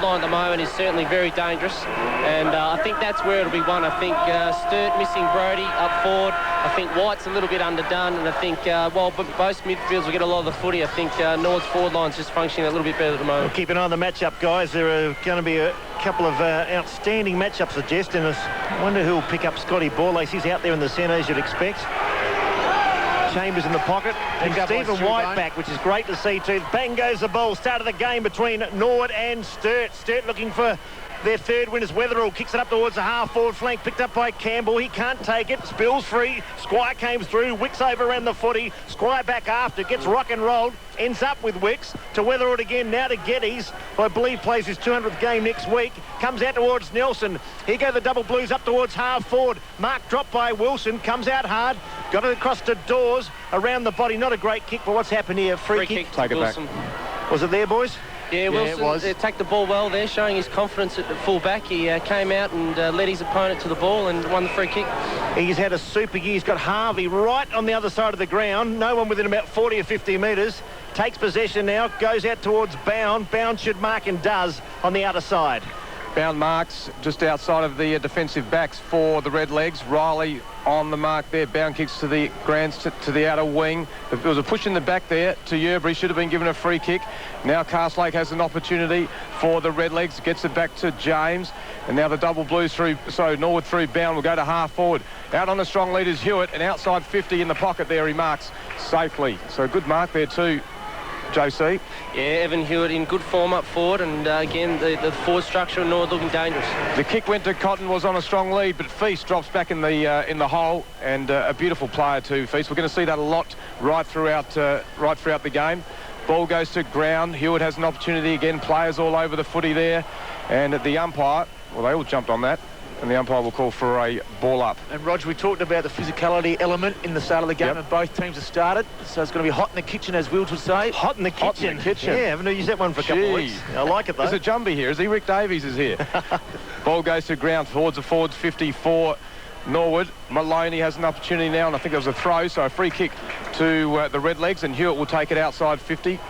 forward line at the moment is certainly very dangerous, and I think that's where it'll be won. I think Sturt missing Brodie up forward. I think White's a little bit underdone, and I think while both midfields will get a lot of the footy, I think Norwood's forward line's just functioning a little bit better at the moment. We'll keep an eye on the matchup, guys. There are going to be a couple of outstanding matchups, suggest, and I wonder who will pick up Scotty Borlace. He's out there in the centre, as you'd expect. Chambers in the pocket, and Stephen White back, which is great to see too. Bang goes the ball. Start of the game between Norwood and Sturt. Sturt looking for their third win as Weatherall kicks it up towards the half-forward flank, picked up by Campbell. He can't take it. Spills free. Squire came through. Wicks over around the footy. Squire back after. Gets rock and rolled. Ends up with Wicks. To Weatherall again. Now to Geddes, who I believe plays his 200th game next week. Comes out towards Nelson. Here go the double blues up towards half-forward. Mark dropped by Wilson. Comes out hard. Got it across to Dawes. Around the body. Not a great kick, but what's happened here? Free kick. Take it back. Was it there, boys? Yeah, Wilson attacked the ball well there, showing his confidence at the full back. He came out and led his opponent to the ball and won the free kick. He's had a super year. He's got Harvey right on the other side of the ground. No one within about 40 or 50 metres. Takes possession now, goes out towards Bound. Bound should mark and does on the outer side. Bound marks just outside of the defensive backs for the Redlegs. Riley on the mark there. Bound kicks to the to the outer wing. There was a push in the back there to Yerbury. Should have been given a free kick. Now Castlake has an opportunity for the Redlegs. Gets it back to James. And now the double blues through. So Norwood through Bound will go to half forward. Out on the strong lead is Hewitt. And outside 50 in the pocket there he marks safely. So a good mark there too, JC. Yeah, Evan Hewitt in good form up forward, and again the forward structure of Norwood looking dangerous. The kick went to Cotton, was on a strong lead, but Feast drops back in the hole, and a beautiful player too, Feast. We're going to see that a lot right throughout the game. Ball goes to ground. Hewitt has an opportunity again. Players all over the footy there, and the umpire, well, they all jumped on that. And the umpire will call for a ball up. And Roger, we talked about the physicality element in the start of the game, and both teams have started, so it's going to be hot in the kitchen, as Wills would say. Hot in the kitchen. Hot in the kitchen. Yeah, haven't used that one for a couple of weeks. I like it though. There's a Jumbie here. Is he? Rick Davies is here. Ball goes to ground towards the forwards 54. Norwood. Maloney has an opportunity now, and I think there was a throw, so a free kick to the Redlegs, and Hewitt will take it outside 50.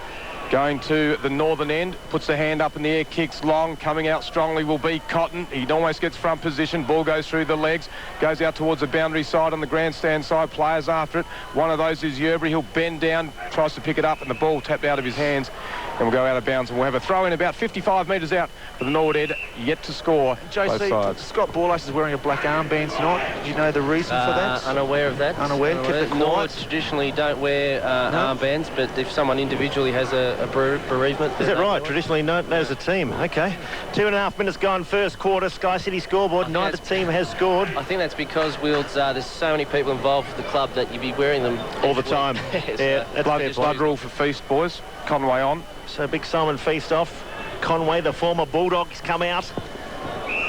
Going to the northern end, puts the hand up in the air, kicks long, coming out strongly will be Cotton. He almost gets front position, ball goes through the legs, goes out towards the boundary side on the grandstand side, players after it. One of those is Yerbury. He'll bend down, tries to pick it up, and the ball tapped out of his hands and will go out of bounds, and we'll have a throw in about 55 metres out for the Norwood end, yet to score. JC, Scott Borlace is wearing a black armband tonight. Do you know the reason for that? Unaware of that. Unaware. Norwood traditionally don't wear armbands, but if someone individually has a bereavement... Is that right? Traditionally not as a team. Okay. 2.5 minutes gone first quarter. Sky City scoreboard. Neither team has scored. I think that's because, Wilds, there's so many people involved with the club that you'd be wearing them all the time. Yeah, that's blood rule for Feast, boys. Conway on. So big Simon Feast off. Conway, the former Bulldogs, come out.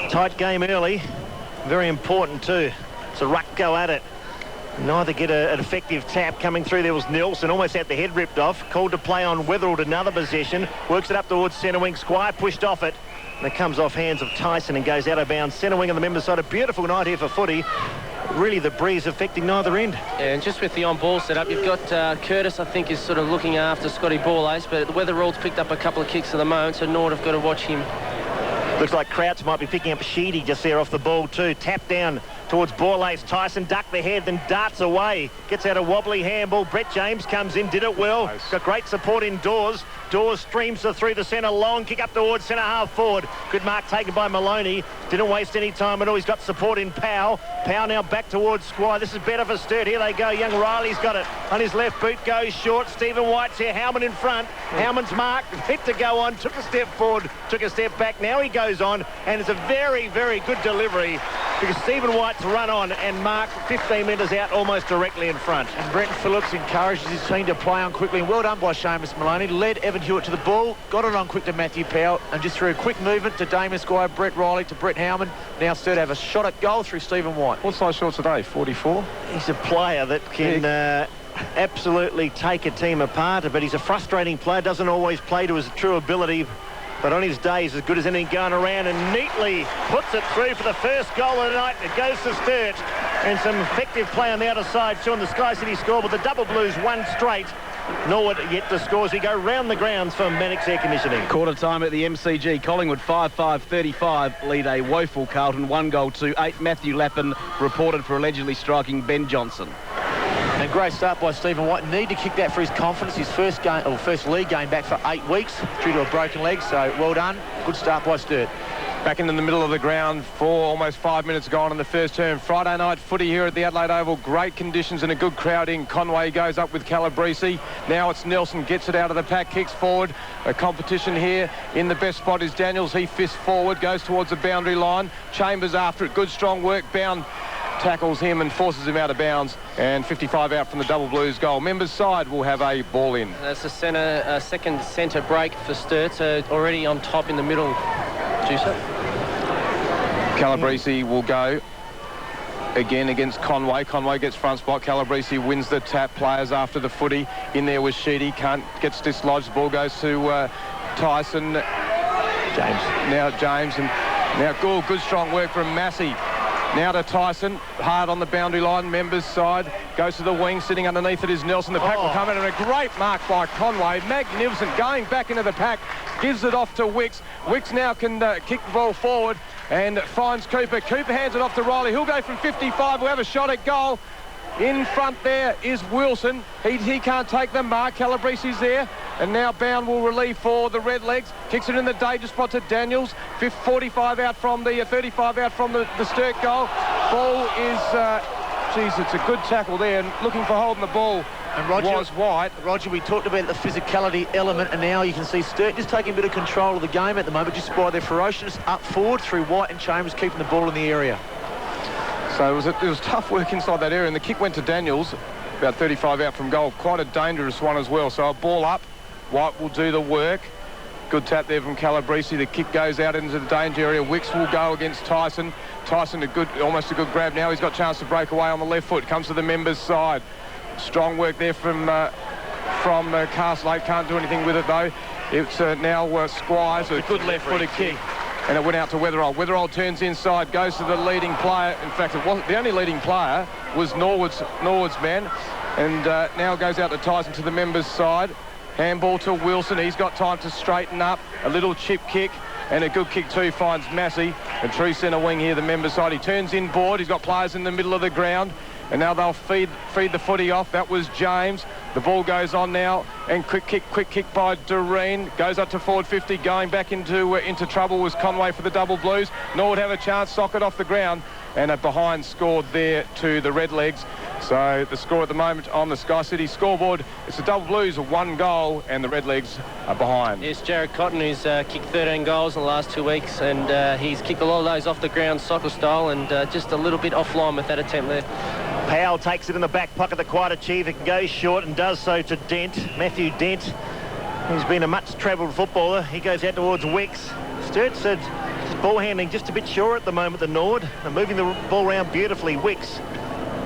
Tight game early. Very important too. So Ruck go at it. Neither get an effective tap coming through. There was Nelson, almost had the head ripped off. Called to play on Weatherall, another possession. Works it up towards centre wing. Squire pushed off it. And it comes off hands of Tyson and goes out of bounds. Centre wing on the members' side. A beautiful night here for footy. Really the breeze affecting neither end. Yeah, and just with the on-ball setup, you've got Curtis, I think, is sort of looking after Scotty Borlace, but the Weatherall's picked up a couple of kicks at the moment, so Nord have got to watch him. Looks like Crouch might be picking up Sheedy just there off the ball too. Tap down towards Borlace. Tyson ducked the head, then darts away. Gets out a wobbly handball. Brett James comes in, did it well. Nice. Got great support indoors. Dawes streams through the centre, long kick up towards centre half forward. Good mark taken by Maloney. Didn't waste any time at all. He's got support in Powell. Powell now back towards Squire. This is better for Sturt. Here they go. Young Riley's got it on his left boot. Goes short. Stephen White's here. Howman in front. Howman's marked. Fit to go on. Took a step forward. Took a step back. Now he goes on. And it's a very, very good delivery because Stephen White's run on and marked 15 metres out almost directly in front. And Brenton Phillips encourages his team to play on quickly. And well done by Seamus Maloney. Led Evan Hewitt to the ball, got it on quick to Matthew Powell, and just through a quick movement to Damon Squire, Brett Riley to Brett Howman. Now Sturt have a shot at goal through Stephen White. What size shorts today? 44? He's a player that can absolutely take a team apart, but he's a frustrating player, doesn't always play to his true ability. But on his day, he's as good as anything going around and neatly puts it through for the first goal of the night. It goes to Sturt. And some effective play on the outer side, showing the Sky City score with the double blues one straight. Norwood yet to score as we go round the grounds for Mannix Air Conditioning. Quarter time at the MCG. Collingwood 5-5-35 lead a woeful Carlton 1-8. Matthew Lappin reported for allegedly striking Ben Johnson. And great start by Stephen White. Need to kick that for his confidence. His first league game back for 8 weeks due to a broken leg. So well done. Good start by Sturt. Back in the middle of the ground for almost 5 minutes gone in the first term. Friday night footy here at the Adelaide Oval. Great conditions and a good crowd in. Conway goes up with Calabrese. Now it's Nelson, gets it out of the pack, kicks forward. A competition here. In the best spot is Daniels. He fists forward, goes towards the boundary line. Chambers after it. Good strong work. Bound tackles him and forces him out of bounds, and 55 out from the Double Blues goal. Members side will have a ball in. That's a second centre break for Sturt, so already on top in the middle. Juicer. Calabrese will go again against Conway. Conway gets front spot. Calabrese wins the tap. Players after the footy. In there was Sheedy. Gets dislodged. The ball goes to Tyson. James. Now James, and now good strong work from Massey. Now to Tyson, hard on the boundary line, Members side, goes to the wing, sitting underneath it is Nelson. The pack will come in, and a great mark by Conway, magnificent, going back into the pack, gives it off to Wicks. Wicks now can kick the ball forward and finds Cooper. Cooper hands it off to Riley. He'll go from 55, we'll have a shot at goal. In front there is Wilson. He can't take the mark. Calabrese's there. And now Bound will relieve for the Redlegs. Kicks it in the danger spot to Daniels. 45 out from the 35 out from the Sturt goal. Ball is, it's a good tackle there. And looking for holding the ball. And Roger was White. Roger, we talked about the physicality element, and now you can see Sturt just taking a bit of control of the game at the moment, just by their ferociousness up forward through White and Chambers, keeping the ball in the area. So it was tough work inside that area, and the kick went to Daniels, about 35 out from goal. Quite a dangerous one as well. So a ball up, White will do the work. Good tap there from Calabrese. The kick goes out into the danger area. Wicks will go against Tyson. Tyson, almost a good grab now. He's got a chance to break away on the left foot. Comes to the Members side. Strong work there from Castlake. Can't do anything with it though. It's now Squires. A good left-footed kick. And it went out to Weatherall. Weatherall turns inside, goes to the leading player. In fact, it wasn't the only leading player was Norwood's man. And now goes out to Tyson to the Members side. Handball to Wilson. He's got time to straighten up. A little chip kick. And a good kick too finds Massey. A true centre wing here, the Members side. He turns inboard. He's got players in the middle of the ground. And now they'll feed the footy off. That was James. The ball goes on now, and quick kick by Doreen. Goes up to forward 50, going back into trouble was Conway for the Double Blues. Norwood have a chance, sock it off the ground, and a behind scored there to the Redlegs. So the score at the moment on the Sky City scoreboard, it's the Double Blues of 1 goal, and the Redlegs are behind. Yes, Jared Cotton, who's kicked 13 goals in the last 2 weeks, and he's kicked a lot of those off the ground soccer style, and just a little bit offline with that attempt there. Powell takes it in the back pocket, the quiet achiever, goes short and does so to Dent, Matthew Dent. He's been a much-travelled footballer. He goes out towards Wicks. Sturt said his ball handling just a bit sure at the moment than Norwood. They're moving the ball around beautifully. Wicks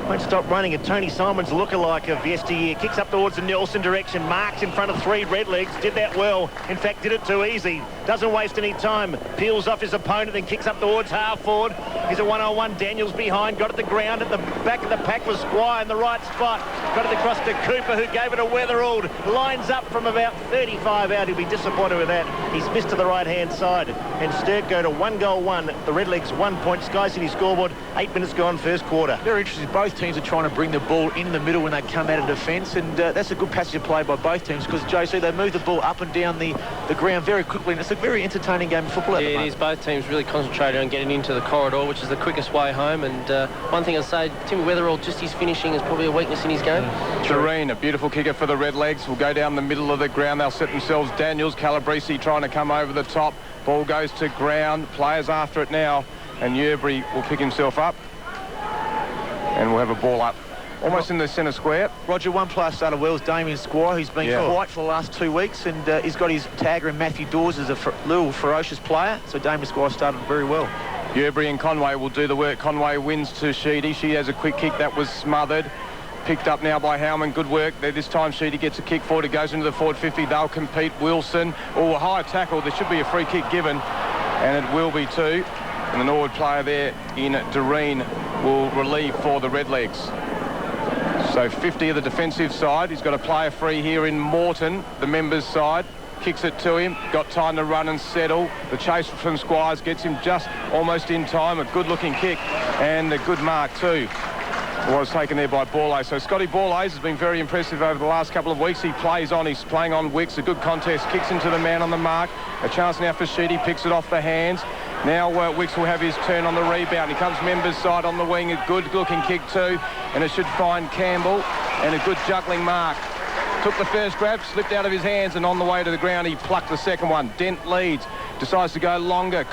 won't stop running. A Tony Simons lookalike of yesteryear. Kicks up towards the Nelson direction. Marks in front of 3 Redlegs. Did that well. In fact, did it too easy. Doesn't waste any time. Peels off his opponent and kicks up towards half forward. He's a 1-on-1. Daniels behind. Got it to the ground. At the back of the pack was Squire in the right spot. Got it across to Cooper, who gave it a Weatherall. Lines up from about 35 out. He'll be disappointed with that. He's missed to the right-hand side. And Sturt go to 1-1. The Redlegs 1 point. Sky City scoreboard. 8 minutes gone first quarter. Very interesting. Both teams are trying to bring the ball in the middle when they come out of defence, and that's a good passage of play by both teams, because JC, they move the ball up and down the ground very quickly, and it's a very entertaining game of football at the moment. It is. Both teams really concentrated on getting into the corridor, which is the quickest way home. And one thing I'll say, Timmy Weatherall, just his finishing is probably a weakness in his game. Doreen, a beautiful kicker for the Redlegs, will go down the middle of the ground. They'll set themselves. Daniels, Calabrese trying to come over the top. Ball goes to ground. Players after it now, and Yerbury will pick himself up, and we'll have a ball up almost in the centre square. Roger, one player started well, Damien Squire, who's been quiet for the last 2 weeks, and he's got his tagger in Matthew Dawes as a little ferocious player, so Damien Squire started very well. Yerbury and Conway will do the work. Conway wins to Sheedy. She has a quick kick that was smothered. Picked up now by Howman. Good work there. This time Sheedy gets a kick forward. It goes into the forward 50. They'll compete. Wilson. Oh, a high tackle. There should be a free kick given, and it will be too. And the Norwood player there in Doreen will relieve for the Redlegs. So 50 of the defensive side. He's got a player free here in Morton, the members' side. Kicks it to him, got time to run and settle. The chase from Squires gets him just almost in time. A good-looking kick and a good mark too was taken there by Borlase. So Scotty Borlase has been very impressive over the last couple of weeks. He plays on, he's playing on Wicks. A good contest, kicks into the man on the mark. A chance now for Sheedy, picks it off the hands. Now Wicks will have his turn on the rebound. He comes members' side on the wing. A good-looking kick too, and it should find Campbell, and a good juggling mark. Took the first grab, slipped out of his hands, and on the way to the ground, he plucked the second one. Dent leads, decides to go longer.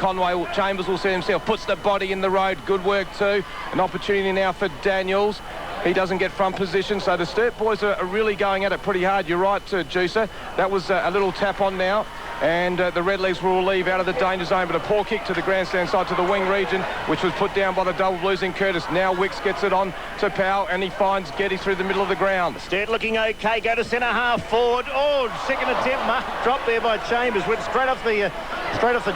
Chambers will see himself, puts the body in the road. Good work too. An opportunity now for Daniels. He doesn't get front position, so the Sturt boys are really going at it pretty hard. You're right, Juicer. That was a little tap on now, and the Redlegs will leave out of the danger zone, but a poor kick to the grandstand side to the wing region, which was put down by the double blues in Curtis. Now Wicks gets it on to Powell, and he finds Getty through the middle of the ground. Sturt looking okay, go to centre half forward. Oh, second attempt, mark drop there by Chambers, went straight off the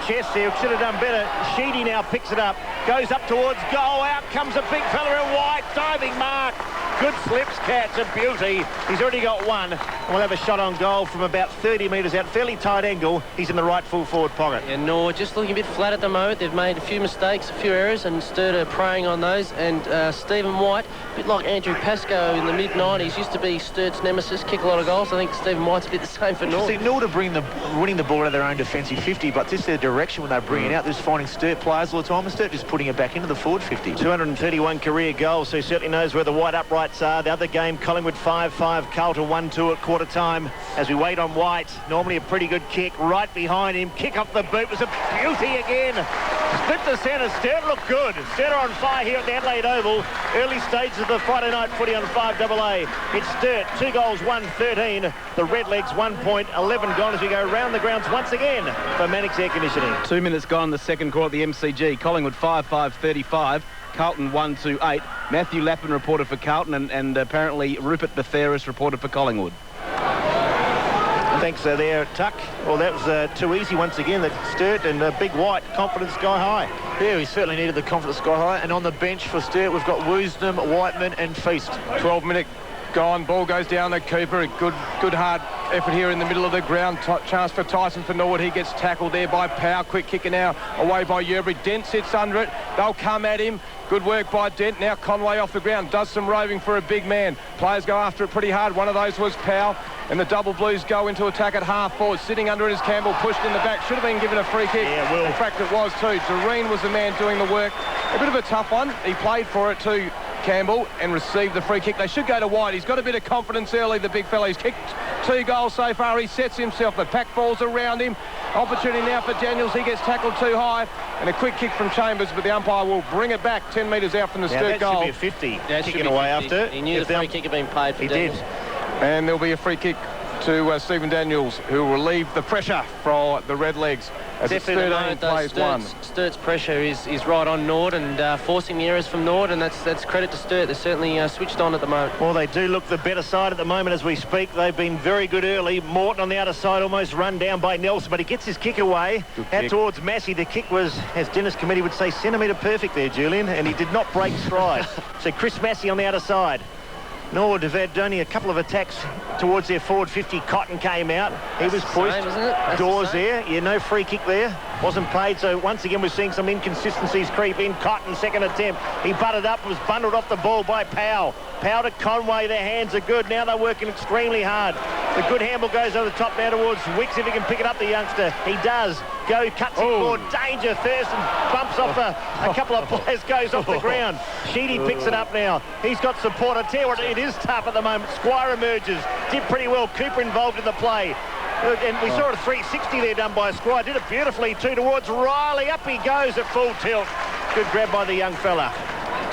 chest there. Should have done better. Sheedy now picks it up, goes up towards goal. Out comes a big fella in white, diving mark. Good slips, catch, a beauty. He's already got one. We'll have a shot on goal from about 30 metres out. Fairly tight angle. He's in the right full forward pocket. Yeah, Norwood just looking a bit flat at the moment. They've made a few mistakes, a few errors, and Sturt are preying on those. And Stephen White, a bit like Andrew Pascoe in the mid-90s, used to be Sturt's nemesis, kick a lot of goals. I think Stephen White's a bit the same for Norwood. See, Norwood are winning the ball out of their own defensive 50, but just their direction when they bring it out, they're just finding Sturt players all the time, and Sturt just putting it back into the forward 50. 231 career goals, so he certainly knows where the white uprights are. The other game, Collingwood 5-5, Carlton 1-2 at quarter time. As we wait on White, normally a pretty good kick right behind him. Kick off the boot was a beauty again. Split the centre. Sturt looked good. Sturt are on fire here at the Adelaide Oval. Early stages of the Friday night footy on 5AA. It's Sturt, 2 goals, 1-13. The Redlegs 1 point, 11 gone as we go round the grounds once again for Mannix Air Conditioning. 2 minutes gone in the second quarter at the MCG. Collingwood 5-5-35. Carlton 1-8. Matthew Lappin reported for Carlton, and apparently Rupert Betheris reported for Collingwood. Thanks there, Tuck. Well, that was too easy once again. That Sturt and Big White, confidence sky high. Yeah, we certainly needed the confidence sky high. And on the bench for Sturt, we've got Woosnam, Whiteman and Feast. 12-minute gone. Ball goes down to Cooper. A good hard effort here in the middle of the ground. Chance for Tyson for Norwood. He gets tackled there by Powell. Quick kicker now away by Yerbury. Dent sits under it. They'll come at him. Good work by Dent. Now Conway off the ground. Does some roving for a big man. Players go after it pretty hard. One of those was Powell. And the double blues go into attack at half forward. Sitting under it is Campbell, pushed in the back. Should have been given a free kick. Yeah, Will. In fact, it was too. Doreen was the man doing the work. A bit of a tough one. He played for it too, Campbell, and received the free kick. They should go to White. He's got a bit of confidence early, the big fella. He's kicked 2 goals so far. He sets himself. The pack falls around him. Opportunity now for Daniels. He gets tackled too high. And a quick kick from Chambers, but the umpire will bring it back 10 metres out from the Sturt goal. That should be a 50. Yeah, kicking away 50. after. He knew the free kick had been paid for. He Daniels. did. And there'll be a free kick to Stephen Daniels, who will relieve the pressure for the Redlegs as it's 13 plays 1. Sturt's pressure is right on Nord and forcing the errors from Nord, and that's credit to Sturt. They're certainly switched on at the moment. Well, they do look the better side at the moment as we speak. They've been very good early. Morton on the outer side, almost run down by Nelson, but he gets his kick away out towards Massey. The kick was, as Dennis Committee would say, centimetre perfect there, Julian, and he did not break stride. So Chris Massey on the outer side. Norwood have had only a couple of attacks towards their forward 50. Cotton came out. He was pushed. Same, isn't it? Doors there. Yeah, no free kick there. Wasn't paid, so once again we're seeing some inconsistencies creep in. Cotton, second attempt. He butted up, was bundled off the ball by Powell. Powell to Conway, their hands are good. Now they're working extremely hard. The good handball goes over the top now towards Wicks if he can pick it up, the youngster. He does. Go, cuts him forward. Danger, Thurston bumps off a couple of players, goes off the ground. Sheedy picks it up now. He's got support. I tell you what, it is tough at the moment. Squire emerges. Did pretty well. Cooper involved in the play. And we saw a 360 there done by Squire. Did it beautifully too towards Riley. Up he goes at full tilt. Good grab by the young fella.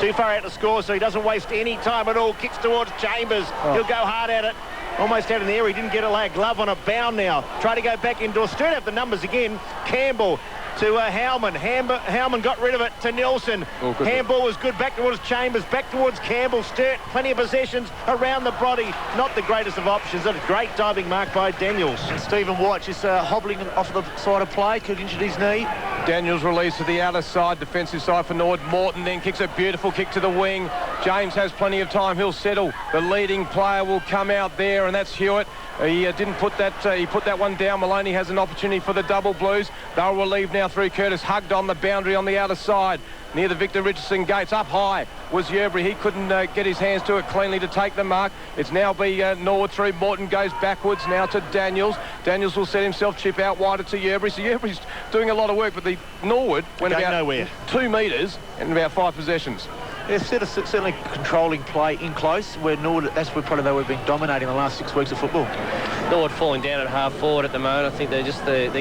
Too far out to score, so he doesn't waste any time at all. Kicks towards Chambers. He'll go hard at it. Almost out in the air. He didn't get a glove on a bound now. Try to go back indoors. Sturt have the numbers again. Campbell to Howman. Howman got rid of it to Nelson. Handball was good. Back towards Chambers. Back towards Campbell. Sturt. Plenty of possessions around the body. Not the greatest of options. A great diving mark by Daniels. And Stephen White just hobbling off the side of play. Could injure his knee. Daniels released to the outer side, defensive side for Norwood. Morton then kicks a beautiful kick to the wing. James has plenty of time. He'll settle. The leading player will come out there, and that's Hewitt. He didn't put that. He put that one down. Maloney has an opportunity for the double blues. They'll relieve now through Curtis. Hugged on the boundary on the outer side, near the Victor Richardson gates. Up high was Yerbury. He couldn't get his hands to it cleanly to take the mark. It's now be Norwood through. Morton goes backwards now to Daniels. Daniels will set himself chip out wider to Yerbury. So Yerbury's doing a lot of work, but the Norwood went about nowhere. 2 metres in about 5 possessions. Yeah, certainly controlling play in close, where Norwood, that's where probably they've been dominating the last 6 weeks of football. Norwood falling down at half forward at the moment. I think they're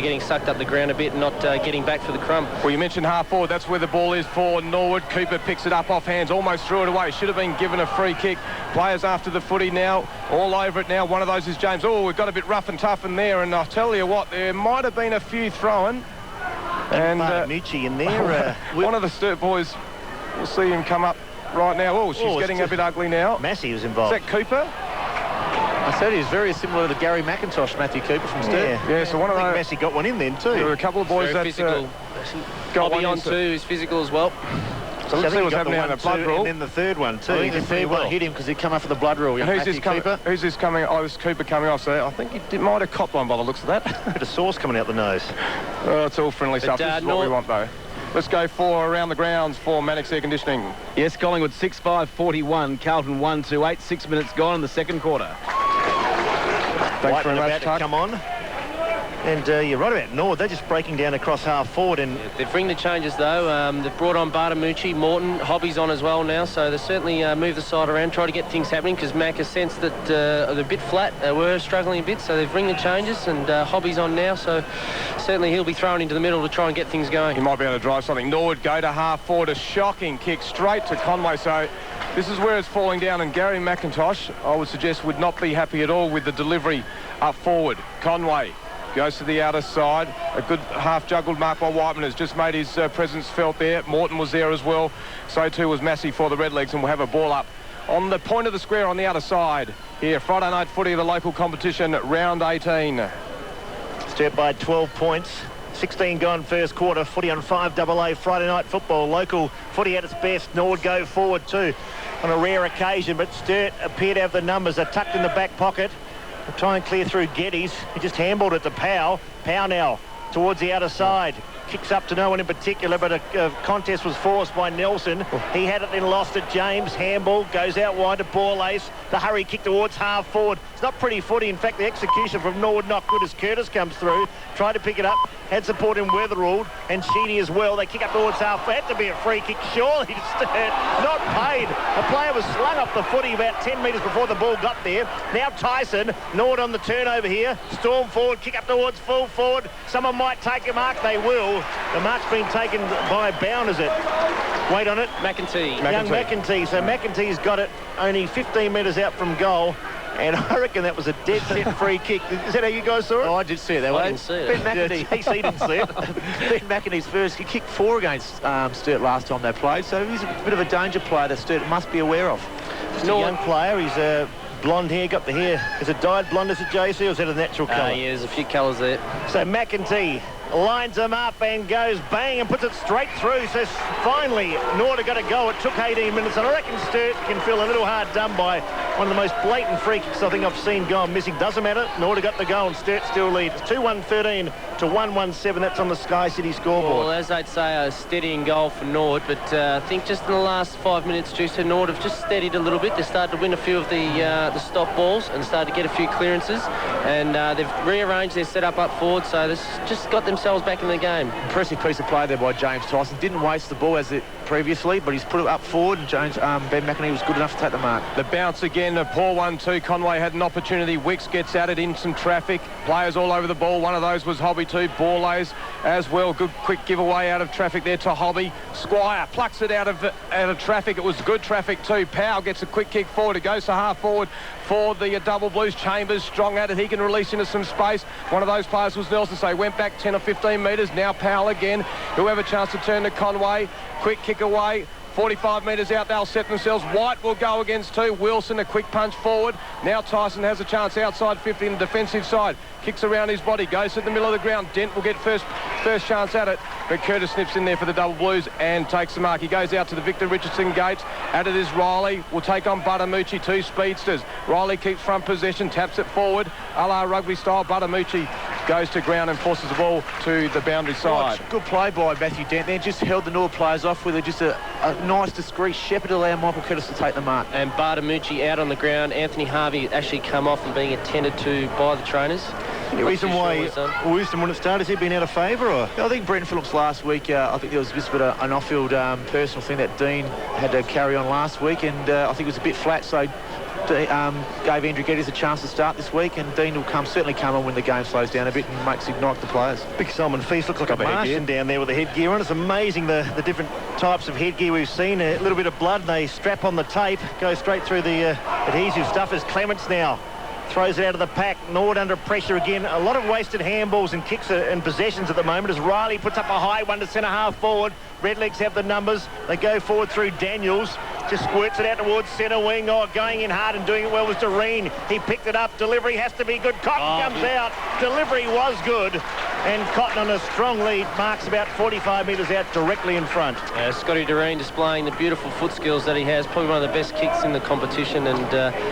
getting sucked up the ground a bit and not getting back for the crumb. Well, you mentioned half forward. That's where the ball is for Norwood. Cooper picks it up off hands, almost threw it away. Should have been given a free kick. Players after the footy now, all over it now. One of those is James. Oh, we've got a bit rough and tough in there, and I'll tell you what, there might have been a few throwing. And Nucci in there. One of the Sturt boys, we'll see him come up right now. Oh, she's getting a bit ugly now. Massey was involved. Is that Cooper? I said he's very similar to Gary McIntosh, Matthew Cooper from Sturt. Yeah, so one of those. Massey got one in then too. There were a couple of boys Very that physical. got Bobby one on too is physical as well. So let's see what's happening on the blood rule. And then the third one too. I think the third one hit him because he come up for the blood rule. And who's this coming? Oh, this Cooper coming off. So I think he might have copped one by the looks of that. Bit of sauce coming out the nose. Oh, it's all friendly stuff. This is what we want though. Let's go for around the grounds for Mannix Air Conditioning. Yes, Collingwood 6-5-41. Carlton 1-2-8. 6 minutes gone in the second quarter. Thanks very much, Tuck. Come on. And you're right about Norwood. They're just breaking down across half forward. And They've bring the changes though. They've brought on Bartamucci, Morton, Hobby's on as well now. So they certainly move the side around, try to get things happening because Mac has sensed that they're a bit flat. They were struggling a bit, so they've bring the changes and Hobby's on now. So certainly he'll be thrown into the middle to try and get things going. He might be able to drive something. Norwood go to half forward. A shocking kick straight to Conway. So this is where it's falling down. And Gary McIntosh, I would suggest, would not be happy at all with the delivery up forward. Conway goes to the outer side. A good half-juggled mark by Whiteman has just made his presence felt there. Morton was there as well. So too was Massey for the Redlegs, and we'll have a ball up on the point of the square on the outer side. Here, Friday night footy of the local competition, round 18. Sturt by 12 points. 16 gone first quarter. Footy on 5AA Friday night football. Local footy at its best. Norwood go forward too on a rare occasion, but Sturt appear to have the numbers. They're tucked in the back pocket. They'll try and clear through Geddes. He just handballed it to Powell. Powell now towards the outer side. Kicks up to no one in particular, but a contest was forced by Nelson. He had it, then lost it. James, handball, goes out wide to Borlace. The hurry kick towards half forward. It's not pretty footy. In fact, the execution from Norwood not good as Curtis comes through. Tried to pick it up, had support in Weatherald and Sheedy as well. They kick up towards half. Had to be a free kick, surely. Not paid. A player was slung off the footy about 10 metres before the ball got there. Now Tyson, Norwood on the turnover here. Storm forward, kick up towards full forward. Someone might take a mark. They will. The mark's been taken by Bound, is it? Wait on it. McEntee. Young McEntee. So McEntee's got it only 15 metres out from goal. And I reckon that was a dead set free kick. Is that how you guys saw it? Oh, I did see it that way. I didn't see it. Ben McEntee, he didn't see it. Ben McEntee's first, he kicked 4 against Sturt last time they played, so he's a bit of a danger player that Sturt must be aware of. Just a young player. He's blonde hair, got the hair. Is it dyed blonde as a JC or is that a natural colour? Yeah, there's a few colours there. So McEntee lines him up and goes bang and puts it straight through. So finally, Norwood got a go. It took 18 minutes, and I reckon Sturt can feel a little hard done by one of the most blatant free kicks I think I've seen gone missing. Doesn't matter. Norwood got the goal, and Sturt still leads 2-1-13 to 1-1-7. That's on the Sky City scoreboard. Well, as they'd say, a steadying goal for Norwood, but I think just in the last 5 minutes, Juice, Norwood have just steadied a little bit. They started to win a few of the stop balls and started to get a few clearances, and they've rearranged their setup up forward, so they've just got themselves back in the game. Impressive piece of play there by James Tyson. Didn't waste the ball as it previously, but he's put it up forward, and Ben McEntee was good enough to take the mark. The bounce again, a poor 1-2. Conway had an opportunity. Wicks gets at it in some traffic. Players all over the ball. One of those was Hobby too. Borlays as well. Good quick giveaway out of traffic there to Hobby. Squire plucks it out of traffic. It was good traffic too. Powell gets a quick kick forward. It goes to half forward for the double blues. Chambers strong at it. He can release into some space. One of those players was Nelson, so he went back 10 or 15 metres. Now Powell again. He'll have a chance to turn to Conway. Quick kick away. 45 metres out, they'll set themselves. White will go against 2. Wilson, a quick punch forward. Now Tyson has a chance outside 50 in the defensive side. Kicks around his body, goes to the middle of the ground. Dent will get first chance at it, but Curtis snips in there for the double blues and takes the mark. He goes out to the Victor Richardson gates. At it is Riley. Will take on Butamucci, 2 speedsters. Riley keeps front possession, taps it forward, a la rugby style. Butamucci goes to ground and forces the ball to the boundary side. Good play by Matthew Dent there. Just held the Norwood players off with just a nice, discreet shepherd to allow Michael Curtis to take the mark. And Butamucci out on the ground. Anthony Harvey actually come off and being attended to by the trainers. Any reason why Wisdom wouldn't start? Has he been out of favour? Or? I think Brenton Phillips last week, I think there was just a bit of an off-field personal thing that Dean had to carry on last week, and I think it was a bit flat, so gave Andrew Geddes a chance to start this week, and Dean will certainly come on when the game slows down a bit and makes ignite the players. Big Simon Feast looks like a Martian down there with the headgear on. It's amazing the different types of headgear we've seen. A little bit of blood, they strap on the tape, go straight through the adhesive stuff. As Clements now throws it out of the pack. Norwood under pressure again. A lot of wasted handballs and kicks and possessions at the moment as Riley puts up a high one to centre half forward. Redlegs have the numbers. They go forward through Daniels. Just squirts it out towards centre wing. Oh, going in hard and doing it well was Doreen. He picked it up. Delivery has to be good. Cotton comes out. Delivery was good. And Cotton on a strong lead marks about 45 metres out directly in front. Scotty Doreen displaying the beautiful foot skills that he has. Probably one of the best kicks in the competition, and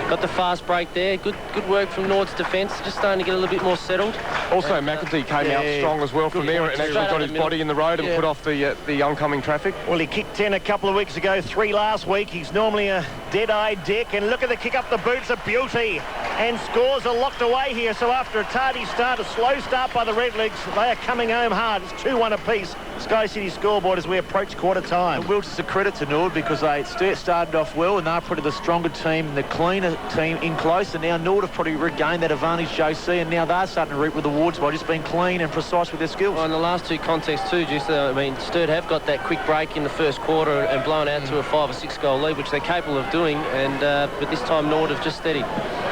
got the fast break there. Good work from Norwood's defence. Just starting to get a little bit more settled. Also, McEntee came out strong as well from there and actually got his body in the road and put off the oncoming traffic. Well, he kicked 10 a couple of weeks ago, 3 last week. He's normally a dead-eyed Dick, and look at the kick up the boots, a beauty. And scores are locked away here, so after a tardy start, a slow start by the Redlegs, they are coming home hard. It's 2-1 apiece. Sky City scoreboard as we approach quarter time. And Wilts is a credit to Norwood because Sturt started off well and they're probably the stronger team, the cleaner team in close, and now Norwood have probably regained that advantage, JC, and now they're starting to reap with the awards by just being clean and precise with their skills. Well, in the last 2 contests too, I mean, Sturt have got that quick break in the first quarter and blown out to a 5 or 6 goal lead, which they're capable of doing, and but this time Norwood have just steadied.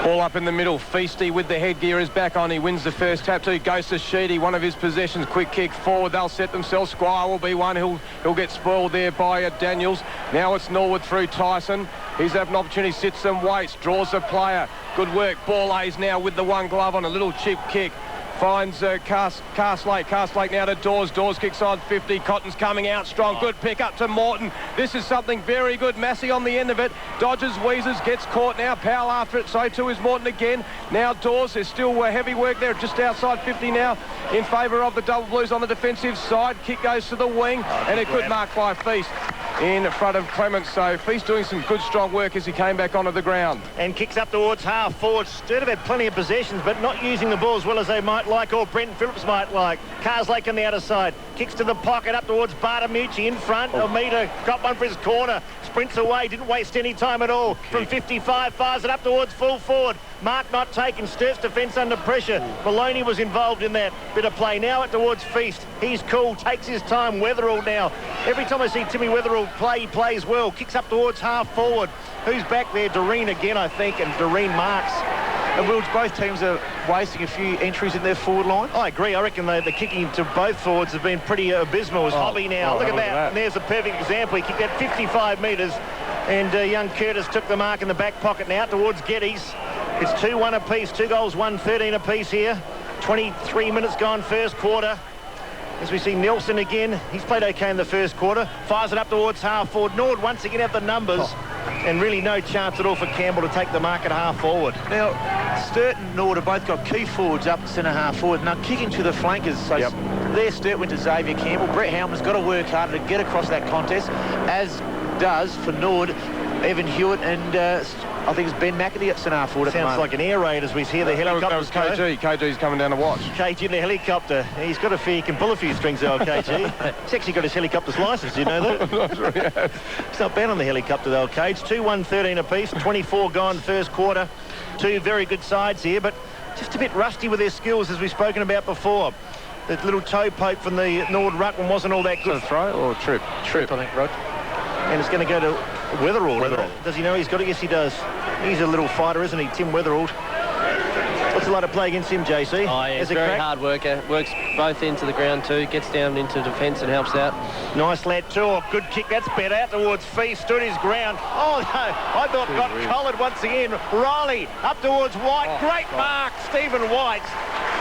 Ball up in the middle. Feasty with the headgear is back on. He wins the first tap too. Goes to Sheedy, one of his possessions. Quick kick forward. They'll set themselves. Squire will be one. He'll get spoiled there by Daniels. Now it's Norwood through Tyson. He's had an opportunity. Sits and waits. Draws a player. Good work. Ball A's now with the one glove on. A little chip kick. Finds Castlake. Castlake now to Dawes. Dawes kicks on 50. Cotton's coming out strong. Good pick up to Morton. This is something very good. Massey on the end of it. Dodges, wheezes, gets caught now. Powell after it. So too is Morton again. Now Dawes. There's still heavy work there. Just outside 50 now in favour of the Double Blues on the defensive side. Kick goes to the wing. And a good mark by Feast in front of Clements. So Feast doing some good strong work as he came back onto the ground. And kicks up towards half forward. Sturt have had plenty of possessions but not using the ball as well as they might like, or Brenton Phillips might like. Carslake on the outer side. Kicks to the pocket up towards Butamucci in front. Almeida got one for his corner. Sprints away. Didn't waste any time at all. From 55, fires it up towards full forward. Mark not taken. Sturt's defence under pressure. Maloney was involved in that bit of play. Now it towards Feast. He's cool. Takes his time. Weatherall now. Every time I see Timmy Weatherall play, he plays well. Kicks up towards half forward. Who's back there? Doreen again, I think, and Doreen marks. And Wills, both teams are wasting a few entries in their forward line. I agree. I reckon the kicking to both forwards have been pretty abysmal. As Hobby now. Look at that. And there's a perfect example. He kicked that 55 metres. And young Curtis took the mark in the back pocket now towards Geddes. It's 2-1 apiece. 2 goals, 1-13 apiece here. 23 minutes gone first quarter. As we see Nelson again. He's played okay in the first quarter. Fires it up towards half forward. Norwood once again have the numbers. And really no chance at all for Campbell to take the mark at half forward. Now, Sturt and Norwood have both got key forwards up centre half forward. Now kicking to the flankers. So there Sturt went to Xavier Campbell. Brett Howman's got to work harder to get across that contest, as does for Norwood Evan Hewitt and I think it's Ben McAtee at centre half forward. Sounds like an air raid as we hear the helicopters. That was KG. KG's coming down to watch. KG in the helicopter. He's got a few, he can pull a few strings out, KG. He's actually got his helicopter's licence, you know that? He's not bad on the helicopter though, Cage. 2-1-13 apiece, 24 gone first quarter. 2 very good sides here, but just a bit rusty with their skills as we've spoken about before. The little toe poke from the Norwood ruckman wasn't all that good. Is that a throw or a trip? Trip, I think, Rod. And it's going to go to Weatherall. Does he know he's got it? Yes, he does. He's a little fighter, isn't he, Tim Weatherall? What's it like to play against him, JC? Oh, yeah, he's a very hard worker. Works both ends of the ground too. Gets down into defence and helps out. Nice lad too. Oh, good kick. That's better. Out towards Fee. Stood his ground. Oh, no. I thought got collared once again. Riley up towards White. Great mark, Stephen White.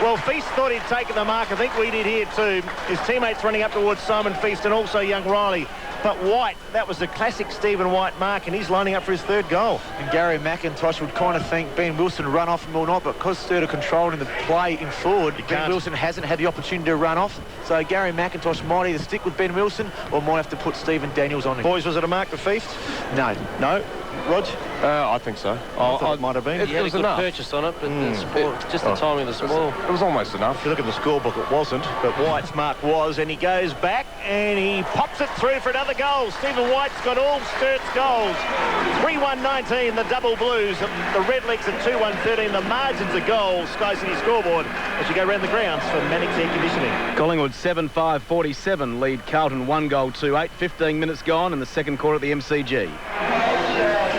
Well, Feast thought he'd taken the mark. I think we did here too. His teammates running up towards Simon Feast and also young Riley. But White, that was the classic Stephen White mark, and he's lining up for his third goal. And Gary McIntosh would kind of think Ben Wilson run off him or not, but because Sturt are controlling the play in forward, Ben Wilson hasn't had the opportunity to run off. So Gary McIntosh might either stick with Ben Wilson or might have to put Stephen Daniels on him. Boys, was it a mark to Feast? No. No? Rog? I think so. I thought it might have been. He had a good purchase on it, but just the timing of the spoil. It was almost enough. If you look at the scorebook, it wasn't, but White's mark was, and he goes back and he pops it through for another goal. Stephen White's got all Sturt's goals. 3-1-19, the double blues. The Redlegs at 2-1-13. The margins of goals. Sky City scoreboard as you go around the grounds for Mannix Air Conditioning. Collingwood 7-5-47 lead Carlton 1-2-8. 15 minutes gone in the second quarter at the MCG.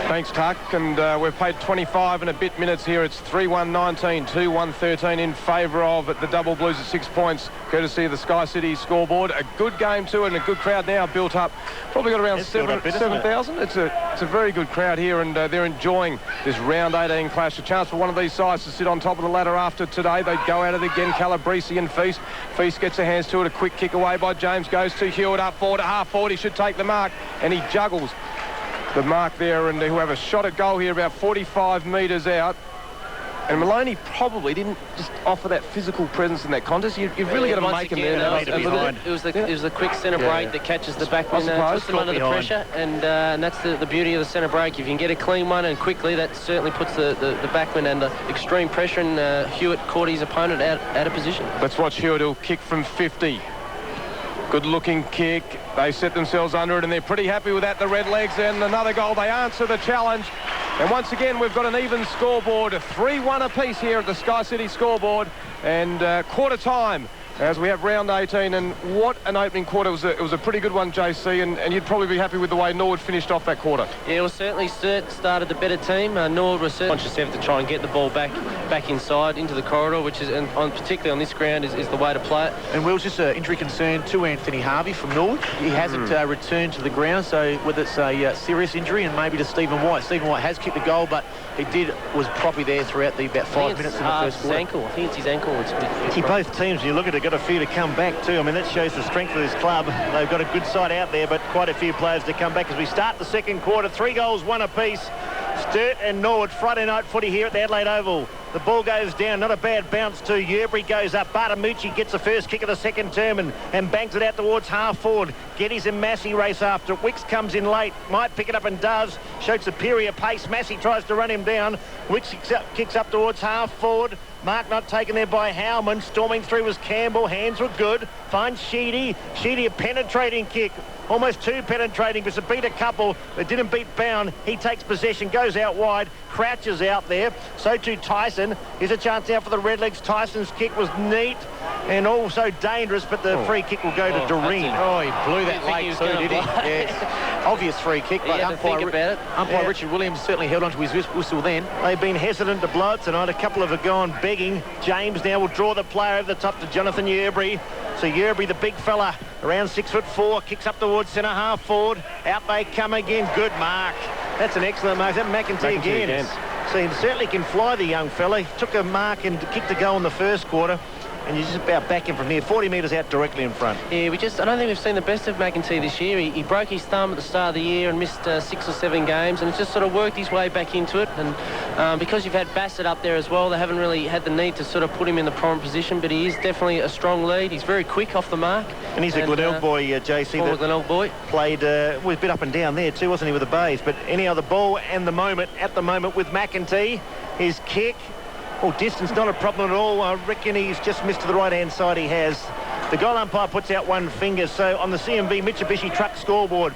Thanks, Tuck. And we've played 25 and a bit minutes here. It's 3-1-19, 2-1-13 in favour of the Double Blues at 6 points, courtesy of the Sky City scoreboard. A good game too, and a good crowd now built up. Probably got around 7,000. It's a very good crowd here, and they're enjoying this round 18 clash. A chance for one of these sides to sit on top of the ladder after today. They go at it again. Calabrese and Feast. Feast gets their hands to it. A quick kick away by James. Goes to Hewitt up forward to half forward. He should take the mark, and he juggles the mark there, and who have a shot at goal here about 45 metres out. And Maloney probably didn't just offer that physical presence in that contest. You've really got to make him there. It was the quick centre break that catches the backman, puts them under the pressure, and that's the beauty of the centre break. If you can get a clean one and quickly, that certainly puts the backman under extreme pressure, and Hewitt caught his opponent out of position. Let's watch Hewitt. He'll kick from 50. Good looking kick. They set themselves under it, and they're pretty happy with that, the Redlegs. And another goal. They answer the challenge. And once again, we've got an even scoreboard, 3-1 apiece here at the Sky City scoreboard. And quarter time as we have round 18. And what an opening quarter. It was a pretty good one, JC, and you'd probably be happy with the way Norwood finished off that quarter. Yeah, well, certainly Sturt started the better team. Norwood was certainly conscious effort to try and get the ball back inside into the corridor, which is, and particularly on this ground, is the way to play it. And Will's just an injury concern to Anthony Harvey from Norwood. He hasn't returned to the ground, so whether it's a serious injury, and maybe to Stephen White. Stephen White has kicked the goal, but he was properly there throughout the about 5 minutes in the first quarter. Ankle. I think it's his ankle. Both teams, you look at it, got a few to come back too. I mean, that shows the strength of this club. They've got a good side out there, but quite a few players to come back as we start the second quarter. 3 goals, 1 apiece. Sturt and Norwood, Friday night footy here at the Adelaide Oval. The ball goes down, not a bad bounce too. Yerbury goes up. Bartamucci gets the first kick of the second term and bangs it out towards half forward. Geddes and Massey race after it. Wicks comes in late, might pick it up and does. Showed superior pace. Massey tries to run him down. Wicks kicks up towards half forward. Mark not taken there by Howman. Storming through was Campbell. Hands were good. Finds Sheedy. Sheedy, a penetrating kick. Almost 2 penetrating, but to beat a couple that didn't beat Bound. He takes possession, goes out wide, crouches out there. So too Tyson. Here's a chance now for the Redlegs. Tyson's kick was neat and also dangerous, but the free kick will go to Doreen. Oh, he blew that late too, did he? Yes. Obvious free kick, but umpire Richard Williams certainly held onto his whistle then. They've been hesitant to blow it tonight. A couple have gone begging. James now will draw the player over the top to Jonathan Yerbury. So Yerbury, the big fella, around 6'4", kicks up towards centre half forward. Out they come again. Good mark. That's an excellent mark. Is that McEntee again? So he certainly can fly, the young fella. He took a mark and kicked a goal in the first quarter. And you're just about back in from here, 40 metres out directly in front. Yeah, I don't think we've seen the best of McEntee this year. He broke his thumb at the start of the year and missed 6 or 7 games, and it's just sort of worked his way back into it. And because you've had Bassett up there as well, they haven't really had the need to sort of put him in the prime position, but he is definitely a strong lead. He's very quick off the mark. And he's a Glenelg boy, JC. Glenelg boy. Played, was a bit up and down there too, wasn't he, with the Bays? But anyhow, the ball and the moment, at the moment with McEntee, his kick. Oh, distance not a problem at all. I reckon he's just missed to the right-hand side. He has. The goal umpire puts out one finger. So on the CMB Mitsubishi Truck scoreboard,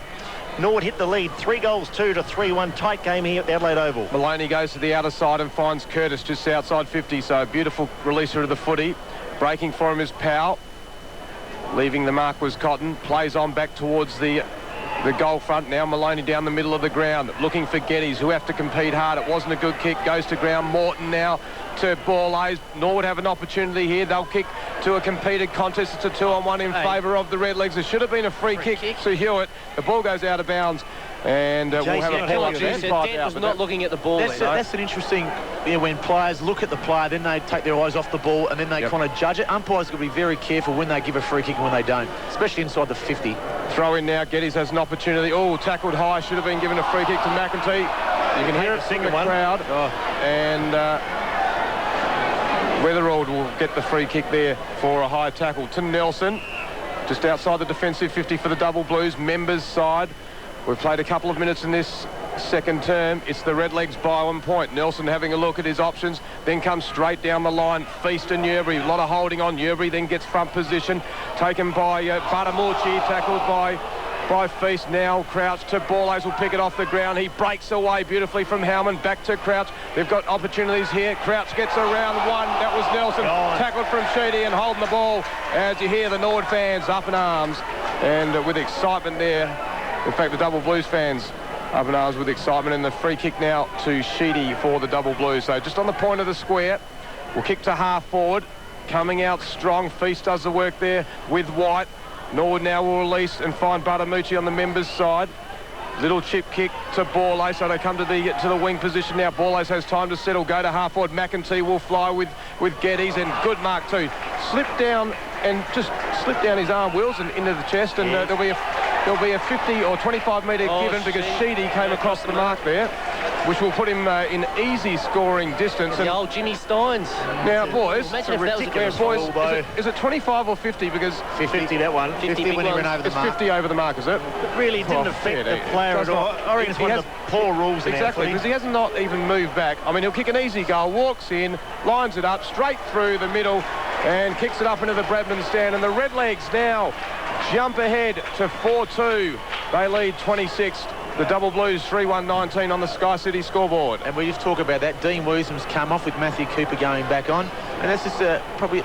Norwood hit the lead. 3 goals, 2 to 3-1. Tight game here at the Adelaide Oval. Maloney goes to the outer side and finds Curtis just outside 50. So beautiful releaser of the footy. Breaking for him is Powell. Leaving the mark was Cotton. Plays on back towards the goal front. Now Maloney down the middle of the ground, looking for Geddes, who have to compete hard. It wasn't a good kick. Goes to ground. Morton now to Borlase. Norwood have an opportunity here. They'll kick to a competed contest. It's a 2-on-1 in favour of the Redlegs. There should have been a free kick to Hewitt. The ball goes out of bounds. And we'll have a penalty. Dent was not looking at the ball. That's an interesting, when players look at the player, then they take their eyes off the ball and then they kind of judge it. Umpires got to be very careful when they give a free kick and when they don't, especially inside the 50. Throw in now. Geddes has an opportunity. Oh, tackled high. Should have been given a free kick to McEntee. You can hear it from the crowd. And Weatherald will get the free kick there for a high tackle to Nelson. Just outside the defensive 50 for the Double Blues. Members side. We've played a couple of minutes in this second term. It's the Redlegs by 1 point. Nelson having a look at his options, then comes straight down the line. Feast and Newbury, a lot of holding on. Newbury then gets front position, taken by Batamucci, tackled by Feast. Now Crouch to Borlase, will pick it off the ground. He breaks away beautifully from Howman, back to Crouch. They've got opportunities here. Crouch gets around one. That was Nelson. Tackled from Sheedy and holding the ball as you hear the Norwood fans up in arms and with excitement there. In fact, the Double Blues fans up in arms with excitement, and the free kick now to Sheedy for the Double Blues. So just on the point of the square, we'll kick to half forward, coming out strong. Feast does the work there with White. Norwood now will release and find Batamucci on the members' side. Little chip kick to Borlase, so they come to the wing position now. Borlase has time to settle, go to half forward. McEntee will fly with Geddes, and good mark too. Slip down and just slip down his arm wheels and into the chest, and there'll be a 50 or 25 metre given because Sheedy came across the mark there, which will put him in easy scoring distance. And the old Jimmy Steins. Now, boys, imagine if that was a grand boys, is it 25 or 50? Because 50 that one. 50 when he ran over the mark. It's 50 over the mark, is it? It really didn't affect the player at all. I reckon it's one of the poor rules in exactly, because he has not even moved back. I mean, he'll kick an easy goal, walks in, lines it up straight through the middle and kicks it up into the Bradman stand. And the Redlegs now jump ahead to 4-2. They lead 26th. The Double Blues 3-1-19 on the Sky City scoreboard. And we just talk about that. Dean Williams come off with Matthew Cooper going back on. And that's just probably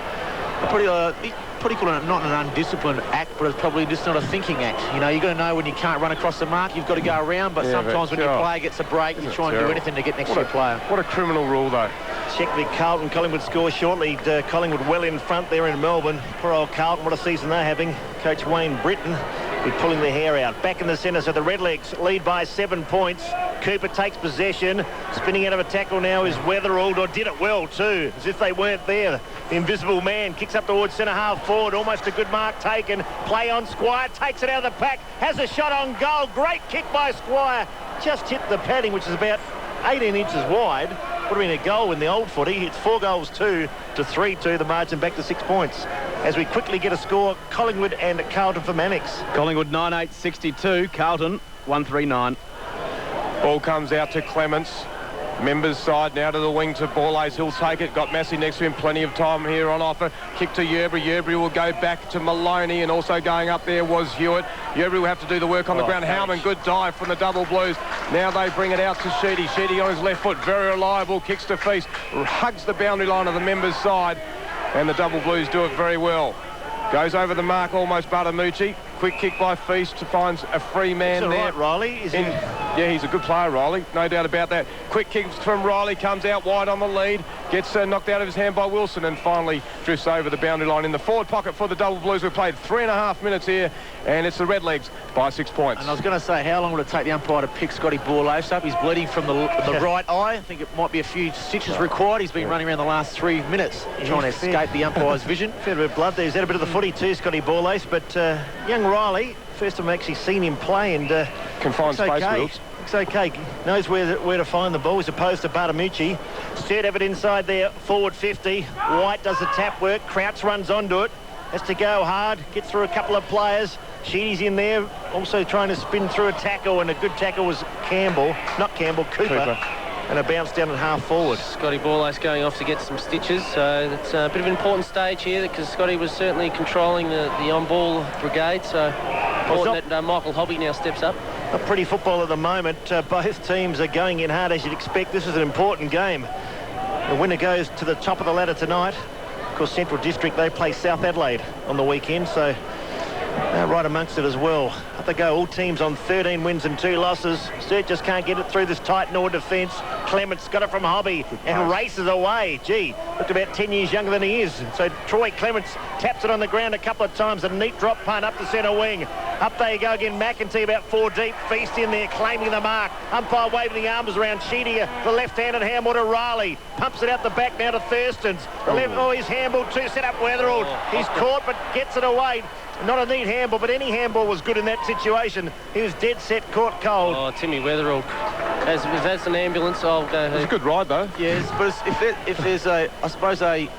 call it not an undisciplined act, but it's probably just not a thinking act. You know, you've got to know when you can't run across the mark, you've got to go around, but sometimes when your player gets a break, you try and do anything to get next to your player. What a criminal rule, though. Check with Carlton. Collingwood score shortly. Collingwood well in front there in Melbourne. Poor old Carlton, what a season they're having. Coach Wayne Britton be pulling their hair out. Back in the centre, so the Redlegs lead by 7 points. Cooper takes possession. Spinning out of a tackle now is Weatherald, or did it well too, as if they weren't there. The invisible man kicks up towards centre half forward. Almost a good mark taken. Play on Squire, takes it out of the pack, has a shot on goal. Great kick by Squire. Just hit the padding, which is about 18 inches wide. Would have been a goal in the old footy. It's 4-2 to 3-2. The margin back to 6 points. As we quickly get a score, Collingwood and Carlton for Mannix. Collingwood 9-8-62. Carlton 1-3-9. Ball comes out to Clements. Members side now to the wing to Borlase. He'll take it. Got Massey next to him. Plenty of time here on offer. Kick to Yerbury. Yerbury will go back to Maloney, and also going up there was Hewitt. Yerbury will have to do the work on the ground. Howman, good dive from the Double Blues. Now they bring it out to Sheedy. Sheedy on his left foot. Very reliable. Kicks to Feast. Hugs the boundary line of the members side. And the Double Blues do it very well. Goes over the mark almost Batamucci. Quick kick by Feast to finds a free man there. Right, Riley. Yeah, he's a good player, Riley. No doubt about that. Quick kick from Riley, comes out wide on the lead, gets knocked out of his hand by Wilson, and finally drifts over the boundary line in the forward pocket for the Double Blues. We've played 3.5 minutes here, and it's the Redlegs by 6 points. And I was going to say, how long would it take the umpire to pick Scotty Borlase up? He's bleeding from the right eye. I think it might be a few stitches required. He's been running around the last 3 minutes trying to escape the umpire's vision. Fair bit of blood there. He's had a bit of the footy too, Scotty Borlase, but young Riley, first time I've actually seen him play, and confined space, Wilkes. It's okay. Knows where to find the ball as opposed to Batamucci. Sturt have it inside there, forward 50. White does the tap work. Crouch runs onto it. Has to go hard. Gets through a couple of players. Sheedy's in there, also trying to spin through a tackle, and a good tackle was Cooper. And a bounce down at half forward. Scotty Borlase going off to get some stitches, so it's a bit of an important stage here because Scotty was certainly controlling the on-ball brigade, so important that Michael Hobby now steps up. A pretty football at the moment. Both teams are going in hard, as you'd expect. This is an important game. The winner goes to the top of the ladder tonight. Of course, Central District, they play South Adelaide on the weekend, so Right amongst it as well. Up they go, all teams on 13 wins and 2 losses. Sturt just can't get it through this tight Norwood defence. Clements got it from Hobby and races away. Gee, looked about 10 years younger than he is. So Troy Clements taps it on the ground a couple of times. A neat drop punt up the centre wing. Up they go again, McEntee about 4 deep. Feast in there, claiming the mark. Umpire waving the arms around. Sheedy, the left-handed handball to Riley. Pumps it out the back now to Thurston's. The left, he's handballed too, set up Weatherall. He's caught but gets it away. Not a neat handball, but any handball was good in that situation. He was dead set, caught cold. Oh, Timmy Weatherall. If that's an ambulance, I'll go. It's a good ride, though. Yes, but if there's a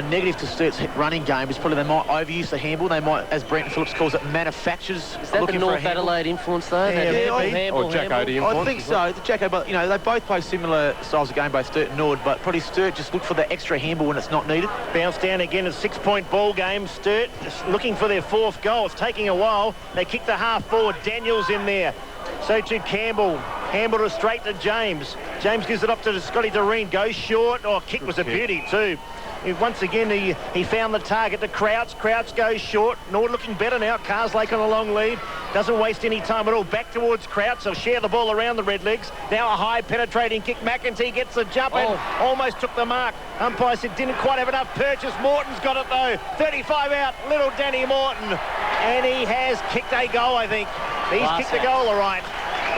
negative to Sturt's running game is probably they might overuse the handball. They might, as Brenton Phillips calls it, manufactures. Is that the North Adelaide influence, though? Or Jack Odie influence. I think so. The Jacko, but they both play similar styles of game, both Sturt and Norwood, but probably Sturt just look for the extra handball when it's not needed. Bounce down again, a 6-point ball game. Sturt just looking for their 4th goal. It's taking a while. They kick the half forward. Daniels in there. So too Campbell. Campbell to straight to James. James gives it up to Scotty Doreen. Goes short. Oh, kick was a beauty too. Once again, he found the target to Crouch. Crouch goes short. Norwood looking better now. Carslake on a long lead. Doesn't waste any time at all. Back towards Crouch. They'll share the ball around the Redlegs. Now a high penetrating kick. McEntee gets the jump and almost took the mark. Umpire said didn't quite have enough purchase. Morton's got it though. 35 out. Little Danny Morton. And he has kicked a goal, I think. He's kicked the goal all right.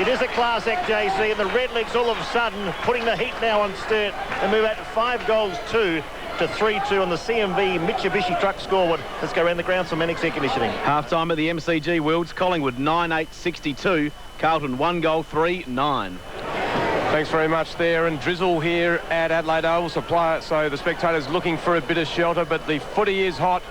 It is a class act, JC, and the Redlegs all of a sudden putting the heat now on Sturt and move out to 5 goals 2 to 3-2 on the CMV Mitsubishi truck scoreboard. Let's go around the ground, some Manics air conditioning. Half-time at the MCG Wilds, Collingwood 9-8-62, Carlton 1 goal 3-9. Thanks very much there. And drizzle here at Adelaide Oval, so the spectators looking for a bit of shelter, but the footy is hot.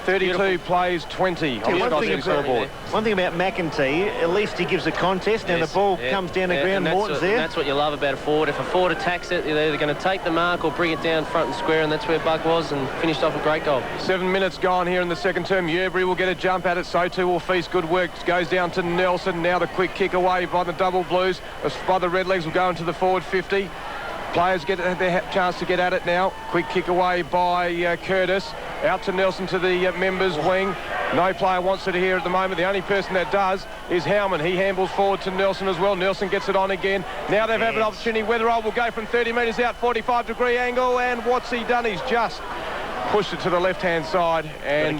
32 plays 20 on the Aussie scoreboard. One thing about McEntee, at least he gives a contest. Now the ball comes down the ground, Morton's there. That's what you love about a forward. If a forward attacks it, they're either going to take the mark or bring it down front and square, and that's where Bug was and finished off a great goal. 7 minutes gone here in the second term. Yearbury will get a jump at it, so too will Feast. Good work. Goes down to Nelson. Now the quick kick away by the Double Blues. By the Redlegs will go into the forward 50. Players get their chance to get at it now. Quick kick away by Curtis. Out to Nelson to the members' wing. No player wants it here at the moment. The only person that does is Howman. He handballs forward to Nelson as well. Nelson gets it on again. Now they've had an opportunity. Weatherall will go from 30 metres out, 45-degree angle. And what's he done? He's just pushed it to the left-hand side. And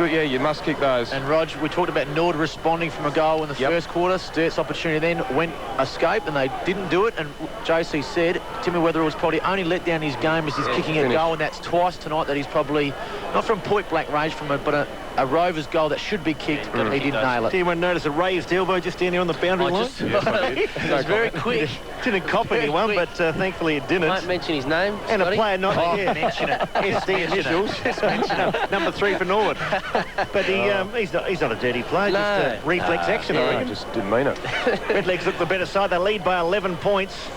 you must kick those. And Rog, we talked about Norwood responding from a goal in the first quarter. Sturt's opportunity then went escaped, and they didn't do it. And JC said Timmy Weatherall's probably only let down his game as he's kicking a goal, and that's twice tonight that he's probably not from point-blank range, but a Rovers goal that should be kicked, but he didn't nail it. Do you want to notice a raised elbow just down there on the boundary line? It was very quick. Didn't cop anyone, but thankfully it didn't. Might mention his name, and Scotty. A player not mention it. SD initials. Just mention it. Number 3 for Norwood. But he's not a dirty player. Just reflex action. I just didn't mean it. Redlegs look the better side. They lead by 11 points.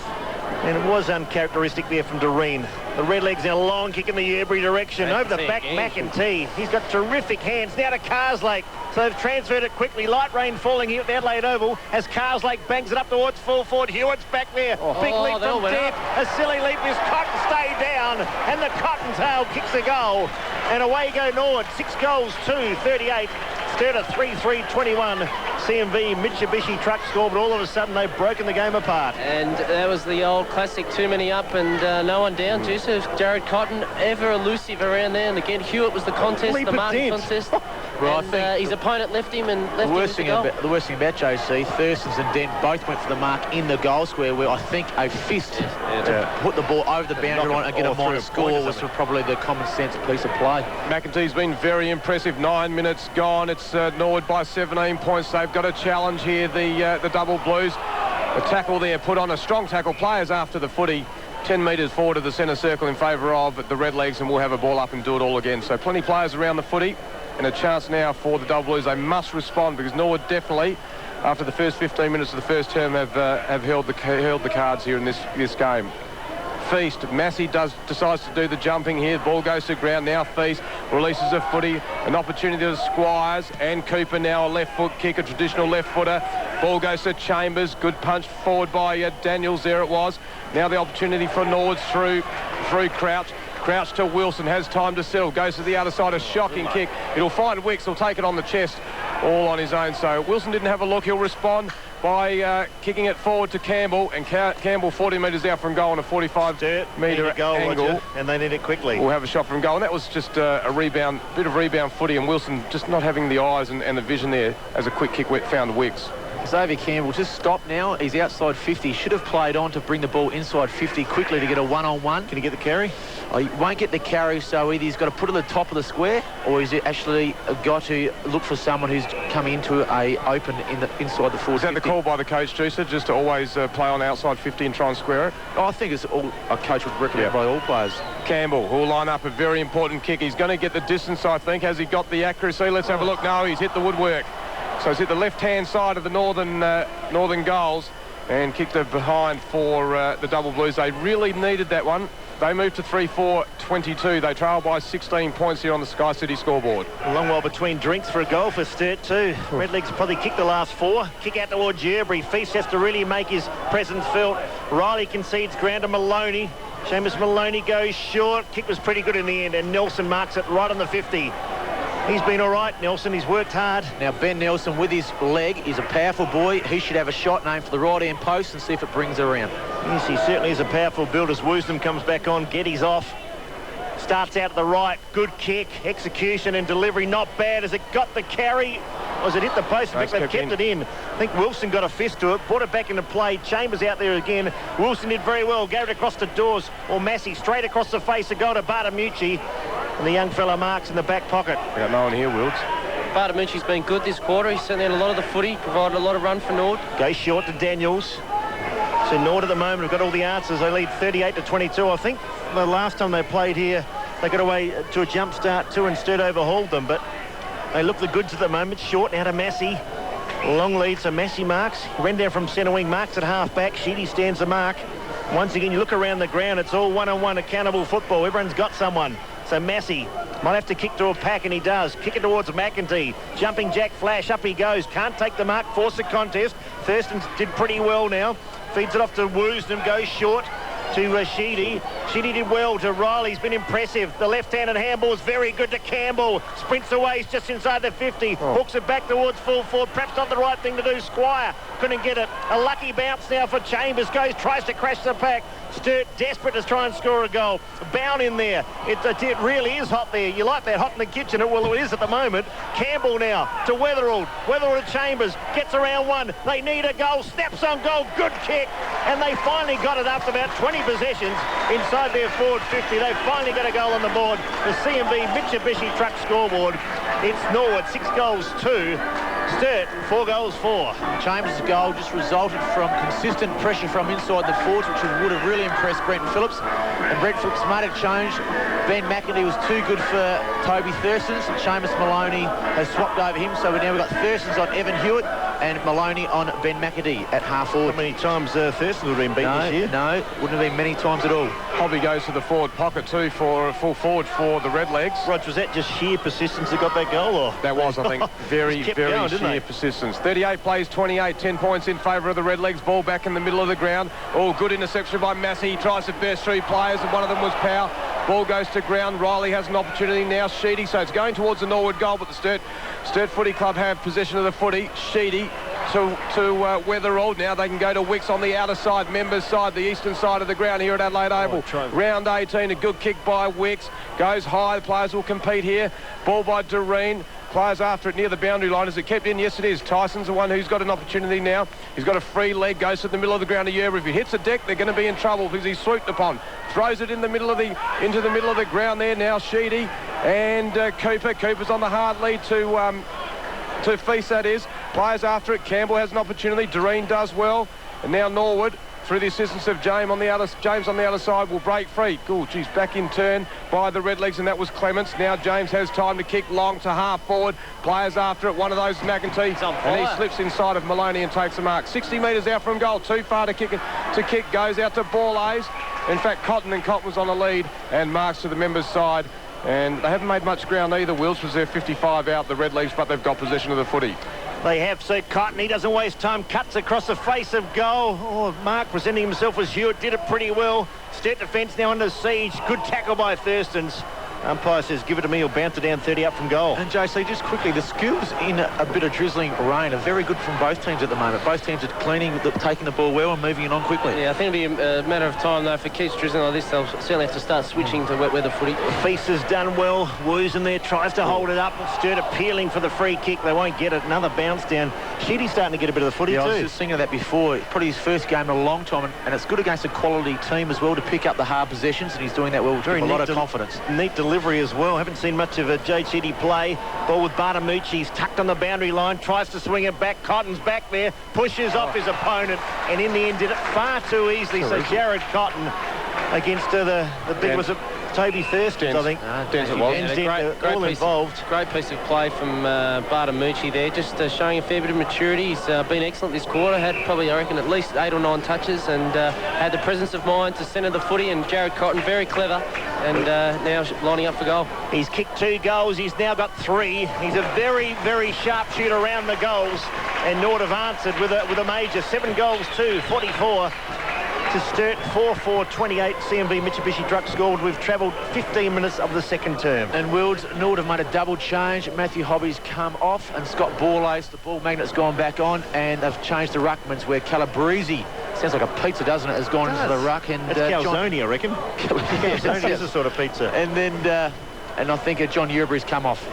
And it was uncharacteristic there from Doreen. The Redlegs now long kick in the Yearbury direction. Over the back, McEntee. He's got terrific hands. Now to Carslake. So they've transferred it quickly. Light rain falling here at the Adelaide Oval as Carslake bangs it up towards full forward. Hewitt's back there. Big leap from deep. A silly leap. This Cotton stayed down. And the Cottontail kicks a goal. And away go Norwood. 6 goals, 2, 38. Sturt a 3-3-21 CMV Mitsubishi truck score, but all of a sudden they've broken the game apart. And that was the old classic, too many up and no one down. Jared Cotton, ever elusive around there. And again, Hewitt was the contest, the marking contest. And his opponent left him and left him with the goal. The worst thing about JC, Thurston's and Dent both went for the mark in the goal square, where I think a fist to put the ball over the boundary line and get a minor score was probably the common sense piece of play. McEntee's been very impressive. 9 minutes gone. It's Norwood by 17 points. They've got a challenge here, the Double Blues. A tackle there, put on a strong tackle. Players after the footy, 10 metres forward of the centre circle in favour of the Redlegs, and we'll have a ball up and do it all again. So plenty of players around the footy, and a chance now for the Double Blues. They must respond because Norwood definitely, after the first 15 minutes of the first term, have held the cards here in this game. Feast, Massey decides to do the jumping here. Ball goes to ground. Now Feast releases a footy. An opportunity to Squires and Cooper now a left foot kick, a traditional left footer. Ball goes to Chambers. Good punch forward by Daniels. There it was. Now the opportunity for Norwood through Crouch. Crouch to Wilson, has time to settle, goes to the other side, a shocking kick. It'll find Wicks, he'll take it on the chest, all on his own. So Wilson didn't have a look, he'll respond by kicking it forward to Campbell, and Campbell 40 metres out from goal on a 45-metre angle. Roger, and they need it quickly. We'll have a shot from goal, and that was just a rebound, bit of rebound footy, and Wilson just not having the eyes and the vision there as a quick kick found Wicks. Xavier Campbell just stopped now. He's outside 50. Should have played on to bring the ball inside 50 quickly to get a one-on-one. Can he get the carry? He won't get the carry, so either he's got to put it at the top of the square, or he's actually got to look for someone who's coming into a open inside the forward. Is that 50. the call by the coach, Juicer, just to always play on outside 50 and try and square it? Oh, I think it's all a coach would recommend by all players. Campbell, who'll line up a very important kick. He's going to get the distance, I think. Has he got the accuracy? Let's have a look. No, he's hit the woodwork. So he's hit the left-hand side of the northern goals and kicked it behind for the Double Blues. They really needed that one. They moved to 3-4-22. They trail by 16 points here on the Sky City scoreboard. A long while between drinks for a goal for Sturt too. Redlegs probably kicked the last 4. Kick out towards Yerbury. Feast has to really make his presence felt. Riley concedes ground to Maloney. Seamus Maloney goes short. Kick was pretty good in the end, and Nelson marks it right on the 50. He's been all right, Nelson. He's worked hard. Now, Ben Nelson, with his leg, is a powerful boy. He should have a shot named for the right-hand post and see if it brings her around. Yes, he certainly is a powerful build as Woosnam comes back on. Geddes off. Starts out to the right. Good kick. Execution and delivery not bad. Has it got the carry? Or has it hit the post? I think they've kept it in. I think Wilson got a fist to it. Brought it back into play. Chambers out there again. Wilson did very well. Gave it across the doors. Or Massey straight across the face. A goal to Bartamucci. And the young fella marks in the back pocket. We got no one here, Wilds. Bartamucci's been good this quarter. He's sent out a lot of the footy, provided a lot of run for Nord. Goes short to Daniels. So Nord at the moment have got all the answers. They lead 38-22. I think the last time they played here, they got away to a jump start too and Sturt overhauled them. But they look the goods at the moment. Short now to Massey. Long lead, so Massey marks. Rendell from centre wing marks at half back. Sheedy stands the mark. Once again, you look around the ground, it's all one-on-one accountable football. Everyone's got someone. So Massey might have to kick to a pack, and he does. Kick it towards McEntee. Jumping Jack Flash, up he goes. Can't take the mark, force the contest. Thurston did pretty well now. Feeds it off to Woosnam, goes short to Sheedy. Sheedy did well to Riley. He's been impressive. The left-handed handball is very good to Campbell. Sprints away. He's just inside the 50. Hooks it back towards full forward. Perhaps not the right thing to do. Squire couldn't get it. A lucky bounce now for Chambers. Tries to crash the pack. Sturt desperate to try and score a goal. Bound in there. It really is hot there. You like that hot in the kitchen? Well, it is at the moment. Campbell now to Weatherall. Weatherall to Chambers. Gets around one. They need a goal. Snaps on goal. Good kick. And they finally got it after about 20 possessions inside their forward 50. They finally got a goal on the board. The CMB Mitsubishi Truck scoreboard. It's Norwood 6 goals 2. Sturt 4 goals 4. Chambers' goal just resulted from consistent pressure from inside the forwards, which would have really impressed Brenton Phillips. And Brent Phillips made a change. Ben McEntee was too good for Toby Thurston's. Seamus Maloney has swapped over him, so we've got Thurston's on Evan Hewitt and Maloney on Ben McEntee at half forward. How many times Thurston would have been beaten this year? No, wouldn't have been many times at all. Hobby goes to the forward pocket too for a full forward for the Redlegs. Rog, was that just sheer persistence that got that goal? Or? That was, I think, very sheer persistence. 38 plays 28, 10 points in favour of the Redlegs. Ball back in the middle of the ground. Oh, good interception by Massey. He tries to burst 3 players, and one of them was Powell. Ball goes to ground. Riley has an opportunity now. Sheedy, so it's going towards the Norwood goal, but the Sturt Footy Club have possession of the footy. Sheedy to Weatherall. Now they can go to Wicks on the outer side, members side, the eastern side of the ground here at Adelaide Oval. Round 18, a good kick by Wicks. Goes high, the players will compete here. Ball by Doreen. Players after it near the boundary line. Is it kept in? Yes, it is. Tyson's the one who's got an opportunity now. He's got a free leg, goes to the middle of the ground to Yerbury. If he hits a deck, they're going to be in trouble because he's swooped upon. Throws it into the middle of the ground there now. Sheedy and Cooper. Cooper's on the hard lead to Feast, that is. Players after it. Campbell has an opportunity. Doreen does well. And now Norwood, through the assistance of James on the other side, will break free. Oh, geez, back in turn by the Redlegs, and that was Clements. Now James has time to kick long to half forward. Players after it. One of those is McEntee, and he slips inside of Maloney and takes a mark. 60 metres out from goal. Too far to kick. Goes out to Borlays. In fact, Cotton was on the lead and marks to the members' side. And they haven't made much ground either. Wills was there 55 out, the Redlegs, but they've got possession of the footy. They have. So Cotton, he doesn't waste time, cuts across the face of goal. Oh, Mark presenting himself as Hewitt, did it pretty well. Sturt defence now under siege. Good tackle by Thurstons. Umpire says, give it to me, or bounce it down 30 up from goal. And JC, just quickly, the skills in a bit of drizzling rain are very good from both teams at the moment. Both teams are cleaning, taking the ball well and moving it on quickly. Yeah, I think it'll be a matter of time, though. If it keeps drizzling like this, they'll certainly have to start switching to wet weather footy. Feast has done well. Woos in there, tries to hold it up. Sturt appealing for the free kick. They won't get it. Another bounce down. Sheedy's starting to get a bit of the footy too. I was just thinking of that before. Probably his first game in a long time, and it's good against a quality team as well to pick up the hard possessions, and he's doing that well. Very a lot of confidence. Neat delivery as well. Haven't seen much of Jay Sheedy play. Ball with Bartamucci. He's tucked on the boundary line. Tries to swing it back. Cotton's back there. Pushes off his opponent, and in the end did it far too easily. So Jared Cotton against the big, was it Toby Thurstons, I think. All involved. Great piece of play from Bartamucci there, just showing a fair bit of maturity. He's been excellent this quarter, had probably, I reckon, at least 8 or 9 touches, and had the presence of mind to centre the footy. And Jared Cotton, very clever, and now lining up for goal. He's kicked 2 goals, he's now got 3. He's a very, very sharp shooter around the goals, and Nord have answered with a major 7 goals, 44 to Sturt, 4-4-28. CMB Mitsubishi Truck scored. We've travelled 15 minutes of the second term. And Wilds, Nord have made a double change. Matthew Hobby's come off, and Scott Borlase, the ball magnet's gone back on, and they've changed the ruckmans where Calabrese, sounds like a pizza, doesn't it, has gone into the ruck. And that's calzone, I reckon. Calzone is a sort of pizza. And then, and I think John Urebury's come off.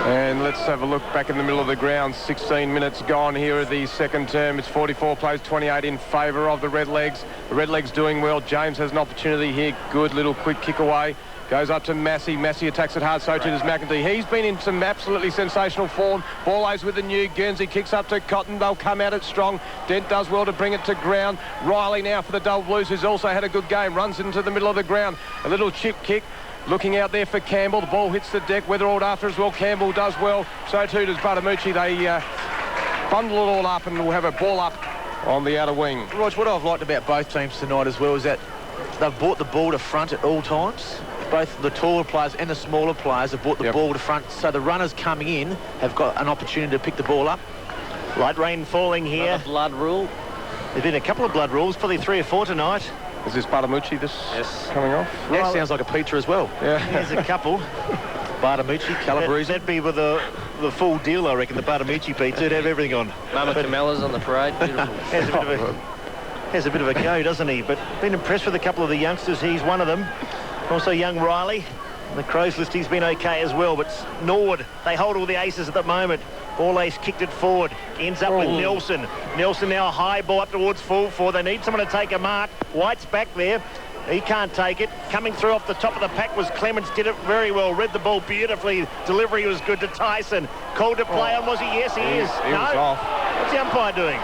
And let's have a look back in the middle of the ground. 16 minutes gone here at the second term. It's 44 plays 28 in favour of the Redlegs. The Redlegs doing well. James has an opportunity here. Good little quick kick away. Goes up to Massey. Massey attacks it hard, so too does McEntee. He's been in some absolutely sensational form. Borlase with the new. Guernsey kicks up to Cotton. They'll come at it strong. Dent does well to bring it to ground. Riley now for the Double Blues, who's also had a good game. Runs into the middle of the ground. A little chip kick. Looking out there for Campbell. The ball hits the deck. Weatherald after as well. Campbell does well. So too does Bartamucci. They bundle it all up and we'll have a ball up on the outer wing. Rog, what I've liked about both teams tonight as well is that they've brought the ball to front at all times. Both the taller players and the smaller players have brought the ball to front. So the runners coming in have got an opportunity to pick the ball up. Light rain falling here. Another blood rule. There's been a couple of blood rules, probably 3 or 4 tonight. Is this Bartamucci coming off? That sounds like a pizza as well. Yeah. There's a couple. Bartamucci, Calabrese. That'd be with the full deal, I reckon, the Bartamucci pizza. It'd have everything on. Mama Camella's on the parade. Beautiful. Has a bit of a go, doesn't he? But been impressed with a couple of the youngsters. He's one of them. Also young Riley. On the Crows list, he's been okay as well. But Norwood, they hold all the aces at the moment. Borlase kicked it forward. Ends up with Nelson. Nelson now a high ball up towards full forward. They need someone to take a mark. White's back there. He can't take it. Coming through off the top of the pack was Clements. Did it very well. Read the ball beautifully. Delivery was good to Tyson. Called to play on, was he? Yes, he is. He was off. What's the umpire doing?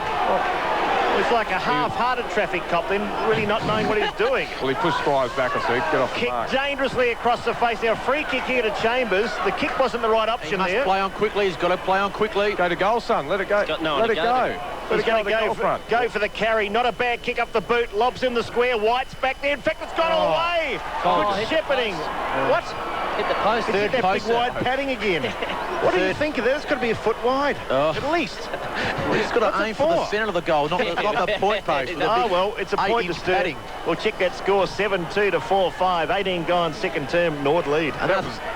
It's like a half-hearted traffic cop then, really not knowing what he's doing. Well, he pushed Squires back a seat. Get off the mark. Kick dangerously across the face. Now, free kick here to Chambers. The kick wasn't the right option there. He must play on quickly. He's got to play on quickly. Go to goal, son. Let it go. Let it go. He's going to go for the carry. Not a bad kick up the boot. Lobs in the square. White's back there. In fact, it's gone all the way. Good shepherding. What? Hit the post. It's hit that big wide padding again. What do you think of that? It's got to be a foot wide, at least. He's got to aim for the centre of the goal, not the point post. Oh, well, it's a point to Sturt. We'll check that score, 7-2 to 4-5. 18 gone, second term, Nord lead. And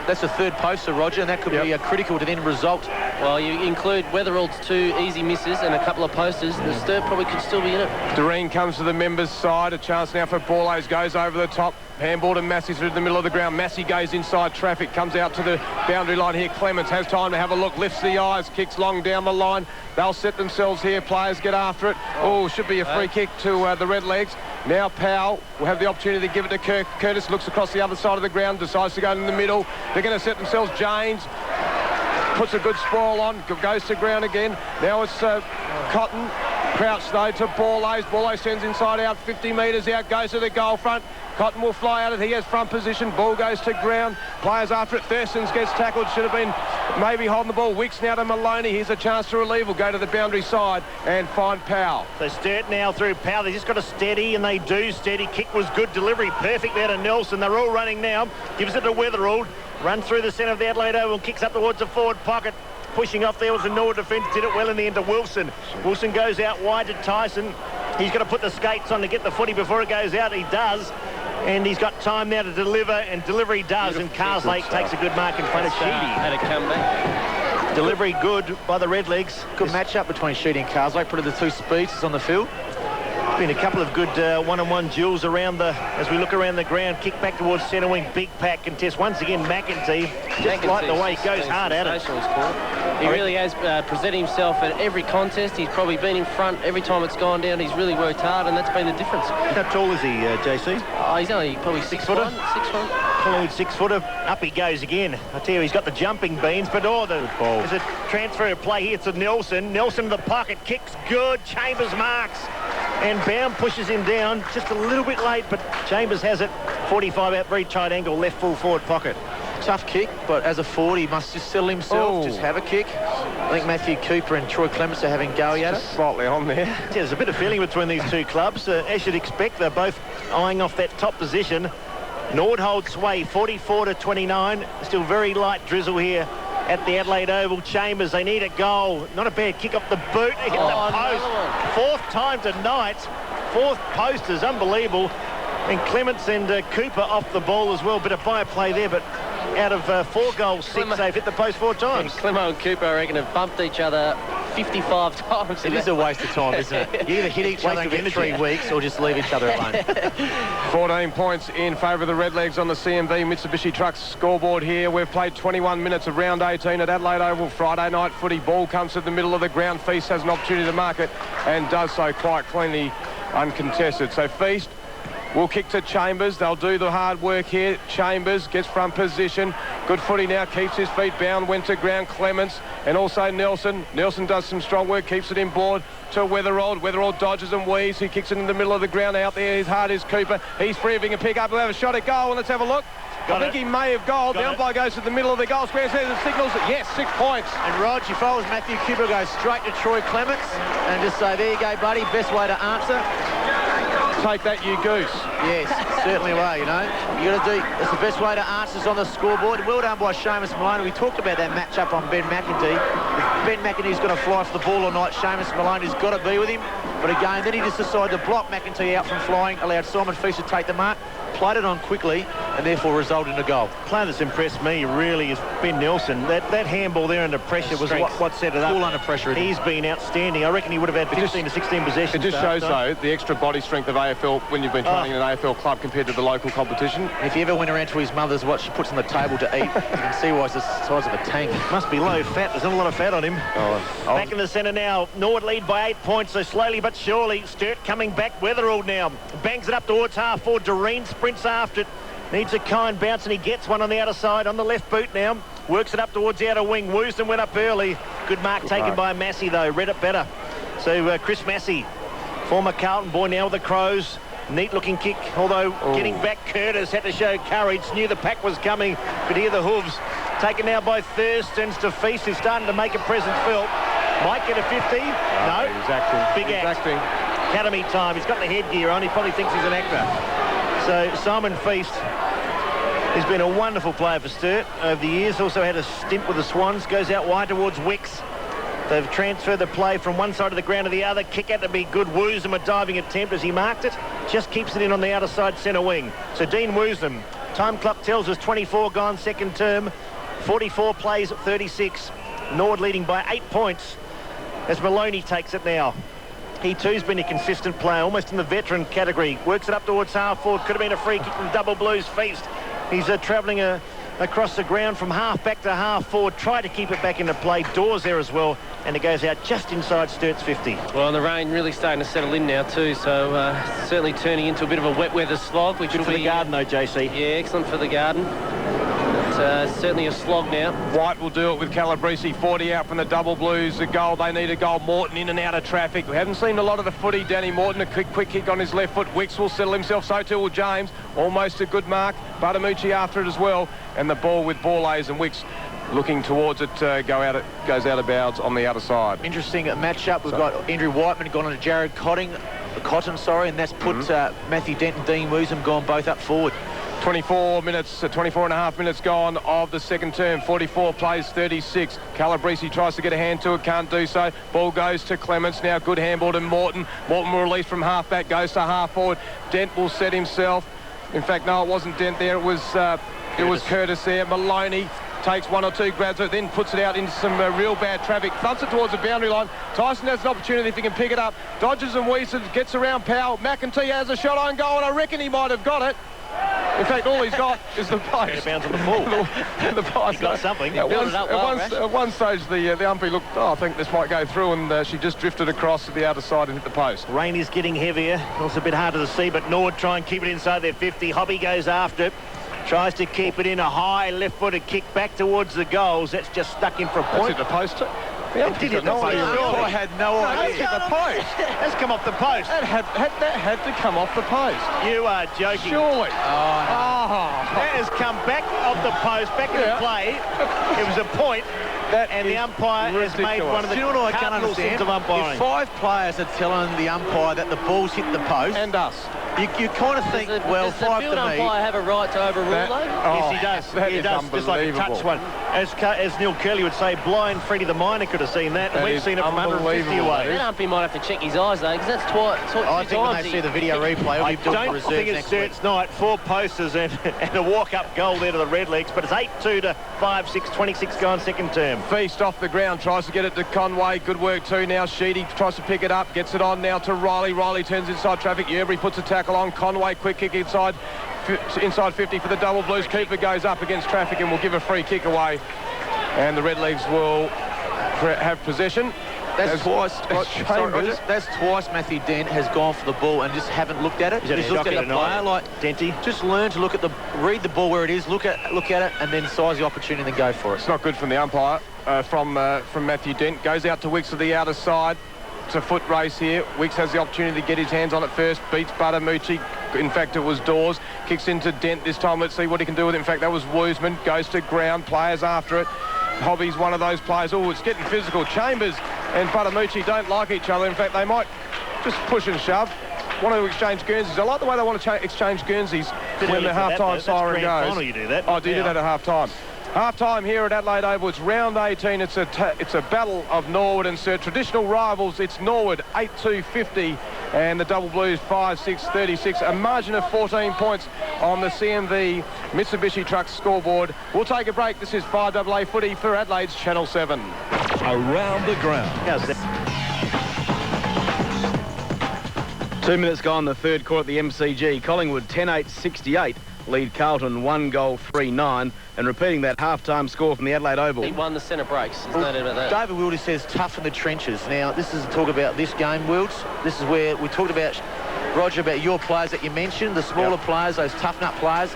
that's the third poster, Roger, and that could be critical to the end result. Well, you include Weatherald's 2 easy misses and a couple of posters, the Sturt probably could still be in it. Doreen comes to the members' side. A chance now for Borlase. Goes over the top. Handball to Massey through the middle of the ground. Massey goes inside traffic. Comes out to the boundary line here. Clements has time to have a look. Lifts the eyes. Kicks long down the line. They'll set themselves here. Players get after it. Oh, should be a free kick to the Redlegs. Now Powell will have the opportunity to give it to Curtis. Looks across the other side of the ground. Decides to go in the middle. They're going to set themselves. James puts a good sprawl on. Goes to ground again. Now it's Cotton. Crouch though to Borlase. Borlase sends inside out, 50 metres out, goes to the goal front. Cotton will fly out it. He has front position. Ball goes to ground. Players after it. Thurstons gets tackled. Should have been maybe holding the ball. Wicks now to Maloney. Here's a chance to relieve. Will go to the boundary side and find Powell. So Sturt now through Powell. They just got a steady, and they do steady. Kick was good. Delivery perfect there to Nelson. They're all running now. Gives it to Weatherald. Runs through the centre of the Adelaide Oval. Kicks up towards the forward pocket. pushing off. There was a Norwood defence, did it well in the end to Wilson. Wilson goes out wide to Tyson. He's got to put the skates on to get the footy before it goes out. He does. And he's got time now to deliver, and delivery does. And Carslake takes a good mark in front of Sheedy. Had a comeback. Delivery good by the Redlegs. Good match-up between Sheedy and Carslake. Probably the two speedsters on the field. Been a couple of good one-on-one duels around as we look around the ground. Kick back towards centre wing. Big pack contest. Once again, McEntee. Just like the way he goes hard at it. He really has presented himself at every contest. He's probably been in front every time it's gone down. He's really worked hard, and that's been the difference. How tall is he, JC? Oh, he's only probably 6'1". 6'1". Collingwood 6-footer. Up he goes again. I tell you, he's got the jumping beans, but there's a transfer of play here to Nelson. Nelson to the pocket. Kicks good. Chambers marks. And Baum pushes him down just a little bit late, but Chambers has it. 45 out, very tight angle, left full forward pocket. Tough kick, but as a forward, he must just settle himself, just have a kick. I think Matthew Cooper and Troy Clements are having a go at it. Slightly on there. Yeah, there's a bit of feeling between these two clubs. As you'd expect, they're both eyeing off that top position. Norwood holds sway, 44-29. Still very light drizzle here at the Adelaide Oval. Chambers, they need a goal. Not a bad kick off the boot. Hit the post. Fourth time tonight. Fourth post is unbelievable. And Clements and Cooper off the ball as well. Bit of fire play there, but out of 4 goals, 6, they've hit the post 4 times. Clemo and Cooper, I reckon, have bumped each other 55 times. It is a waste of time, isn't it? You either hit each other and get 3 weeks or just leave each other alone. 14 points in favour of the Redlegs on the CMV Mitsubishi Trucks scoreboard here. We've played 21 minutes of round 18 at Adelaide Oval. Friday night footy. Ball comes to the middle of the ground. Feast has an opportunity to mark it and does so quite cleanly, uncontested. So Feast will kick to Chambers. They'll do the hard work here. Chambers gets front position. Good footy now, keeps his feet bound, went to ground. Clements and also Nelson. Nelson does some strong work, keeps it in board to Weatherold. Weatherold dodges and weaves. He kicks it in the middle of the ground. Out there, his hard is Cooper. He's free if he can pick up. He'll have a shot at goal, and let's have a look. I think he may have goal. The umpire goes to the middle of the goal square, says and signals that yes, 6 points. And Rog, if I was Matthew Cooper, go straight to Troy Clements and just say, there you go, buddy, best way to answer. Take that, you goose. Yes, certainly will, you know. You got to do, it's the best way to answer is on the scoreboard. Well done by Seamus Maloney. We talked about that match-up on Ben McEntee. If Ben McEntee's going to fly for the ball all night, Seamus Maloney's got to be with him. But again, then he just decided to block McEntee out from flying, allowed Simon Feast to take the mark, played it on quickly, and therefore resulted in a goal. Player that's impressed me really is Ben Nelson. That handball there under pressure was what set it up. All under pressure. He's been outstanding. I reckon he would have had 15 to 16 possessions. It just shows, though, the extra body strength of AFL when you've been training in an AFL club compared to the local competition. If you ever went around to his mother's, what she puts on the table to eat, you can see why it's the size of a tank. Must be low fat. There's not a lot of fat on him. Back in the centre now. Norwood lead by 8 points, so slowly but surely. Sturt coming back. Weatherold now. Bangs it up towards half forward. Doreen sprints after it. Needs a kind bounce, and he gets one on the outer side on the left boot now. Works it up towards the outer wing. Woosden went up early. Good mark taken by Massey, though. Read it better. So Chris Massey, former Carlton boy, now with the Crows. Neat-looking kick, although getting back, Curtis had to show courage. Knew the pack was coming. Could hear the hooves. Taken now by Thurston's to Feast, who's starting to make a presence felt. Might get a 50. No. He's acting. Big act. Academy time. He's got the headgear on. He probably thinks he's an actor. So Simon Feast has been a wonderful player for Sturt over the years. Also had a stint with the Swans. Goes out wide towards Wicks. They've transferred the play from one side of the ground to the other. Kick out to be good. Woosnam, a diving attempt as he marked it. Just keeps it in on the outer side centre wing. So Dean Woosnam. Time clock tells us 24 gone second term. 44 plays at 36. Norwood leading by 8 points as Maloney takes it now. He too's been a consistent player, almost in the veteran category. Works it up towards half forward. Could have been a free kick from double blues. Feast. He's travelling across the ground from half back to half forward. Tried to keep it back into play. Doors there as well. And it goes out just inside Sturt's 50. Well, and the rain really starting to settle in now too, so certainly turning into a bit of a wet weather slog, which will be... for the garden though, JC. Yeah, excellent for the garden. Certainly a slog now. White will do it with Calabrese. 40 out from the double blues. The goal, they need a goal. Morton in and out of traffic. We haven't seen a lot of the footy. Danny Morton, a quick kick on his left foot. Wicks will settle himself. So too will James. Almost a good mark. Batamucci after it as well. And the ball with Borlays and Wicks looking towards it. Goes out of bounds on the outer side. Interesting match-up. We've got Andrew Whiteman gone on to Jared Cotton, and that's put Matthew Dent and Dean Woosnam gone both up forward. 24 and a half minutes gone of the second term. 44 plays 36. Calabrese tries to get a hand to it, can't do so. Ball goes to Clements. Now good handball to Morton. Morton will release from half-back, goes to half-forward. Dent will set himself. In fact, no, it wasn't Dent there. It was Curtis there. Maloney takes one or two grabs, it then puts it out into some real bad traffic, thumps it towards the boundary line. Tyson has an opportunity if he can pick it up. Dodges and weases, gets around Powell. McEntee has a shot on goal, and I reckon he might have got it. In fact, all he's got is the post. It bounds on the full. The post. He got something. At one stage, the umpire looked, I think this might go through, and she just drifted across to the outer side and hit the post. Rain is getting heavier. Also a bit harder to see, but Norwood try and keep it inside their 50. Hobby goes after it. Tries to keep it in a high left-footed kick back towards the goals. That's just stuck in for a point. That's hit the post. It did hit the post. I had no idea. Hit the post. That's come off the post. That had to come off the post. You are joking. Surely. That has come back off the post, back into play. It was a point. And the umpire has made one of the cardinal sins of umpiring. If 5 players are telling the umpire that the ball's hit the post, and us, you kind of think, well, 5 to me. Does the field umpire have a right to overrule though? Yes, he does. He does. Just like a touch one. As Neil Curley would say, blind Freddie the Miner could have seen that. And we've seen it from 150 away. That umpire might have to check his eyes though, because that's twice. I think when they see the video replay, I don't think it's Sturt's night. 4 posters and a walk-up goal there to the Redlegs, but it's 8-2 to 5-6, 26 gone second term. Feast off the ground, tries to get it to Conway. Good work too now. Sheedy tries to pick it up, gets it on now to Riley. Riley turns inside traffic. Yerbury puts a tackle on. Conway, quick kick inside 50 for the Double Blues. Keeper goes up against traffic and will give a free kick away. And the Redlegs will have possession. That's twice. That's twice Matthew Dent has gone for the ball and just haven't looked at it. He's looked at the player like Denty. Just learn to read the ball where it is, look at it, and then size the opportunity and then go for it. It's not good from the umpire. From Matthew Dent, goes out to Wicks to the outer side. It's a foot race here. Wicks has the opportunity to get his hands on it first. Beats Butamucci. In fact, it was Dawes. Kicks into Dent this time. Let's see what he can do with it. In fact, that was Woosman. Goes to ground. Players after it. Hobby's one of those players. Oh, it's getting physical. Chambers and Butamucci don't like each other. In fact, they might just push and shove. Want to exchange Guernseys. I like the way they want to exchange Guernseys when the half-time siren goes. Final, you do that. Oh, do you do that at half-time? Half-time here at Adelaide Oval. It's round 18. It's a battle of Norwood and Sturt. Traditional rivals. It's Norwood 8-2-50 and the Double Blues 5-6-36. A margin of 14 points on the CMV Mitsubishi Trucks scoreboard. We'll take a break. This is 5AA footy for Adelaide's Channel 7. Around the ground. 2 minutes gone, the third quarter at the MCG. Collingwood 10-8-68. Lead Carlton 1 goal 3-9, and repeating that half-time score from the Adelaide Oval. He won the centre breaks. There's no doubt about that. David Wildy says tough in the trenches. Now, this is talk about this game, Wilds. This is where we talked about, Roger, about your players that you mentioned, the smaller players, those tough-nut players.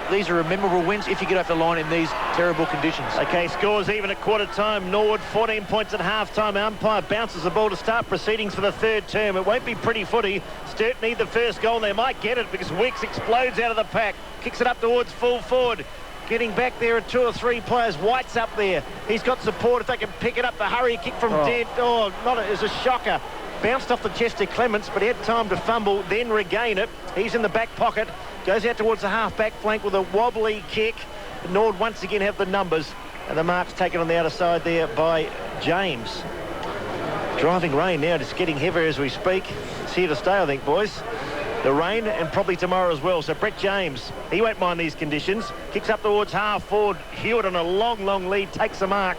These are memorable wins if you get off the line in these terrible conditions. Okay, scores even at quarter time. Norwood 14 points at half-time. Umpire bounces the ball to start proceedings for the third term. It won't be pretty footy. Sturt need the first goal. They might get it because Weeks explodes out of the pack. Kicks it up towards full forward. Getting back there are 2 or 3 players. White's up there. He's got support if they can pick it up. The hurry kick from Dent. Oh, it was a shocker. Bounced off the chest of Clements, but he had time to fumble, then regain it. He's in the back pocket. Goes out towards the half-back flank with a wobbly kick. Norwood once again have the numbers. And the mark's taken on the outer side there by James. Driving rain now, just getting heavier as we speak. It's here to stay, I think, boys. The rain, and probably tomorrow as well. So Brett James, he won't mind these conditions. Kicks up towards half-forward. Hewitt on a long, long lead, takes the mark.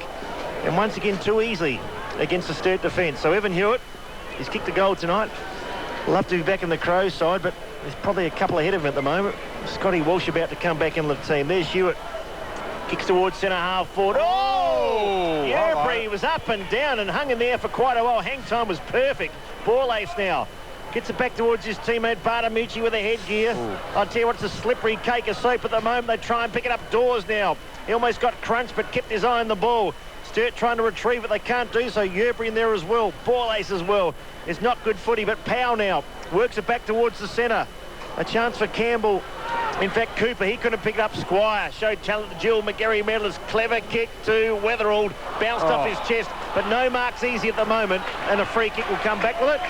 And once again, too easily against the Sturt defence. So Evan Hewitt, he's kicked a goal tonight. Love to be back in the Crows side, but there's probably a couple ahead of him at the moment. Scotty Walsh about to come back into the team. There's Hewitt. Kicks towards centre half forward. Oh! Yerbury was up and down and hung in there for quite a while. Hang time was perfect. Ball ace now. Gets it back towards his teammate Butamucci with a headgear. I'll tell you what, it's a slippery cake of soap at the moment. They try and pick it up Dawes now. He almost got crunched but kept his eye on the ball. Sturt trying to retrieve it. They can't do so. Yerbury in there as well. Ball ace as well. It's not good footy, but Powell now works it back towards the centre. A chance for Campbell. In fact, Cooper, he couldn't pick it up. Squire showed talent to Jill McGarry Medalist. Clever kick to Weatherald. Bounced off his chest, but no marks easy at the moment. And a free kick will come back with it.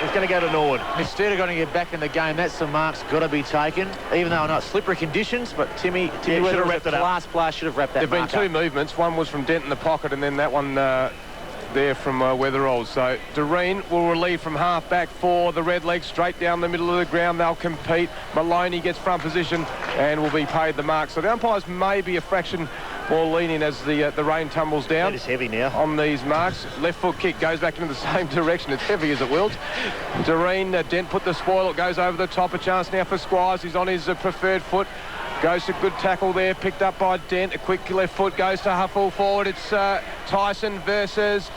It's going to go to Norwood. Instead of going to get back in the game, that's the mark's got to be taken, even though not slippery conditions, but Timmy should have wrapped it up. Last player should have wrapped that. There've been two movements. One was from Dent in the pocket, and then that one there from Weatherall. So Doreen will relieve from half back for the Redlegs, straight down the middle of the ground. They'll compete. Maloney gets front position and will be paid the mark. So the umpires may be a fraction more lenient as the rain tumbles down. It is heavy now. On these marks. Left foot kick goes back into the same direction. It's heavy as it wills. Doreen, Dent put the spoil. It goes over the top. A chance now for Squires. He's on his preferred foot. Goes to good tackle there, picked up by Dent. A quick left foot goes to Huffle forward. It's Tyson versus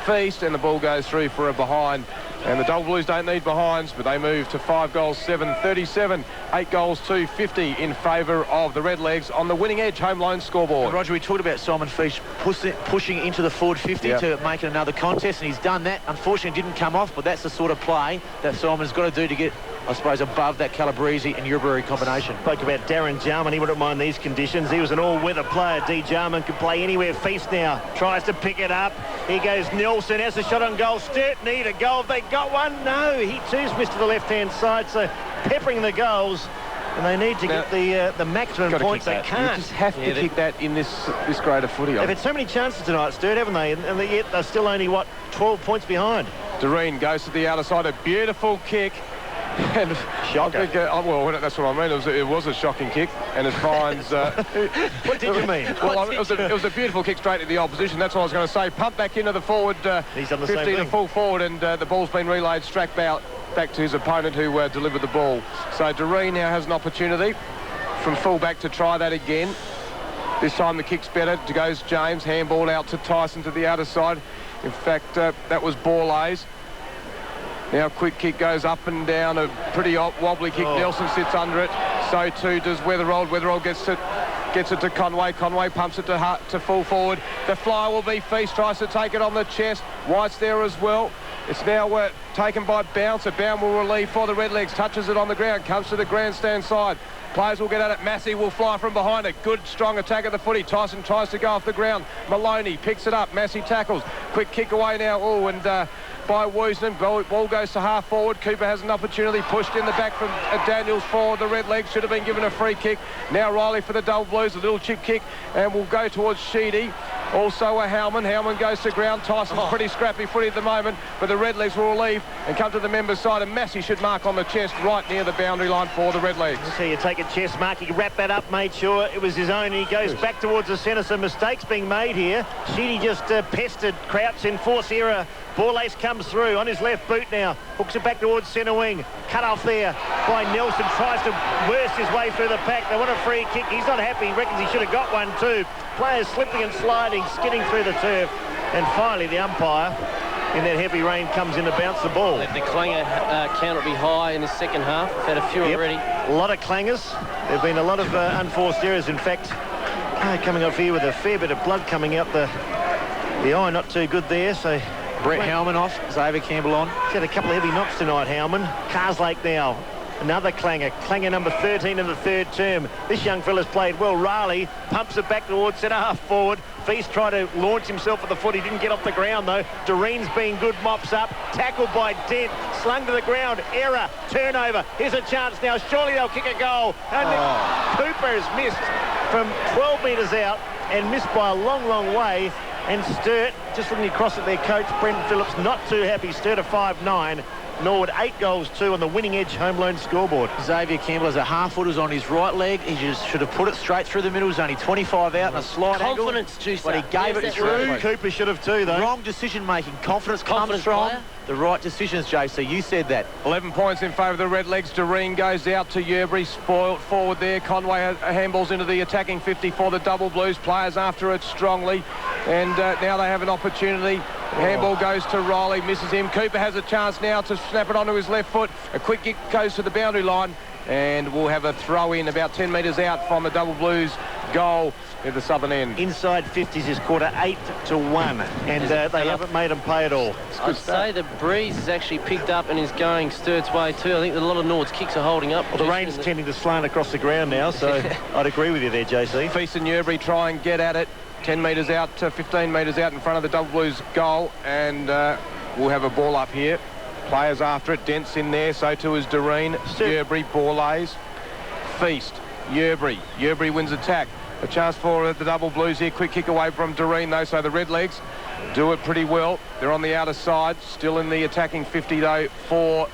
Feast, and the ball goes through for a behind. And the Double Blues don't need behinds, but they move to 5 goals, 7-37, 8 goals, 2-50 in favour of the Redlegs on the Winning Edge home loan scoreboard. And Roger, we talked about Simon Feast pushing into the forward 50 to make it another contest, and he's done that. Unfortunately, it didn't come off, but that's the sort of play that Simon's got to do to get, I suppose, above that Calabrese and Urubury combination. Spoke about Darren Jarman. He wouldn't mind these conditions. He was an all-weather player. D. Jarman could play anywhere. Feast now tries to pick it up. Here goes Nelson. Has a shot on goal. Sturt need a goal. They got one. No, he too's missed to the left-hand side. So peppering the goals. And they need to get the maximum points. They can't. You just have to kick that in this grade of footy. They've had so many chances tonight, Sturt, haven't they? And yet they're still only, 12 points behind. Doreen goes to the outer side. A beautiful kick. And Shocker. I think, well, that's what I mean. It was a shocking kick, and it finds... What did you mean? Well, it was a beautiful kick straight to the opposition. That's what I was going to say. Pump back into the forward, He's done the 15 same to thing. full forward, and the ball's been relayed straight back to his opponent who delivered the ball. So Doreen now has an opportunity from full back to try that again. This time the kick's better. Goes James, handball out to Tyson to the outer side. In fact, that was Borlase. Now quick kick goes up and down, a pretty wobbly kick. Nelson sits under it. So too does Weatherall. Weatherall gets it to Conway. Conway pumps it to full forward. The fly will be Feast, tries to take it on the chest. White's there as well. It's now taken by Bounce. A Bound will relieve for the Redlegs. Touches it on the ground, comes to the grandstand side. Players will get at it. Massey will fly from behind it. Good, strong attack of the footy. Tyson tries to go off the ground. Maloney picks it up. Massey tackles. Quick kick away now. Oh, and by Woosnam. Ball goes to half forward. Cooper has an opportunity. Pushed in the back from Daniels for the Redlegs. Should have been given a free kick. Now Riley for the Double Blues. A little chip kick and will go towards Sheedy. Also a Howman. Howman goes to ground. Tyson's pretty scrappy footy at the moment, but the Redlegs will relieve and come to the members' side, and Massey should mark on the chest right near the boundary line for the Redlegs. So you take a chest mark, he wrapped that up, made sure it was his own. He goes back towards the centre. Some mistakes being made here. Sheedy just pestered Crouch in force era. Borlase comes through on his left boot now. Hooks it back towards centre wing. Cut off there by Nelson. Tries to worst his way through the pack. They want a free kick. He's not happy. He reckons he should have got one too. Players slipping and sliding, skidding through the turf. And finally the umpire in that heavy rain comes in to bounce the ball. The clanger count will be high in the second half. We've had a few already. A lot of clangers. There have been a lot of unforced errors. In fact, coming off here with a fair bit of blood coming out the eye. Not too good there. So Brett Howman off, Xavier Campbell on. He's had a couple of heavy knocks tonight, Howman. Carslake now. Another clanger. Clanger number 13 in the third term. This young fella's played well. Riley pumps it back towards centre half forward. Feast tried to launch himself at the foot. He didn't get off the ground, though. Doreen's been good, mops up. Tackled by Dent. Slung to the ground. Error. Turnover. Here's a chance now. Surely they'll kick a goal. And Cooper has missed from 12 metres out and missed by a long, long way. And Sturt, just looking across at their coach, Brendan Phillips, not too happy. Sturt a 5-9. Norwood 8 goals 2 on the Winning Edge home loan scoreboard. Xavier Campbell has a half-footers on his right leg. He just should have put it straight through the middle. He's only 25 out and a slight Confidence angle. juicer. But he gave it through. Cooper should have too, though. Wrong decision-making. Confidence comes from player. the right decisions, JC. You said that. 11 points in favour of the Redlegs. Doreen goes out to Urubury, spoiled forward there. Conway handballs into the attacking 50 for the Double Blues. Players after it strongly. And now they have an opportunity. Handball goes to Riley, misses him. Cooper has a chance now to snap it onto his left foot. A quick kick goes to the boundary line, and we'll have a throw in about 10 metres out from the Double Blues goal at the southern end. Inside 50s is quarter 8-1, and they haven't made them pay at all. I'd say the breeze has actually picked up and is going Sturt's way too. I think that a lot of Norwood's kicks are holding up. Well, the rain's tending to slant across the ground now, so I'd agree with you there, JC. Feast and Urubury try and get at it. 10 metres out to 15 metres out in front of the Double Blues goal, and we'll have a ball up here. Players after it. Dent's in there. So too is Doreen. Yerbury, Borlays. Feast. Yerbury wins attack. A chance for the double blues here. Quick kick away from Doreen, though, so the Redlegs do it pretty well. They're on the outer side. Still in the attacking 50, though, for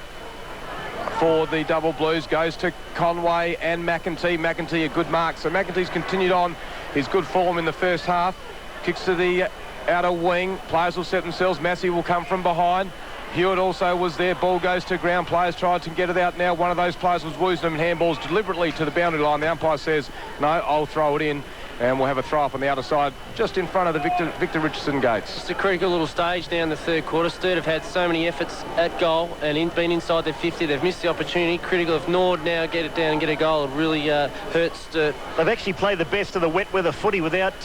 the double blues. Goes to Conway and McEntee. McEntee a good mark. So McEntee's continued on his good form in the first half. Kicks to the outer wing. Players will set themselves. Massey will come from behind. Hewitt also was there. Ball goes to ground. Players tried to get it out now. One of those players was Woosnam and handballs deliberately to the boundary line. The umpire says, no, I'll throw it in. And we'll have a throw up on the outer side, just in front of the Victor Richardson gates. It's a critical little stage now in the third quarter. Sturt have had so many efforts at goal and been inside their 50. They've missed the opportunity. Critical if Norwood now get it down and get a goal. It really hurts Sturt. They've actually played the best of the wet weather footy without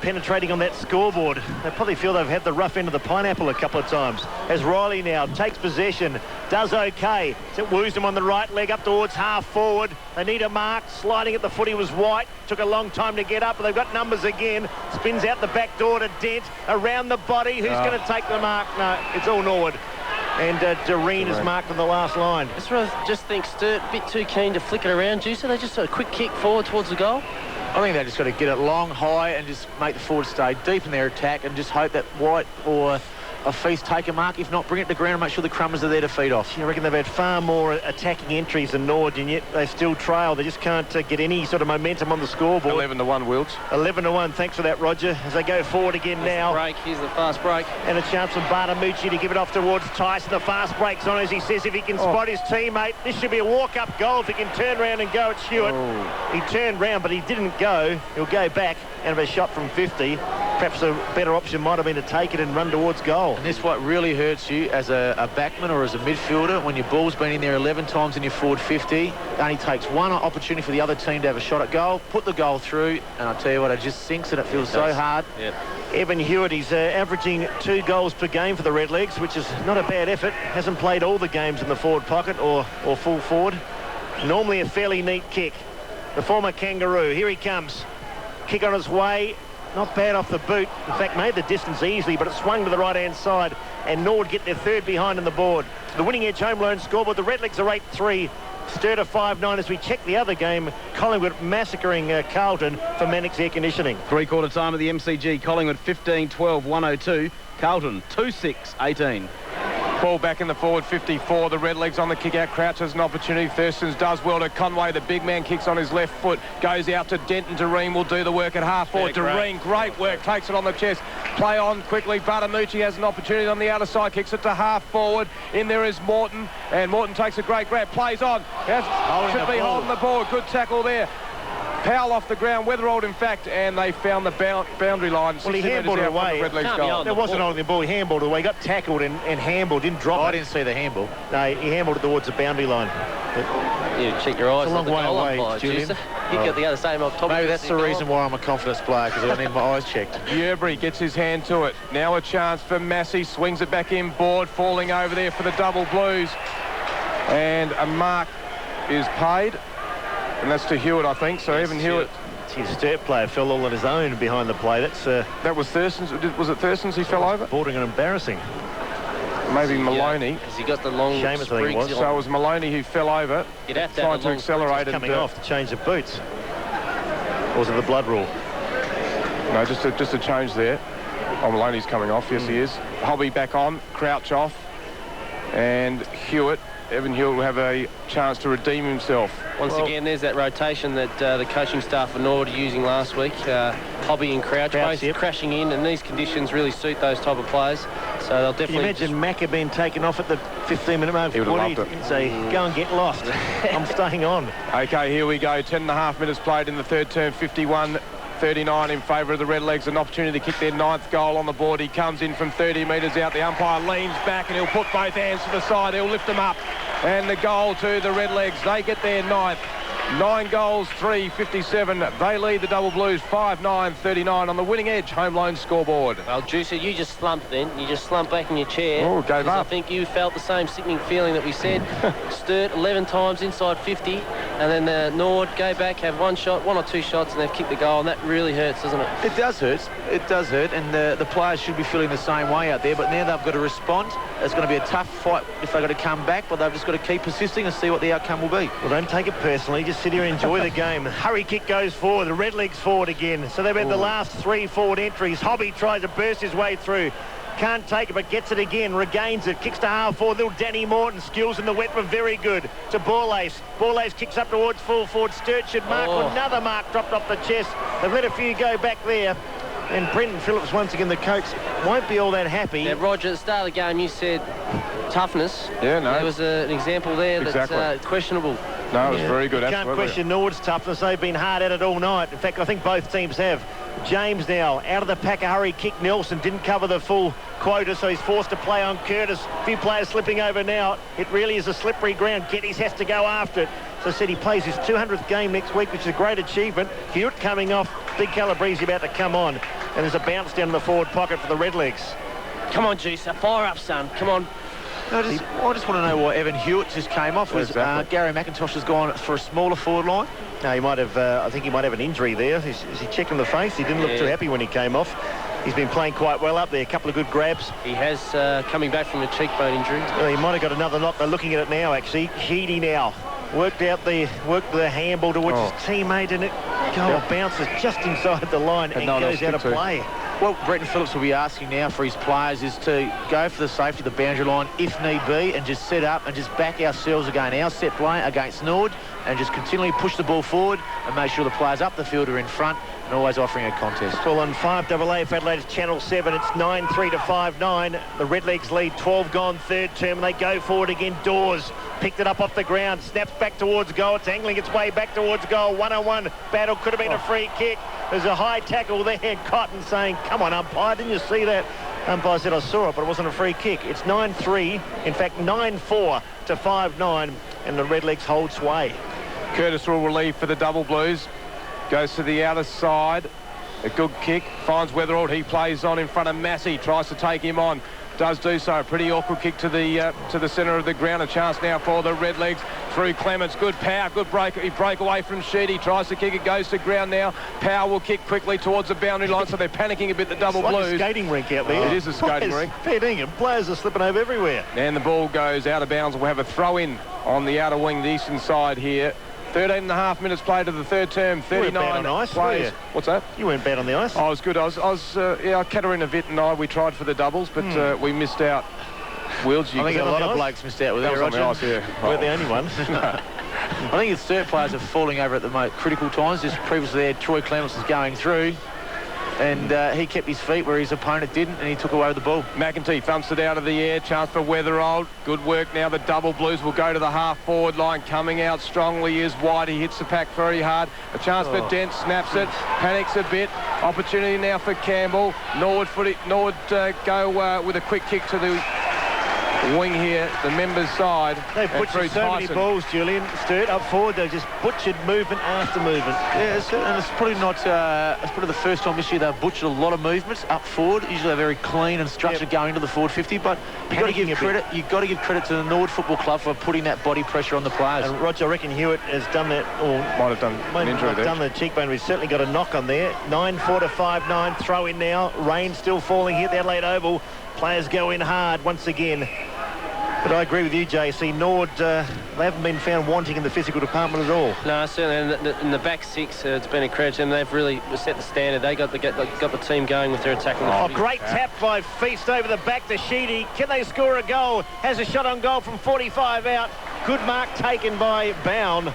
penetrating on that scoreboard. They probably feel they've had the rough end of the pineapple a couple of times. As Riley now takes possession, does okay. It's Woosnam on the right leg up towards half forward. They need a mark. Sliding at the footy was White. Took a long time to get up, but they've got numbers again. Spins out the back door to Dent. Around the body. Who's going to take the mark? No, it's all Norwood. And Doreen is marked on the last line. I just think Sturt a bit too keen to flick it around, Juicer. They just a quick kick forward towards the goal. I think they just got to get it long, high, and just make the forward stay deep in their attack and just hope that White or a Feast take a mark. If not, bring it to ground and make sure the Crummers are there to feed off. I reckon they've had far more attacking entries than Norwood, and yet they still trail. They just can't get any sort of momentum on the scoreboard. 11-1, Wilts. 11-1. Thanks for that, Roger. As they go forward again now. Break. Here's the fast break. And a chance from Bartamucci to give it off towards Tyson. The fast break's on, as he says, if he can spot his teammate. This should be a walk-up goal if he can turn around and go at Hewitt. He turned round, but he didn't go. He'll go back and have a shot from 50. Perhaps a better option might have been to take it and run towards goal. And this what really hurts you as a backman or as a midfielder when your ball's been in there 11 times in your forward 50. It only takes one opportunity for the other team to have a shot at goal, put the goal through, and I tell you what, it just sinks and it feels so hard. Yeah. Evan Hewitt, he's averaging 2 goals per game for the Redlegs, which is not a bad effort. Hasn't played all the games in the forward pocket or full forward. Normally a fairly neat kick. The former Kangaroo, here he comes. Kick on his way. Not bad off the boot. In fact, made the distance easily, but it swung to the right-hand side, and Norwood get their third behind in the board. The winning edge home loan scoreboard, the Redlegs are 8-3. Sturt are 5-9 as we check the other game. Collingwood massacring Carlton for Mannix Air Conditioning. Three-quarter time of the MCG. Collingwood 15-12, 102. Carlton 2-6, 18. Ball back in the forward 54. The Redlegs on the kick out. Crouch has an opportunity. Thurstons does well to Conway. The big man kicks on his left foot. Goes out to Denton. Doreen will do the work at half forward. Doreen, great work. Takes it on the chest. Play on quickly. Bartamucci has an opportunity on the outer side. Kicks it to half forward. In there is Morton. And Morton takes a great grab. Plays on. Should be holding the ball. Good tackle there. Powell off the ground, Weatherald in fact, and they found the boundary line. Well, he handballed it away. It wasn't holding the ball. He handballed it away. He got tackled and handballed. Didn't drop it. I didn't see the handball. No, he handballed it towards the boundary line. You check your eyes. It's a long way away, Julian. You got the other same on top. Maybe that's the reason why I'm a confidence player, because I need my eyes checked. Yerbury gets his hand to it. Now a chance for Massey. Swings it back in board, falling over there for the double blues. And a mark is paid. And that's to Hewitt, I think. So Evan Hewitt. His Sturt player fell all on his own behind the play. That was Thurstons. Was it Thurstons he fell over? Bordering on embarrassing. Maybe Maloney. Has he got the long Seamus, I think it was. So it was Maloney who fell over. You'd have to trying to accelerate and coming off to change the boots. Or was it the blood rule? No, just a change there. Oh, Maloney's coming off. Yes, he is. Hobby back on. Crouch off. And Hewitt. Evan Hewitt will have a chance to redeem himself. Once again, there's that rotation that the coaching staff of Norwood are using last week. Hobby and Crouch both crashing in, and these conditions really suit those type of players. So they'll definitely... Can you imagine Macca being taken off at the 15-minute mark? He would have loved it. Say, go and get lost. I'm staying on. Okay, here we go. 10.5 minutes played in the third term. 51-39 in favour of the Redlegs. An opportunity to kick their 9th goal on the board. He comes in from 30 metres out. The umpire leans back and he'll put both hands to the side. He'll lift them up. And the goal to the Redlegs. They get their 9th. 9 goals, 3.57. They lead the Double Blues 5-9-39 on the winning edge home loan scoreboard. Well, Juicer, you just slumped then. You just slumped back in your chair. Oh, gave up. I think you felt the same sickening feeling that we said. Sturt 11 times inside 50, and then Norwood go back, have one or two shots, and they've kicked the goal, and that really hurts, doesn't it? It does hurt. It does hurt, and the players should be feeling the same way out there, but now they've got to respond. It's going to be a tough fight if they've got to come back, but they've just got to keep persisting and see what the outcome will be. Well, don't take it personally. Just sit here and enjoy the game. Hurry kick goes forward. The Redlegs forward again. So they've had the last 3 forward entries. Hobby tries to burst his way through. Can't take it, but gets it again. Regains it. Kicks to half forward. Little Danny Morton. Skills in the wet were very good. To Borlace. Borlace kicks up towards full forward. Sturt should mark. Another mark dropped off the chest. They've let a few go back there. And Brenton Phillips, once again, the coach, won't be all that happy. Yeah, Roger, at the start of the game, you said toughness. Yeah, no. There was an example there that's questionable. No, it was very good, Can't absolutely. question Norwood's toughness. They've been hard at it all night. In fact, I think both teams have. James now out of the pack. A hurry kick. Nelson didn't cover the full quota, so he's forced to play on Curtis. A few players slipping over now. It really is a slippery ground. Geddes has to go after it. So I said he plays his 200th game next week, which is a great achievement. Hewitt coming off. Big Calabrese about to come on. And there's a bounce down in the forward pocket for the Redlegs. Come on, Juicer. Fire up, son. Come on. I just want to know why Evan Hewitt just came off. Gary McIntosh has gone for a smaller forward line. No, he might have. I think he might have an injury there. Is he checked on the face? He didn't look too happy when he came off. He's been playing quite well up there. A couple of good grabs. He has coming back from a cheekbone injury. Well, he might have got another knock. They're looking at it now, actually. Heedy now worked the handball towards his teammate, and it bounces just inside the line and goes out of play. What Brenton Phillips will be asking now for his players is to go for the safety of the boundary line if need be, and just set up and just back ourselves again. Our set play against Norwood, and just continually push the ball forward and make sure the players up the field are in front and always offering a contest. It's all on 5AA for Adelaide's Channel 7. It's 9-3 to 5-9. The Redlegs lead 12 gone third term, and they go forward again. Dawes picked it up off the ground, snaps back towards goal. It's angling its way back towards goal. 1-on-1 battle, could have been a free kick. There's a high tackle there. Cotton saying, come on, umpire, didn't you see that? Umpire said, I saw it, but it wasn't a free kick. It's 9-3, in fact 9-4 to 5-9, and the Redlegs hold sway. Curtis will relieve for the Double Blues. Goes to the outer side. A good kick. Finds Weatherald. He plays on in front of Massey. Tries to take him on. Does do so. A pretty awkward kick to the centre of the ground. A chance now for the Redlegs. Through Clements. Good power. Good break. He break away from Sheedy. Tries to kick it. Goes to ground now. Power will kick quickly towards the boundary line. So they're panicking a bit, the Double Blues. It's like a skating rink out there. It is a skating rink. Fair dinkum. Players are slipping over everywhere. And the ball goes out of bounds. We'll have a throw in on the outer wing, the eastern side here. 13.5 minutes played to the third term. 39 ice, players. What's that? You weren't bad on the ice. I was good. Katarina Vitt and I, we tried for the doubles, but we missed out. Wills, I think a lot of blokes missed out with that, Roger. We're the only ones. I think the Sturt players are falling over at the most critical times. Just previously there, Troy Clements was going through, and he kept his feet where his opponent didn't, and he took away the ball. McEntee thumps it out of the air. Chance for Weatherald. Good work now. The Double Blues will go to the half-forward line. Coming out strongly is White. He hits the pack very hard. A chance for Dent. Snaps it. Panics a bit. Opportunity now for Campbell. Norwood go with a quick kick to the wing here, the members' side. They've butchered so many balls, Julian. Sturt up forward, they've just butchered movement after movement. Yeah, and it's probably not. It's probably the first time this year they've butchered a lot of movements up forward. Usually they're very clean and structured going to the forward 50. But you've got to give credit. You've got to give credit to the Norwood Football Club for putting that body pressure on the players. And Roger, I reckon Hewitt has done that, or might have done an injury there. Done the cheekbone, but he's certainly got a knock on there. 9-4 to 5-9. Throw in now. Rain still falling here at the Adelaide Oval. Players go in hard once again. But I agree with you, JC. Norwood, they haven't been found wanting in the physical department at all. No, certainly. In the back six, it's been a credit to them. They've really set the standard. They got the team going with their attacking. Great tap by Feast over the back to Sheedy. Can they score a goal? Has a shot on goal from 45 out. Good mark taken by Bound.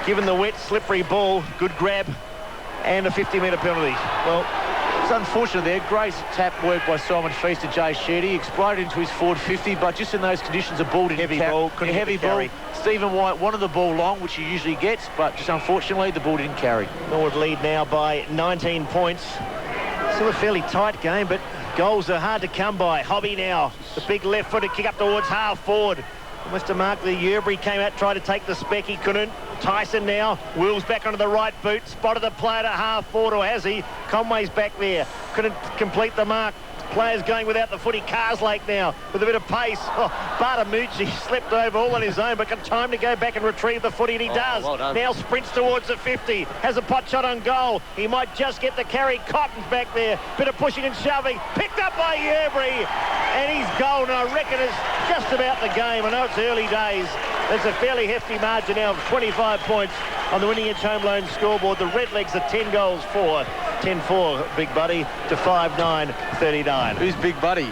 Given the wet, slippery ball, good grab, and a 50-metre penalty. Well, it's unfortunate there. Great tap work by Simon Feast to Jay Sheedy. Exploded into his forward 50, but just in those conditions, the ball didn't heavy ball. Stephen White wanted the ball long, which he usually gets, but just unfortunately, the ball didn't carry. Norwood lead now by 19 points. Still a fairly tight game, but goals are hard to come by. Hobby now. The big left-footed kick up towards half forward. Mr. Mark, the Yearbury came out, tried to take the spec, he couldn't. Tyson now, wheels back onto the right boot, spotted the player to half forward, or has he? Conway's back there, couldn't complete the mark. Players going without the footy. Carslake now with a bit of pace. Oh, Bartamucci slipped over all on his own, but got time to go back and retrieve the footy, and he does. Well done. Now sprints towards the 50. Has a pot shot on goal. He might just get the carry. Cotton's back there. Bit of pushing and shoving. Picked up by Yearbury. And he's goal, and I reckon it's just about the game. I know it's early days. There's a fairly hefty margin now of 25 points on the Winning Edge Home Loan scoreboard. The Redlegs are 10 goals for. 10-4, Big Buddy, to 5-9-39. Who's Big Buddy?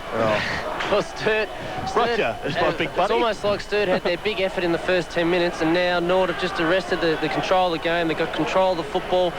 Well, Sturt, Roger, it's not Big Buddy. It's almost like Sturt had their big effort in the first 10 minutes, and now Norwood have just arrested the control of the game. They've got control of the football.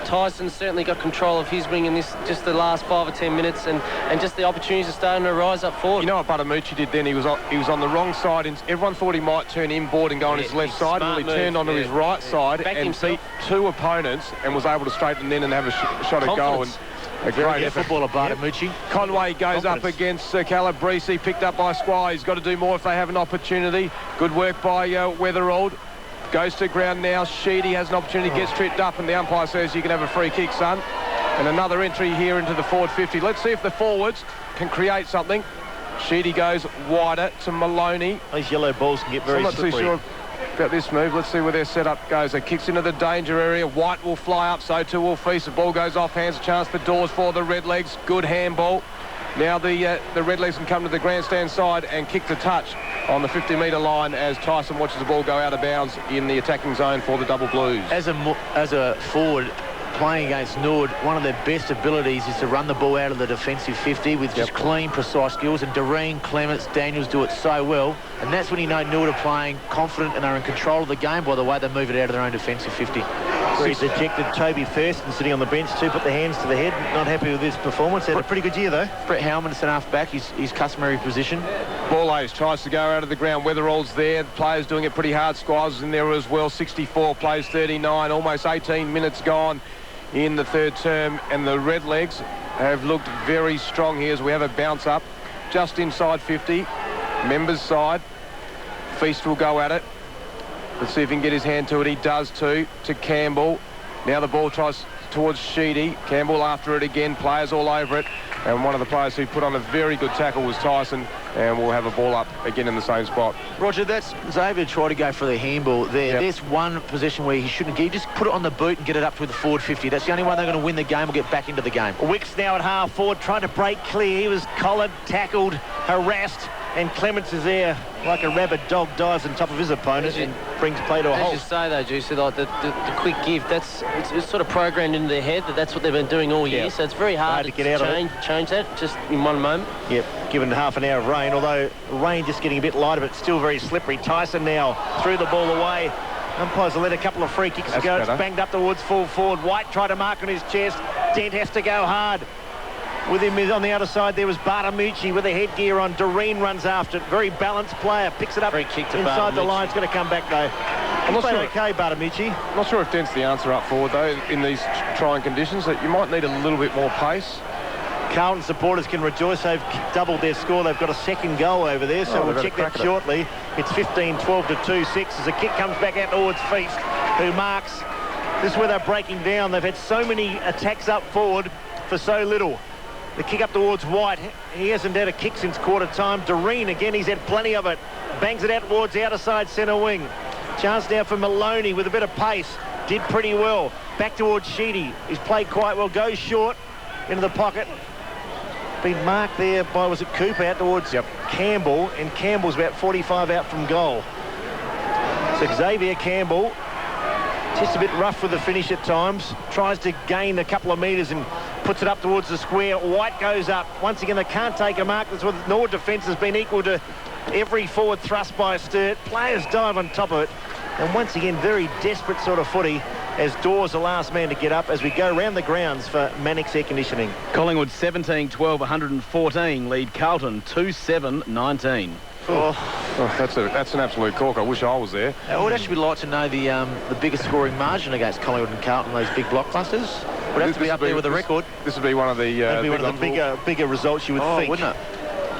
Tyson certainly got control of his wing in this just the last 5 or 10 minutes, and just the opportunities are starting to rise up forward. You know what Bartamucci did then? He was on the wrong side, and everyone thought he might turn inboard and go on his left side, and he turned onto his right side and beat 2 opponents and was able to straighten in and have a shot at goal. And a great effort. Footballer, Bartamucci. Conway goes up against Calabrese, picked up by Squire. He's got to do more if they have an opportunity. Good work by Weatherald. Goes to ground now. Sheedy has an opportunity, gets tripped up, and the umpire says you can have a free kick, son. And another entry here into the forward 50. Let's see if the forwards can create something. Sheedy goes wider to Maloney. These yellow balls can get very slippery. I'm not too sure about this move. Let's see where their setup goes. It kicks into the danger area. White will fly up, so too will Feast. The ball goes off hands. A chance for Dawes for the Redlegs. Good handball. Now the Redlegs can come to the grandstand side and kick the touch on the 50-metre line as Tyson watches the ball go out of bounds in the attacking zone for the Double Blues. As a forward playing against Norwood, one of their best abilities is to run the ball out of the defensive 50 with just clean, precise skills, and Doreen, Clements, Daniels do it so well, and that's when you know Norwood are playing confident and are in control of the game by the way they move it out of their own defensive 50. He's ejected Toby Thurston sitting on the bench too, put the hands to the head. Not happy with his performance. Had a pretty good year though. Brett Howman, centre half back, his customary position. Ball ace tries to go out of the ground. Weatherall's there. The players doing it pretty hard. Squires in there as well. 64 plays 39. Almost 18 minutes gone in the third term, and the Redlegs have looked very strong here as we have a bounce up just inside 50. Members side. Feast will go at it. Let's see if he can get his hand to it. He does too, to Campbell. Now the ball tries towards Sheedy. Campbell after it again. Players all over it. And one of the players who put on a very good tackle was Tyson. And we'll have a ball up again in the same spot. Roger, that's Xavier tried to go for the handball there. Yep. There's one position where he shouldn't get. Just put it on the boot and get it up to the forward 50. That's the only way they're going to win the game or get back into the game. Wicks now at half forward, trying to break clear. He was collared, tackled, harassed, and Clements is there like a rabid dog, dives on top of his opponent and brings play to a halt. As you say though, Juicy, like the quick give, it's sort of programmed into their head that's what they've been doing all year, so it's very hard to get out of it. Change that just in one moment. Yep, given half an hour of rain, although rain just getting a bit lighter, but still very slippery. Tyson now threw the ball away. Umpires will let a couple of free kicks go. It's banged up towards full forward. White tried to mark on his chest. Dent has to go hard. With him on the outer side, there was Bartamucci with the headgear on. Doreen runs after it. Very balanced player. Picks it up inside the line. It's going to come back, though. I'm not sure. Okay, Bartamucci. I'm not sure if Dent's the answer up forward, though, in these trying conditions. That you might need a little bit more pace. Carlton supporters can rejoice. They've doubled their score. They've got a second goal over there, so we'll check that shortly. It's 15-12 to 2-6 as the kick comes back out towards Feast, who marks. This is where they're breaking down. They've had so many attacks up forward for so little. The kick up towards White. He hasn't had a kick since quarter time. Doreen, again, he's had plenty of it. Bangs it out towards the outer side centre wing. Chance now for Maloney with a bit of pace. Did pretty well. Back towards Sheedy. He's played quite well. Goes short into the pocket. Been marked there by, was it Cooper, out towards Campbell. And Campbell's about 45 out from goal. So Xavier Campbell, just a bit rough with the finish at times. Tries to gain a couple of metres and puts it up towards the square. White goes up. Once again, they can't take a mark. That's what the Norwood defence has been equal to every forward thrust by Sturt. Players dive on top of it. And once again, very desperate sort of footy as Dawes the last man to get up as we go round the grounds for Mannix Air Conditioning. Collingwood 17-12, 114. Lead Carlton 2-7-19. That's an absolute cork. I wish I was there. I would actually like to know the biggest scoring margin against Collingwood and Carlton, those big blockbusters. Would have to be up there with the record. This would be one of the bigger results, you would think. Wouldn't it?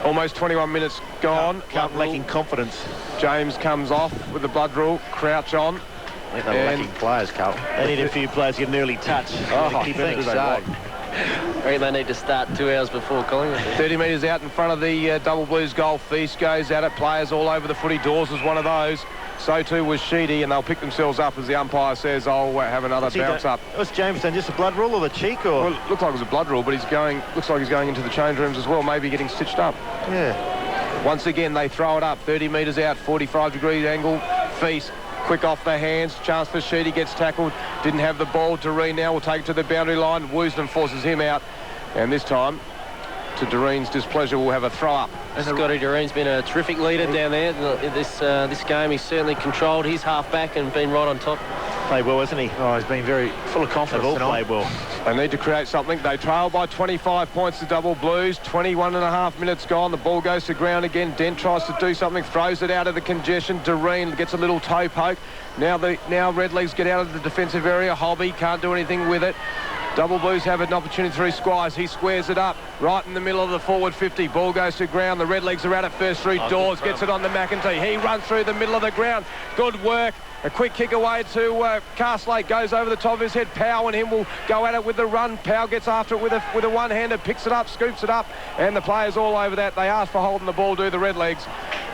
Almost 21 minutes gone. Can't lacking confidence. James comes off with the blood rule. Crouch on. I think they're lacking players, Carlton. They need a few players to get an early touch. Oh, Keep I think it as they so. want. I reckon they need to start 2 hours before Collingwood. 30 metres out in front of the Double Blues goal. Feast goes at it. Players all over the footy. Dawes was one of those. So too was Sheedy, and they'll pick themselves up as the umpire says, I'll have another bounce up. What's James done? Just a blood rule or the cheek? Or? Well, it looked like it was a blood rule, but looks like he's going into the change rooms as well, maybe getting stitched up. Yeah. Once again, they throw it up. 30 metres out, 45-degree angle. Feast. Quick off the hands. Chance for Sheedy, gets tackled. Didn't have the ball. Doreen now will take it to the boundary line. Woosnam forces him out. And this time, to Doreen's displeasure, we'll have a throw up. Scotty Doreen's been a terrific leader down there in this game. He's certainly controlled his half-back and been right on top. Played well, hasn't he? Oh, he's been very full of confidence They've all tonight. played well. They need to create something. They trail by 25 points, the Double Blues. 21 and a half minutes gone. The ball goes to ground again. Dent tries to do something, throws it out of the congestion. Doreen gets a little toe poke. Now Redlegs get out of the defensive area. Hobby can't do anything with it. Double Blues have an opportunity through Squires. He squares it up right in the middle of the forward 50. Ball goes to ground. The Redlegs are out at first through. Dawes gets it on the McEntee. He runs through the middle of the ground. Good work. A quick kick away to Castlake, goes over the top of his head. Powell and him will go at it with the run. Powell gets after it with a one-hander, picks it up, scoops it up, and the players all over that. They ask for holding the ball, do the Redlegs.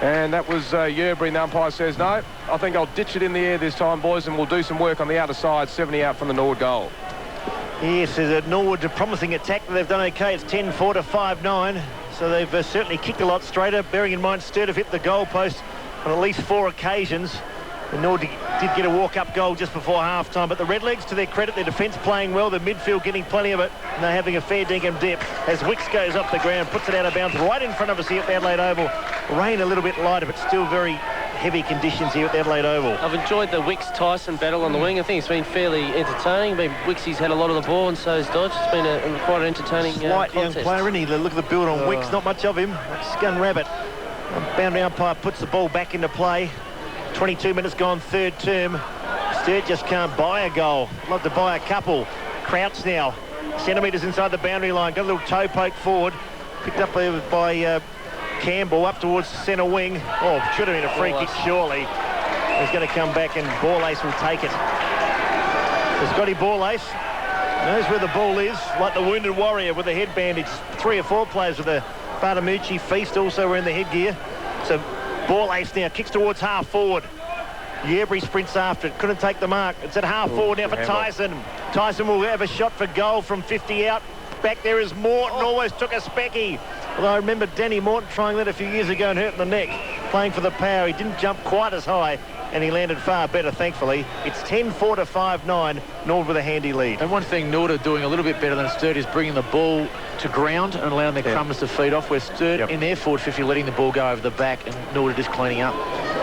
And that was Yerbury, and the umpire says, no, I think I'll ditch it in the air this time, boys, and we'll do some work on the outer side. 70 out from the Norwood goal. Yes, there's a Norwood promising attack, but they've done okay. It's 10-4 to 5-9, so they've certainly kicked a lot straighter. Bearing in mind, Sturt have hit the goalpost on at least 4 occasions. The Norwood did get a walk-up goal just before half-time, but the Redlegs, to their credit, their defence playing well, the midfield getting plenty of it, and they're having a fair dinkum dip as Wicks goes off the ground, puts it out of bounds right in front of us here at the Adelaide Oval. Rain a little bit lighter, but still very heavy conditions here at the Adelaide Oval. I've enjoyed the Wicks-Tyson battle on the wing. I think it's been fairly entertaining. Wixie's had a lot of the ball, and so has Dodge. It's been quite an entertaining Slight young contest. player, isn't he? Look at the build on Wicks, not much of him. Scun Rabbit. Boundary umpire puts the ball back into play. 22 minutes gone, third term. Sturt just can't buy a goal. Love to buy a couple. Crouch now. Centimetres inside the boundary line. Got a little toe poke forward. Picked up by Campbell up towards the centre wing. Oh, should have been a free kick, surely. He's going to come back and Ball-Ace will take it. So Scotty Ball-Ace knows where the ball is, like the wounded warrior with a head bandage. 3 or 4 players with a Bartamucci. Feast also wearing the headgear. So Ball-Ace now kicks towards half forward. Yerbury sprints after it. Couldn't take the mark. It's at half forward now for Tyson. Tyson will have a shot for goal from 50 out. Back there is Morton. Almost took a specky. Although I remember Danny Morton trying that a few years ago and hurt the neck. Playing for the Power. He didn't jump quite as high, and he landed far better, thankfully. It's 10-4 to 5-9. Norwood with a handy lead. And one thing Norwood are doing a little bit better than Sturt is bringing the ball to ground and allowing their crumbers to feed off, where Sturt in their forward 50 letting the ball go over the back, and Norwood just cleaning up.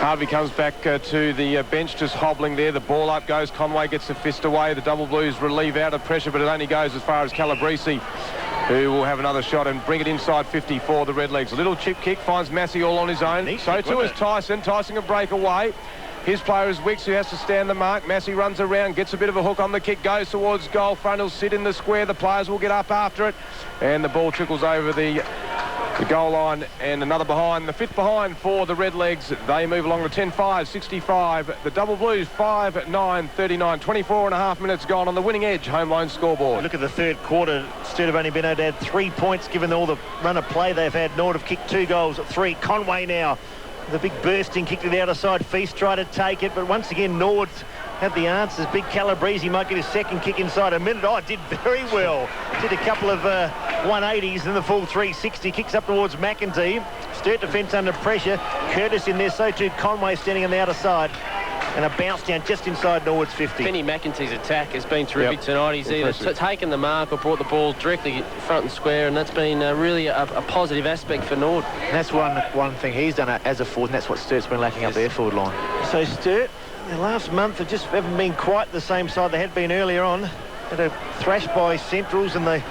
Harvey comes back to the bench, just hobbling there. The ball up goes. Conway gets the fist away. The Double Blues relieve out of pressure, but it only goes as far as Calabrese, who will have another shot and bring it inside 50 for the Redlegs. A little chip kick, finds Massey all on his own. So too is Tyson. Tyson can break away. His player is Wicks, who has to stand the mark. Massey runs around, gets a bit of a hook on the kick, goes towards goal front. He'll sit in the square. The players will get up after it. And the ball trickles over the goal line, and another behind. The 5th behind for the Redlegs. They move along to 10-5, 65. The Double Blues 5-9, 39. 24 and a half minutes gone on the winning edge home line scoreboard. Look at the third quarter. Sturt have only been able to add 3 points given all the run of play they've had. Norwood have kicked 2 goals at 3. Conway now. The big bursting kick to the outer side. Feast tried to take it, but once again Norwood had the answers. Big Calabrese might get his second kick inside a minute. Oh, did very well. Did a couple of 180s and the full 360. Kicks up towards McEntee. Sturt defence under pressure. Curtis in there, so too Conway standing on the outer side. And a bounce down just inside Norwood's 50. Penny McEntee's attack has been terrific tonight. He's either taken the mark or brought the ball directly front and square, and that's been really a positive aspect for Norwood. And that's one thing he's done as a forward, and that's what Sturt's been lacking up their forward line. So Sturt, the last month, they just haven't been quite the same side they had been earlier on. Had a thrash by Centrals, and they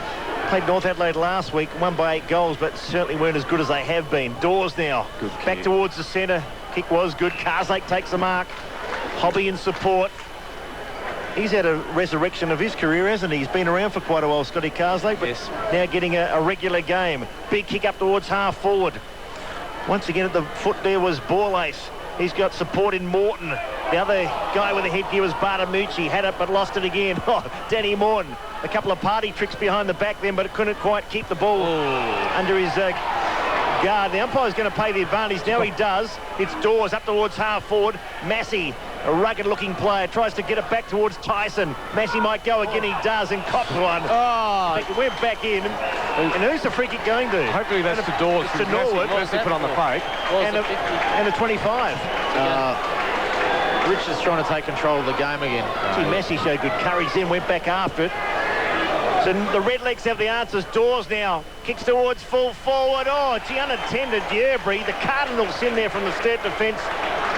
played North Adelaide last week, won by 8 goals, but certainly weren't as good as they have been. Dawes now, back towards the centre. Kick was good. Karslake takes the mark. Hobby in support. He's had a resurrection of his career, hasn't he? He's been around for quite a while, Scotty Carslake, but now getting a regular game. Big kick up towards half forward. Once again at the foot there was Borlace. He's got support in Morton. The other guy with the headgear was Bartamucci. Had it but lost it again. Oh, Danny Morton. A couple of party tricks behind the back then, but it couldn't quite keep the ball under his guard. The umpire's going to pay the advantage. Now he does. It's Dawes up towards half forward. Massey, a rugged-looking player, tries to get it back towards Tyson. Massey might go again. He does and cops one. Oh, it went back in. And who's the free kick going to? Hopefully that's to Dawes. It's to Norwood. Massey put on the fake. And a 25. Richard's trying to take control of the game again. Gee, Massey showed good courage then, went back after it. So the Redlegs have the answers. Dawes now kicks towards full forward. Oh, gee, unattended Yerbury. The Cardinals in there from the Sturt defence.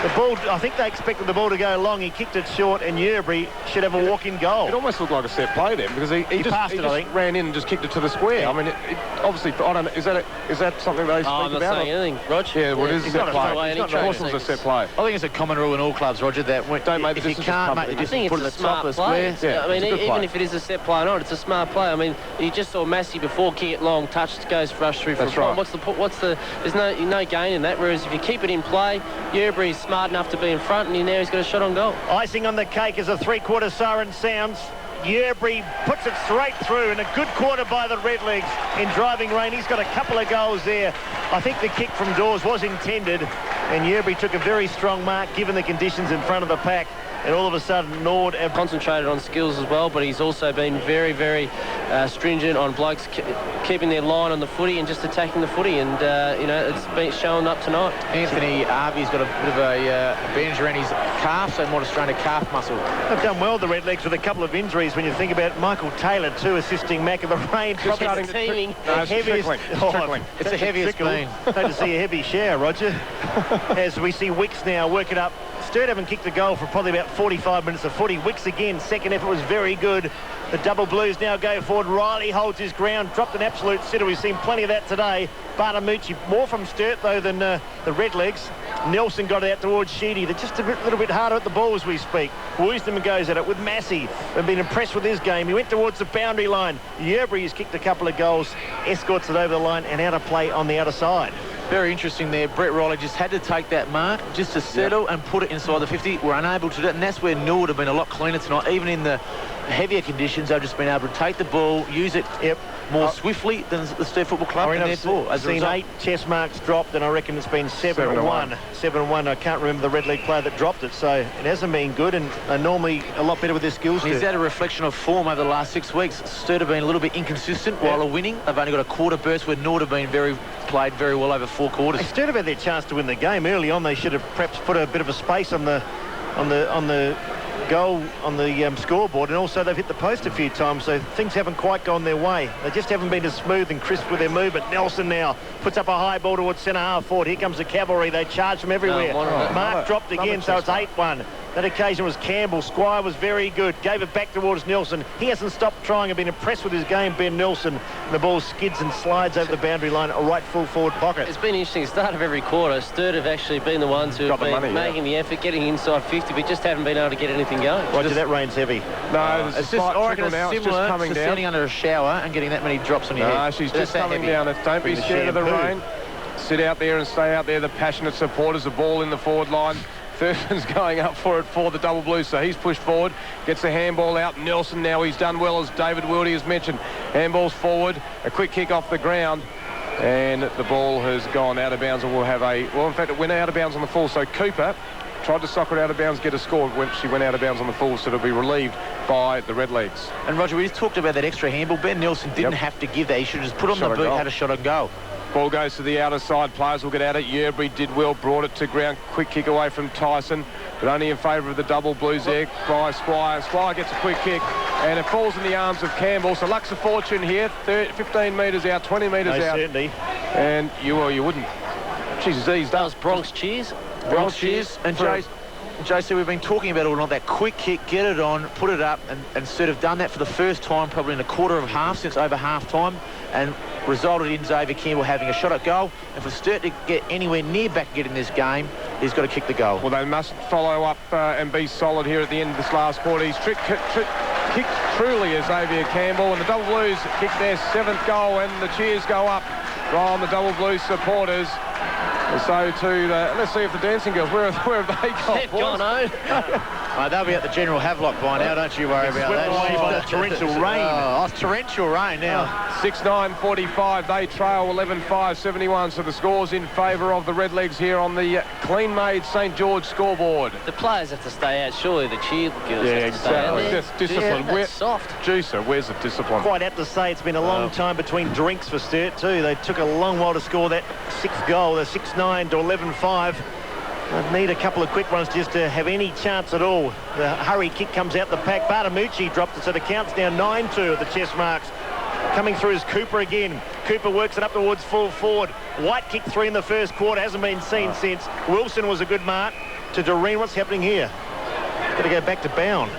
The ball, I think they expected the ball to go long. He kicked it short, and Yerbury should have a walk-in goal. It almost looked like a set play then, because he just ran in and just kicked it to the square. Yeah. I mean, obviously, I don't know, is that something they speak about? I'm not saying anything, Rog. Yeah, well, it is a set play. Of course it was a set play. I think it's a common rule in all clubs, Roger, that don't make if you can't make the distance, put it at the top of the play. square. Yeah, I mean, even if it is a set play or not, it's a smart play. I mean, you just saw Massey before, kick it long, touch, goes rush through for a point. What's the there's no gain in that, whereas if you keep it in play, Yerbury's smart enough to be in front, and now he's got a shot on goal. Icing on the cake as a three-quarter siren sounds. Yerbury puts it straight through, and a good quarter by the Redlegs in driving rain. He's got a couple of goals there. I think the kick from Dawes was intended, and Yerbury took a very strong mark given the conditions in front of the pack. And all of a sudden, Norwood have concentrated on skills as well, but he's also been very, very stringent on blokes keeping their line on the footy and just attacking the footy. And, you know, it's been showing up tonight. Anthony Harvey's got a bit of a bandage around his calf, so might have strained a calf muscle. They've done well, the Redlegs, with a couple of injuries. When you think about Michael Taylor, too, assisting Mac in the rain. Probably teaming. No, it's trickling. It's the heaviest been. Hope to see a heavy shower, Roger. As we see Wicks now work it up. Sturt haven't kicked a goal for probably about 45 minutes of footy. Wicks again, second effort was very good. The double blues now go forward. Riley holds his ground, dropped an absolute sitter. We've seen plenty of that today. Bartamucci, more from Sturt though than the Redlegs. Nelson got it out towards Sheedy. They're just a little bit harder at the ball as we speak. Wisdom goes at it with Massey. They've been impressed with his game. He went towards the boundary line. Yerbury has kicked a couple of goals, escorts it over the line and out of play on the outer side. Very interesting there. Brett Riley just had to take that mark just to settle and put it inside the 50. We're unable to do it, and that's where Norwood have been a lot cleaner tonight. Even in the heavier conditions, they've just been able to take the ball, use it more swiftly than the Sturt Football Club, and therefore, I've seen 8 chest marks dropped, and I reckon it's been 7-1. 7-1. I can't remember the Red League player that dropped it, so it hasn't been good, and are normally a lot better with their skills. Is that a reflection of form over the last 6 weeks? Sturt have been a little bit inconsistent while they're winning. They've only got a quarter burst where Norwood have been played very well over 4 quarters. They still have had their chance to win the game. Early on, they should have perhaps put a bit of a space on the goal on the scoreboard, and also they've hit the post a few times, so things haven't quite gone their way. They just haven't been as smooth and crisp with their movement. Nelson now puts up a high ball towards centre half forward. Here comes the cavalry. They charge from everywhere. Mark dropped again, so it's 8-1. That occasion was Campbell. Squire was very good. Gave it back towards Nelson. He hasn't stopped trying. I've been impressed with his game, Ben Nelson. The ball skids and slides over the boundary line, a right full forward pocket. It's been interesting. Start of every quarter, Sturt have actually been the ones who have been making the effort, getting inside 50, but just haven't been able to get anything going. Roger, that rain's heavy. No, it's just, I reckon it's similar to standing under a shower and getting that many drops on your head. No, she's just coming down. Don't be scared of the rain. Sit out there and stay out there. The passionate supporters, the ball in the forward line. Thurston's going up for it for the double blues, so he's pushed forward, gets the handball out. Nelson now, he's done well, as David Wildy has mentioned. Handball's forward, a quick kick off the ground, and the ball has gone out of bounds, and we'll have in fact, it went out of bounds on the full, so Cooper tried to sock it out of bounds, get a score when she went out of bounds on the full, so it'll be relieved by the Redlegs. And Roger, we just talked about that extra handball. Ben Nelson didn't have to give that. He should have just put on the boot, had a shot on goal. Ball goes to the outer side. Players will get at it. Yerbury did well, brought it to ground. Quick kick away from Tyson, but only in favour of the double blues there by Squire. Squire gets a quick kick, and it falls in the arms of Campbell. So Lux of fortune here, 15 metres out, 20 metres out. Certainly. And you wouldn't. Jesus, these does Bronx cheers. Bronx cheers. And JC, we've been talking about all night, that quick kick, get it on, put it up, and sort of done that for the first time probably in a quarter of half since over half time, and resulted in Xavier Campbell having a shot at goal. And for Sturt to get anywhere near back getting this game, he's got to kick the goal. Well, they must follow up and be solid here at the end of this last quarter. He's kicked truly as Xavier Campbell, and the Double Blues kick their 7th goal, and the cheers go up from the Double Blues supporters. And so too, let's see if the dancing girls, where have they gone? They've gone home. They'll be at the General Havelock by now, don't you worry about that. Away by the torrential rain. Oh, torrential rain now. 6-9-45. They trail 11-5-71. So the score's in favour of the Redlegs here on the clean-made St George scoreboard. The players have to stay out. Surely the cheer girls have to stay out. That's discipline. That's soft. Juicer, where's the discipline? Quite apt to say it's been a long time between drinks for Sturt too. They took a long while to score that 6th goal, the 6-9 to 11-5. They'd need a couple of quick ones just to have any chance at all. The hurry kick comes out the pack. Bartamucci dropped it, so the count's now 9-2 at the chest marks. Coming through is Cooper again. Cooper works it up towards full forward. White kicked 3 in the first quarter, hasn't been seen since. Wilson was a good mark to Doreen. What's happening here? Got to go back to Bound.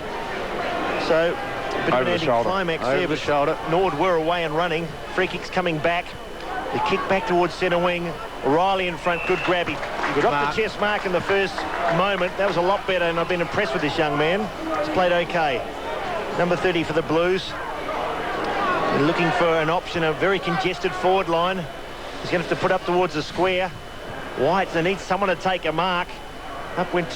So, a bit of an anti-climax there. Over the shoulder. Norwood were away and running. Free kick's coming back. The kick back towards centre wing. Riley in front, good grab. He dropped the chest mark in the first moment. That was a lot better, and I've been impressed with this young man. He's played okay. Number 30 for the Blues. They're looking for an option, a very congested forward line. He's going to have to put up towards the square. White, they need someone to take a mark. Up went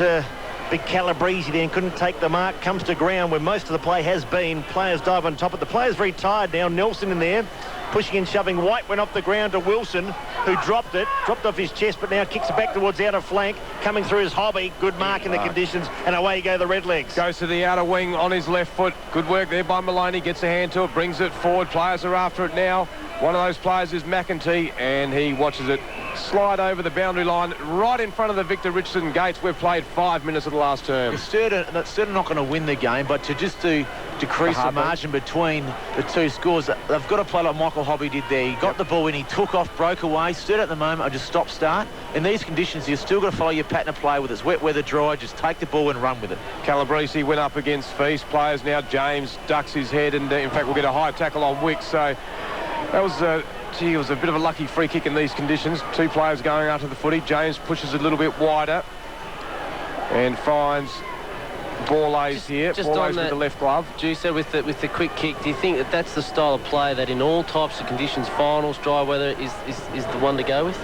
big Calabrese then, couldn't take the mark. Comes to ground where most of the play has been. Players dive on top of the players, very tired now. Nelson in there. Pushing and shoving. White went off the ground to Wilson, who dropped off his chest, but now kicks it back towards outer flank. Coming through his hobby. Good mark in the conditions, and away go the Redlegs. Goes to the outer wing on his left foot. Good work there by Maloney. Gets a hand to it, brings it forward. Players are after it now. One of those players is McEntee, and he watches it slide over the boundary line right in front of the Victor Richardson gates. We've played 5 minutes of the last term. Sturt are not going to win the game, but to just to decrease the margin between the two scores, they've got to play like Michael Hobby did there. He got the ball in, he took off, broke away. Sturt at the moment are just stop-start. In these conditions, you've still got to follow your pattern of play with it's wet weather, dry. Just take the ball and run with it. Calabrese went up against Feast. Players now, James ducks his head, and in fact we'll get a high tackle on Wicks. So that was it was a bit of a lucky free kick in these conditions. 2 players going after the footy. James pushes a little bit wider and finds Borlase here. Borlase with the left glove. Juicer with the quick kick. Do you think that that's the style of play that in all types of conditions, finals, dry weather, is the one to go with?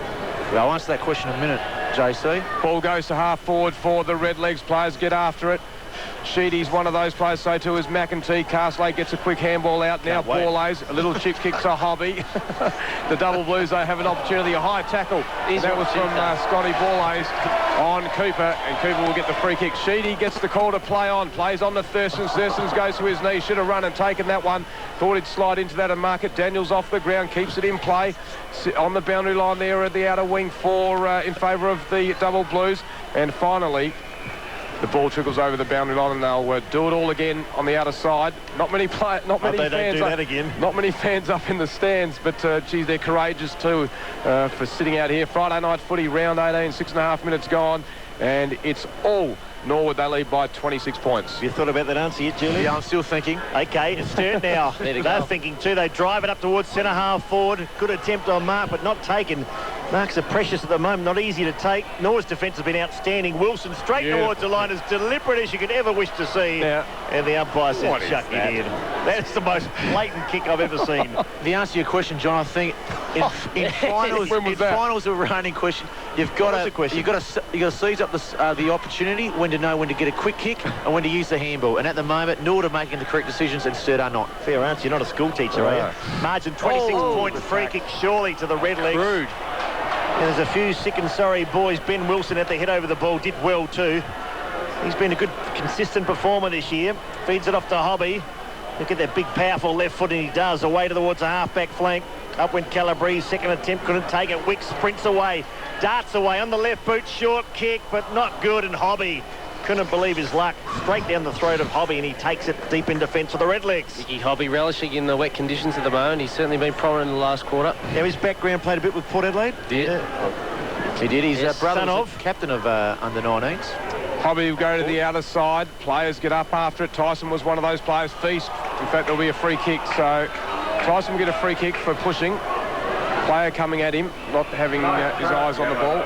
Well, I'll answer that question in a minute, JC. Ball goes to half forward for the Redlegs. Players get after it. Sheedy's one of those players, so too is McEntee. Castley gets a quick handball out. Now Borlase, a little chip kick to Hobby. The Double Blues, they have an opportunity, a high tackle. That was from Scotty Borlase on Cooper, and Cooper will get the free kick. Sheedy gets the call to play on, plays on to Thurston. Thurston goes to his knee, should have run and taken that one. Thought he'd slide into that and mark it. Daniels off the ground, keeps it in play. On the boundary line there at the outer wing for in favour of the Double Blues. And finally, the ball trickles over the boundary line, and they'll do it all again on the outer side. Not many fans. Don't do that again. Not many fans up in the stands, but geez, they're courageous too for sitting out here. Friday night footy, round 18, 6.5 minutes gone, and it's all Norwood. They lead by 26 points. You thought about that answer yet, Julie? Yeah, I'm still thinking. Okay, it's Sturt now. They're thinking too. They drive it up towards centre half forward. Good attempt on Mark, but not taken. Marks are precious at the moment, not easy to take. Norwood's defence has been outstanding. Wilson straight towards the line, as deliberate as you could ever wish to see. Yeah. And the umpire said, chuck it in. That's the most blatant kick I've ever seen. The answer to your question, John, I think in finals of a running question, you've got to seize up the opportunity, when to know when to get a quick kick and when to use the handball. And at the moment, Norwood are making the correct decisions and Sturt are not. Fair answer. You're not a school teacher, are you? Margin 26-point free kick surely to the Redlegs. Rude. And there's a few sick and sorry boys. Ben Wilson at the head over the ball did well too. He's been a good, consistent performer this year. Feeds it off to Hobby. Look at that big, powerful left foot, and he does. Away towards the half-back flank. Up went Calabrese. Second attempt, couldn't take it. Wicks sprints away. Darts away on the left boot. Short kick, but not good. And Hobby couldn't believe his luck. Straight down the throat of Hobby, and he takes it deep in defence for the Redlegs. Ricky Hobby relishing in the wet conditions at the moment. He's certainly been prominent in the last quarter. Now, his background played a bit with Port Adelaide. Did. He did. His brother was of captain of under-19s. Hobby will go to the outer side. Players get up after it. Tyson was one of those players. Feast. In fact, there'll be a free kick. So Tyson will get a free kick for pushing. Player coming at him, not having his eyes on the ball.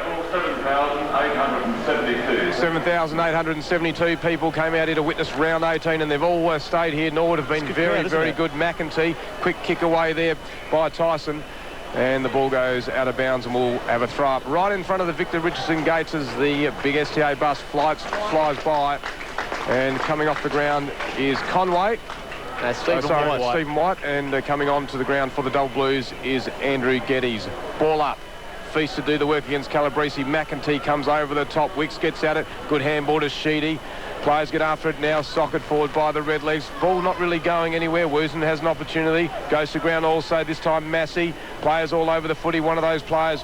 7,872 people came out here to witness round 18, and they've all stayed here. Norwood have been very good. McEntee, quick kick away there by Tyson. And the ball goes out of bounds and we'll have a throw up. Right in front of the Victor Richardson gates as the big STA bus flies by. And coming off the ground is Conway. Stephen White. And coming on to the ground for the Double Blues is Andrew Geddes. Ball up. Feast to do the work against Calabrese. McEntee comes over the top. Wicks gets at it. Good handball to Sheedy. Players get after it now. Socket forward by the Redlegs. Ball not really going anywhere. Woosen has an opportunity. Goes to ground also. This time Massey. Players all over the footy. One of those players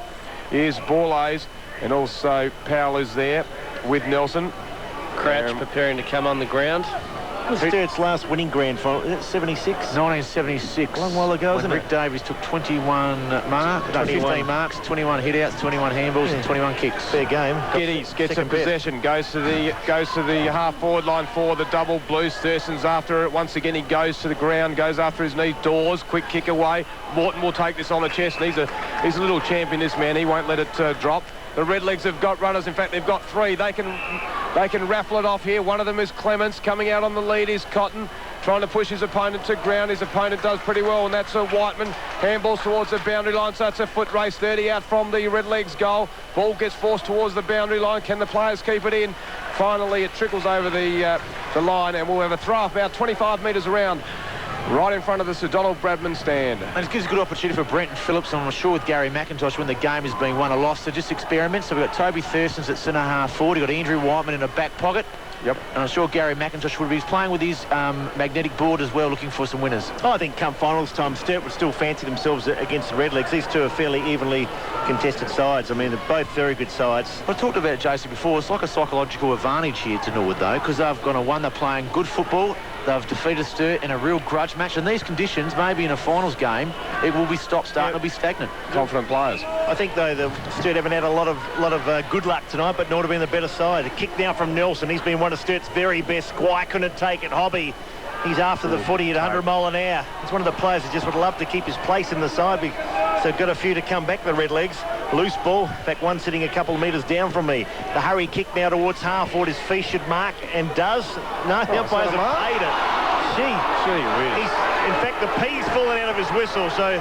is Borlays. And also Powell is there with Nelson. Crouch preparing to come on the ground. Was Sturt's last winning grand final? Is it 76? 1976. A long while ago, isn't it? Rick Davies took 15 marks, 21 hit-outs, 21 handballs, and 21 kicks. Fair game. Geddes gets a possession, goes to the half-forward line for the Double Blues. Thurston's after it. Once again, he goes to the ground, goes after his knees. Dawes, quick kick away. Morton will take this on the chest. He's a little champion, this man. He won't let it drop. The Redlegs have got runners. In fact, they've got three. They can raffle it off here. One of them is Clements. Coming out on the lead is Cotton, trying to push his opponent to ground. His opponent does pretty well, and that's a Whiteman. Handballs towards the boundary line, so it's a foot race. 30 out from the Redlegs goal. Ball gets forced towards the boundary line. Can the players keep it in? Finally, it trickles over the line, and we'll have a throw about 25 metres around. Right in front of the Sir Donald Bradman stand. And it gives a good opportunity for Brenton Phillips, and I'm sure with Gary McIntosh when the game is being won or lost, to just experiment. So we've got Toby Thurston's at centre half forward. We've got Andrew Whiteman in a back pocket. Yep. And I'm sure Gary McIntosh would be playing with his magnetic board as well, looking for some winners. I think come finals time, Sturt would still fancy themselves against the Redlegs. These two are fairly evenly contested sides. I mean, they're both very good sides. I talked about it, JC, before. It's like a psychological advantage here to Norwood, though, because they've gone and won. They're playing good football. They've defeated Sturt in a real grudge match. In these conditions, maybe in a finals game, it will be stop-start and it'll be stagnant. Confident players. I think, though, the Sturt haven't had a lot of good luck tonight, but Norwood have been the better side. A kick now from Nelson. He's been one of Sturt's very best. Squire couldn't take it. Hobby, he's after the footy at 100 mile an hour. He's one of the players who just would love to keep his place in the side. So got a few to come back, the Redlegs. Loose ball. In fact, one sitting a couple of metres down from me. The hurry kick now towards half forward. His feet should mark and does. No, the umpires have paid it. Really. In fact, the P's fallen out of his whistle, so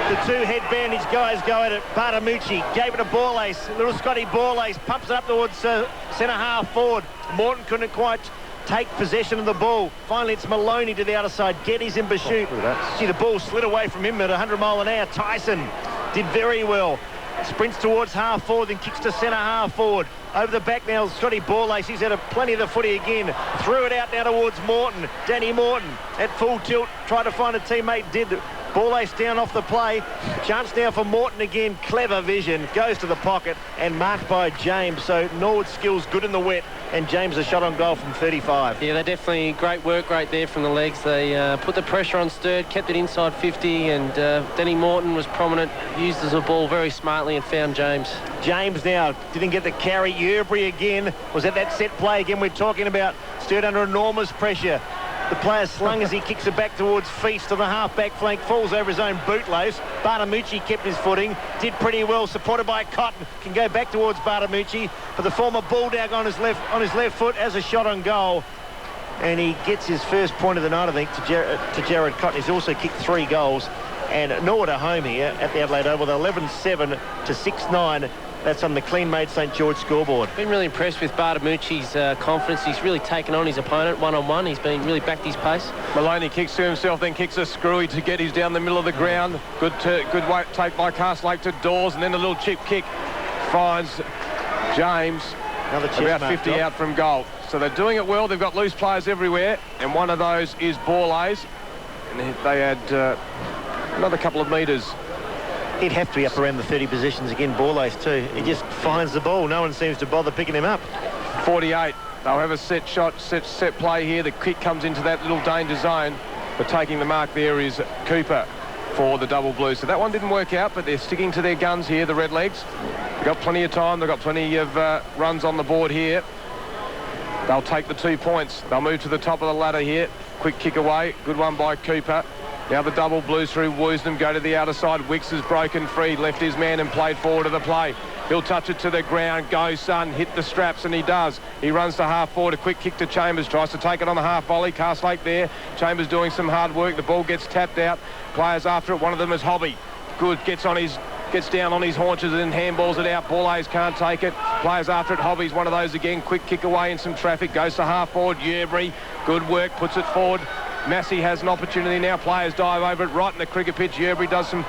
the two head bandage guys go at it. Bartamucci gave it to Borlace. Little Scotty Borlace pumps it up towards centre half forward. Morton couldn't quite take possession of the ball. Finally, it's Maloney to the outer side. Geddes in pursuit. See, the ball slid away from him at 100 mile an hour. Tyson did very well. Sprints towards half forward, then kicks to centre half forward. Over the back now, Scotty Borlace. He's had plenty of the footy again. Threw it out now towards Morton. Danny Morton at full tilt. Tried to find a teammate. Did. Borlace down off the play. Chance now for Morton again. Clever vision. Goes to the pocket and marked by James. So Norwood skills good in the wet. And James a shot on goal from 35. Yeah, they're definitely great work right there from the legs. They put the pressure on Sturt, kept it inside 50, and Danny Morton was prominent, used as a ball very smartly and found James. James now didn't get the carry. Yerbury again was at that set play again we're talking about. Sturt under enormous pressure. The player slung as he kicks it back towards Feast on the half-back flank, falls over his own bootlace. Bartamucci kept his footing, did pretty well, supported by Cotton. Can go back towards Bartamucci, but the former Bulldog on his left foot as a shot on goal. And he gets his first point of the night, I think, to Jared Cotton. He's also kicked 3 goals. And Norwood are home here at the Adelaide Oval. They're 11-7 to 6-9. That's on the clean-made St George scoreboard. Been really impressed with Bartamucci's confidence. He's really taken on his opponent one-on-one. He's been really backed his pace. Maloney kicks to himself, then kicks a screwy to get his down the middle of the ground. Good weight take by Castlake to Dawes, and then a little chip kick finds James. About 50 out from goal. So they're doing it well. They've got loose players everywhere, and one of those is Borlays. And they had another couple of metres. He'd have to be up around the 30 positions again, Borlace too. He just finds the ball. No one seems to bother picking him up. 48. They'll have a set shot, set play here. The kick comes into that little danger zone. But taking the mark there is Cooper for the Double Blues. So that one didn't work out, but they're sticking to their guns here, the Redlegs. They've got plenty of time. They've got plenty of runs on the board here. They'll take the 2 points. They'll move to the top of the ladder here. Quick kick away. Good one by Cooper. Now the double blues through Woosnam go to the outer side. Wicks is broken free, left his man and played forward to the play. He'll touch it to the ground. Go, son, hit the straps, and he does. He runs to half forward, a quick kick to Chambers, tries to take it on the half volley. Castlake there. Chambers doing some hard work. The ball gets tapped out. Players after it. One of them is Hobby. Good, gets down on his haunches and handballs it out. Ball can't take it. Players after it. Hobby's one of those again. Quick kick away in some traffic. Goes to half forward. Yearbury. Good work. Puts it forward. Massey has an opportunity now. Players dive over it right in the cricket pitch. Yearbury does some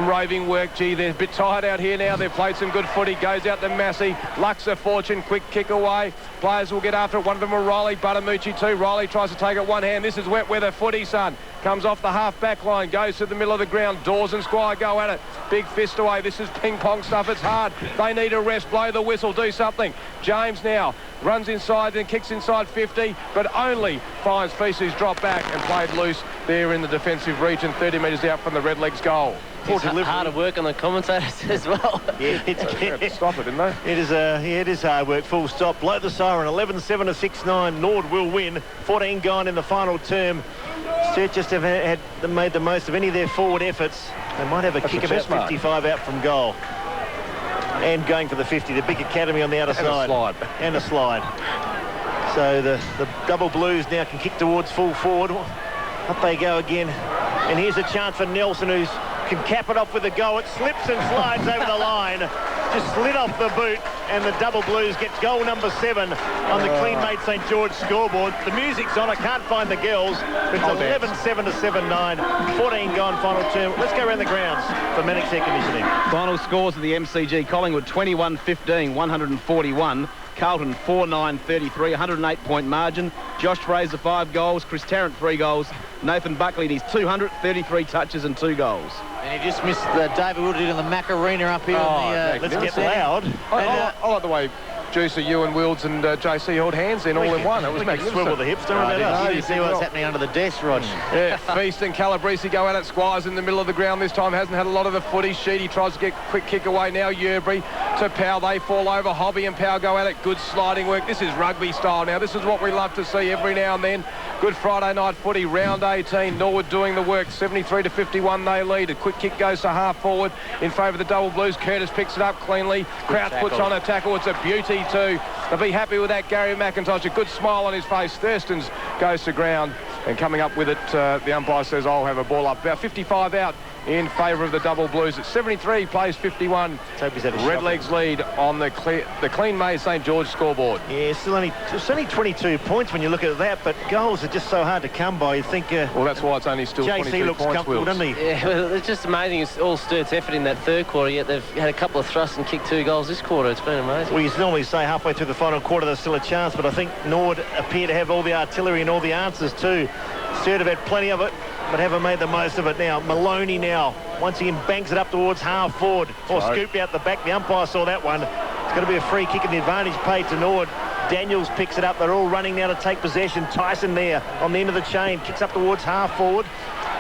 roving work. Gee, they're a bit tired out here now. They've played some good footy. Goes out to Massey. Lucks a fortune. Quick kick away. Players will get after it. One of them will Riley. Butamucci too. Riley tries to take it one hand. This is wet weather footy, son. Comes off the half back line. Goes to the middle of the ground. Dawes and Squire go at it. Big fist away. This is ping pong stuff. It's hard. They need a rest. Blow the whistle. Do something. James now runs inside and kicks inside 50, but only finds Feces drop back and played loose there in the defensive region, 30 metres out from the Redlegs goal. It's hard work on the commentators as well. Yeah, stop it, didn't they? It is hard work, full stop. Blow the siren, 11-7 to 6-9. Norwood will win. 14 gone in the final term. Sturt just have made the most of any of their forward efforts. They might have a kick about 55 out from goal. And going for the 50, the big academy on the outer side. And a slide. So the double blues now can kick towards full forward. Up they go again. And here's a chance for Nelson, who can cap it off with a go. It slips and slides over the line. Just slid off the boot, and the double blues gets goal number 7 on the Clean Made St George scoreboard. The music's on. I can't find the girls. It's 11-7 to 7-9. 14 gone final term. Let's go around the grounds for Mannix Air Conditioning. Final scores of the MCG. Collingwood 21-15, 141. Carlton 4-9-33, 108-point margin. Josh Fraser 5 goals, Chris Tarrant 3 goals, Nathan Buckley in his 233 touches and 2 goals. And he just missed David Woodard in the Macarena up here. Let's get loud. I like the way Juicer, you and Wilds and JC held hands then all in one. It was magnificent. Swivel the hips, don't worry about us. You see what's happening under the desk, Rog. Yeah, Feast and Calabrese go at it. Squires in the middle of the ground this time. Hasn't had a lot of the footy. Sheedy tries to get a quick kick away now. Yearbury to Powell. They fall over. Hobby and Powell go at it. Good sliding work. This is rugby style now. This is what we love to see every now and then. Good Friday night footy. Round 18. Norwood doing the work. 73 to 51 they lead. A quick kick goes to half forward in favour of the double blues. Curtis picks it up cleanly. Crouch puts on a tackle. It's a beauty too. They'll be happy with that. Gary McIntosh, a good smile on his face. Thurston's goes to ground, and coming up with it, the umpire says, I'll have a ball up. About 55 out in favour of the double blues. At 73, plays 51. Redlegs lead on the Clean Made St George scoreboard. Yeah, it's only 22 points when you look at that, but goals are just so hard to come by. You think... well, that's why it's only still 22 JC looks points, comfortable, doesn't he? Yeah, well, it's just amazing. It's all Sturt's effort in that third quarter, yet they've had a couple of thrusts and kicked 2 goals this quarter. It's been amazing. Well, you normally say halfway through the final quarter there's still a chance, but I think Norwood appear to have all the artillery and all the answers too. Sturt have had plenty of it, but haven't made the most of it now. Maloney now, once again, banks it up towards half forward, or scooped out the back. The umpire saw that one. It's going to be a free kick, and the advantage paid to Norwood. Daniels picks it up. They're all running now to take possession. Tyson there on the end of the chain, kicks up towards half forward.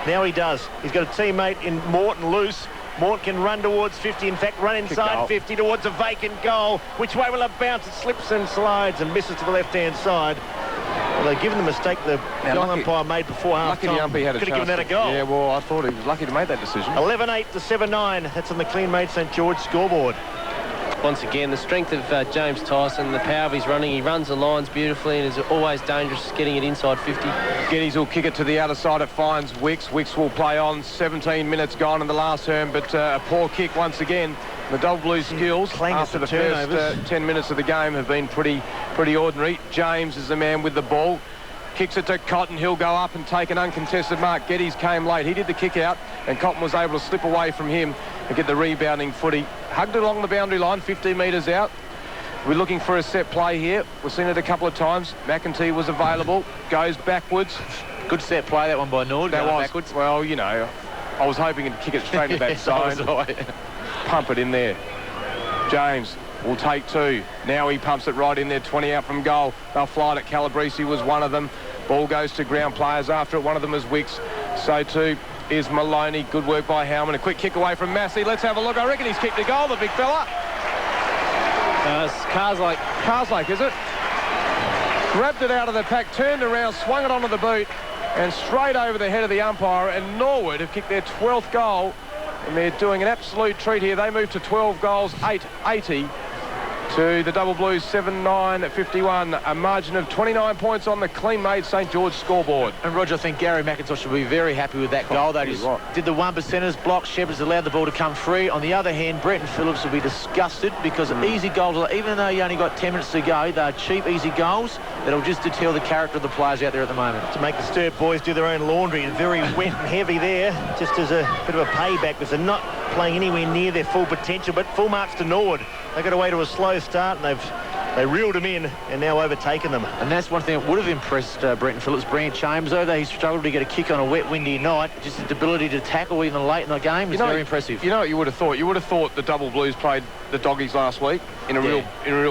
Now he does. He's got a teammate in Morton loose. Morton can run towards 50, in fact run inside 50 towards a vacant goal. Which way will it bounce? It slips and slides and misses to the left-hand side. Well, they've given the mistake the goal umpire made before half-time. Lucky the umpire had a chance. Could have given that a goal. Yeah, well, I thought he was lucky to make that decision. 11-8 to 7-9. That's on the Clean Made St George scoreboard. Once again, the strength of James Tyson, the power of his running. He runs the lines beautifully and is always dangerous getting it inside 50. Geddes will kick it to the outer side. It finds Wicks. Wicks will play on. 17 minutes gone in the last term, but a poor kick once again. The double blues skills after the first 10 minutes of the game have been pretty ordinary. James is the man with the ball. Kicks it to Cotton. He'll go up and take an uncontested mark. Geddes came late. He did the kick out, and Cotton was able to slip away from him and get the rebounding footy. Hugged it along the boundary line, 15 metres out. We're looking for a set play here. We've seen it a couple of times. McEntee was available. Goes backwards. Good set play, that one by Nord. That was backwards. Well, you know, I was hoping to kick it straight into that zone. Pump it in there. James will take 2. Now he pumps it right in there, 20 out from goal. They'll fly it at Calabrese, was one of them. Ball goes to ground. Players after it. One of them is Wicks. So too is Maloney. Good work by Howman. A quick kick away from Massey. Let's have a look. I reckon he's kicked a goal, the big fella. It's Carslake, is it? Grabbed it out of the pack, turned around, swung it onto the boot, and straight over the head of the umpire, and Norwood have kicked their 12th goal, and they're doing an absolute treat here. They move to 12 goals, 880 to the Double Blues 7-9-51, a margin of 29 points on the clean-made St George scoreboard. And Roger, I think Gary McIntosh will be very happy with that goal. They just did the 1%ers, blocked, Shepherd's allowed the ball to come free. On the other hand, Brenton Phillips will be disgusted because easy goals, even though you only got 10 minutes to go, they're cheap, easy goals that'll just deter the character of the players out there at the moment. To make the Sturt boys do their own laundry, very wet and heavy there, just as a bit of a payback because they're not playing anywhere near their full potential, but full marks to Norwood. They got away to a slow start and they reeled him in and now overtaken them. And that's one thing that would have impressed Brenton Phillips. Brant Chambers, although he struggled to get a kick on a wet, windy night, just his ability to tackle even late in the game is very impressive. You know what you would have thought? You would have thought the Double Blues played the Doggies last week in a real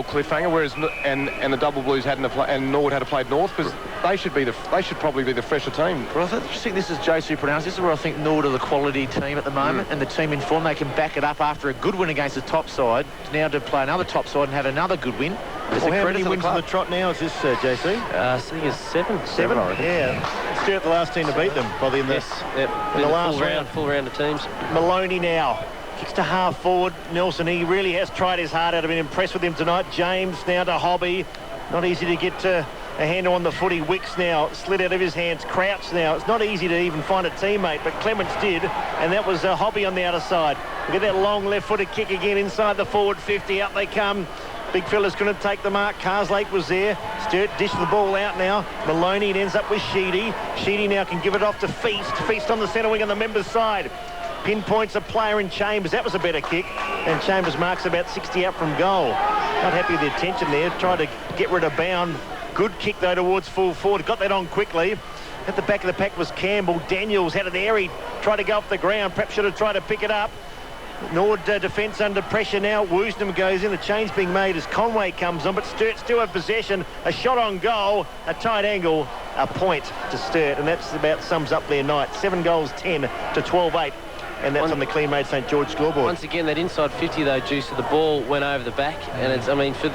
cliffhanger, whereas and the Double Blues and Norwood had to play North, because they should probably be the fresher team. Well, I just think this is Josie pronounced. This is where I think Norwood are the quality team at the moment, and the team in form. They can back it up after a good win against the top side. Now to play another top side and have another good win. How many wins in the trot now is this, JC? I think it's seven. Seven? Yeah. Sturt the last team to beat them, probably in the, in the last full round of teams. Maloney now. Kicks to half forward. Nelson, he really has tried his heart out. I've been impressed with him tonight. James now to Hobby. Not easy to get a handle on the footy. Wicks now slid out of his hands. Crouch now. It's not easy to even find a teammate, but Clements did, and that was Hobby on the outer side. Look at that long left-footed kick again inside the forward 50. Up they come. Big fella's going to take the mark. Carslake was there. Sturt dished the ball out now. Maloney, it ends up with Sheedy. Sheedy now can give it off to Feast. Feast on the centre wing on the members' side. Pinpoints a player in Chambers. That was a better kick. And Chambers marks about 60 out from goal. Not happy with the attention there. Tried to get rid of Bound. Good kick, though, towards full forward. Got that on quickly. At the back of the pack was Campbell. Daniels had an airy. Tried to go off the ground. Perhaps should have tried to pick it up. Norwood defence under pressure now. Woosnam goes in. The change being made as Conway comes on, but Sturt still have possession. A shot on goal, a tight angle, a point to Sturt, and that's about sums up their night. 7 goals, 10 to 12-8, and that's on the clean-made St George scoreboard. Once again, that inside 50 though, Juice, of the ball went over the back, and it's, I mean, for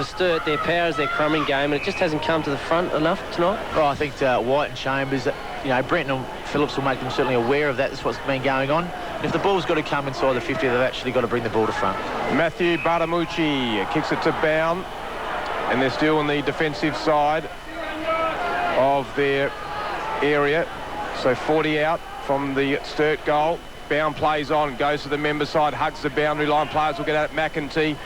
Sturt, their power is their crumbing game, and it just hasn't come to the front enough tonight. Well, I think White and Chambers, Brenton and Phillips will make them certainly aware of that. That's what's been going on. And if the ball's got to come inside the 50, they've actually got to bring the ball to front. Matthew Bartamucci kicks it to Bound, and they're still on the defensive side of their area. So 40 out from the Sturt goal. Bound plays on, goes to the member side, hugs the boundary line. Players will get at McEntee.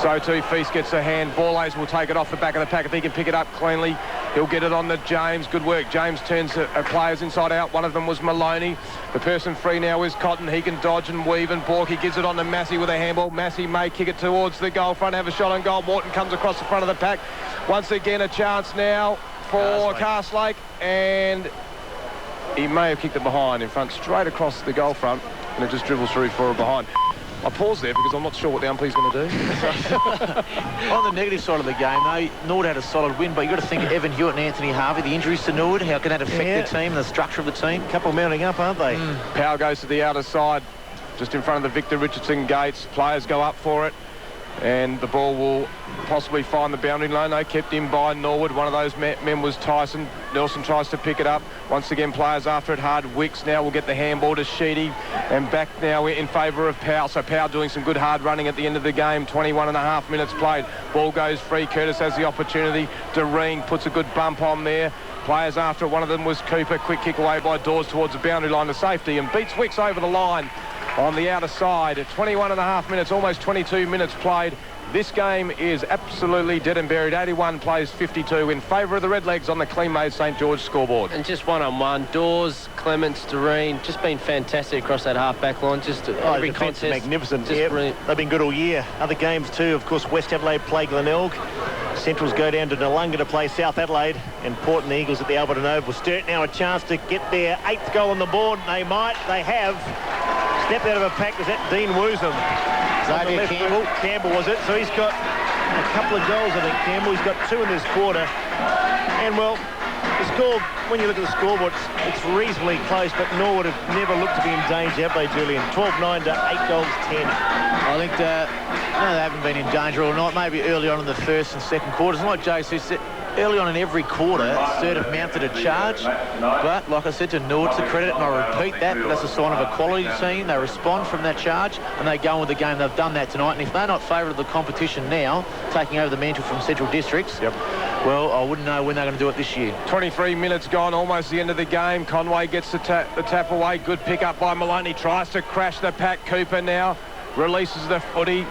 So too, Feast gets a hand. Borlase will take it off the back of the pack. If he can pick it up cleanly, he'll get it on to James. Good work. James turns players inside out. One of them was Maloney. The person free now is Cotton. He can dodge and weave, and Borky gives it on to Massey with a handball. Massey may kick it towards the goal front, have a shot on goal. Morton comes across the front of the pack. Once again, a chance now for Carslake, and he may have kicked it behind in front, straight across the goal front, and it just dribbles through for a behind. I paused there because I'm not sure what the umpire's going to do. On the negative side of the game, though, Norwood had a solid win, but you've got to think of Evan Hewitt and Anthony Harvey, the injuries to Norwood, how can that affect their team and the structure of the team? A couple mounting up, aren't they? Power goes to the outer side, just in front of the Victor Richardson gates. Players go up for it, and the ball will possibly find the boundary line. They kept in by Norwood. One of those men was Tyson. Nelson tries to pick it up. Once again, players after it hard. Wicks now will get the handball to Sheedy, and back now in favour of Powell. So Powell doing some good hard running at the end of the game. 21.5 minutes played. Ball goes free. Curtis has the opportunity. Doreen puts a good bump on there. Players after it. One of them was Cooper. Quick kick away by Dawes towards the boundary line to safety, and beats Wicks over the line on the outer side. 21.5 minutes, almost 22 minutes played. This game is absolutely dead and buried. 81 plays 52 in favour of the Redlegs on the clean-made St George scoreboard. And just one-on-one. Dawes, Clements, Doreen, just been fantastic across that half-back line. Just every contest. Magnificent. Just brilliant. They've been good all year. Other games too, of course, West Adelaide play Glenelg. Centrals go down to Noongar to play South Adelaide, and Port and the Eagles at the Adelaide Oval. Sturt now a chance to get their 8th goal on the board. They have. Stepped out of a pack. Was that Dean Woosnam? Xavier Campbell. Campbell, was it? So he's got a couple of goals, I think, Campbell. He's got 2 in this quarter. And, well, the score, when you look at the scoreboard, it's reasonably close, but Norwood have never looked to be in danger, have they, Julian? 12-9 to 8 goals, 10. I think they haven't been in danger all night. Maybe early on in the first and second quarters. And like Jay said, Early on in every quarter, Sturt have mounted a charge, but like I said to Norwood, to credit, and I repeat that, but that's a sign of a quality team. They respond from that charge and they go on with the game. They've done that tonight, and if they're not favourite of the competition now, taking over the mantle from Central Districts, well, I wouldn't know when they're going to do it this year. 23 minutes gone, almost the end of the game. Conway gets the tap away. Good pick up by Maloney. Tries to crash the pack. Cooper now releases the footy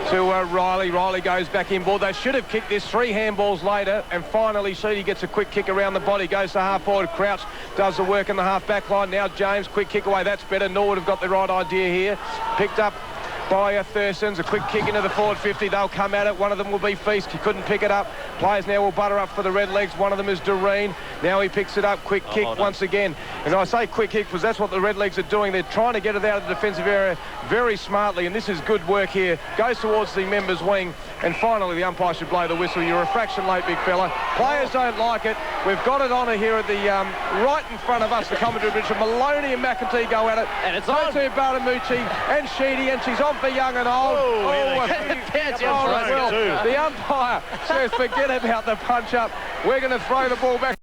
to Riley. Riley goes back in ball. They should have kicked this 3 handballs later, and finally Sheedy gets a quick kick around the body, goes to half forward. Crouch does the work in the half back line. Now James, quick kick away. That's better. Norwood have got the right idea here. Picked up by Thurston's, a quick kick into the forward 50. They'll come at it. One of them will be Feast. He couldn't pick it up. Players now will butter up for the Redlegs. One of them is Doreen. Now he picks it up. Quick kick once again. And I say quick kick because that's what the Redlegs are doing. They're trying to get it out of the defensive area very smartly, and this is good work here. Goes towards the members' wing, and finally the umpire should blow the whistle. You're a fraction late, big fella. Players don't like it. We've got it on here at the right in front of us, the commentary bridge. Maloney and McEntee go at it. And it's on to Baramucci and Sheedy, and she's on for young and old. The umpire says forget about the punch up. We're going to throw the ball back.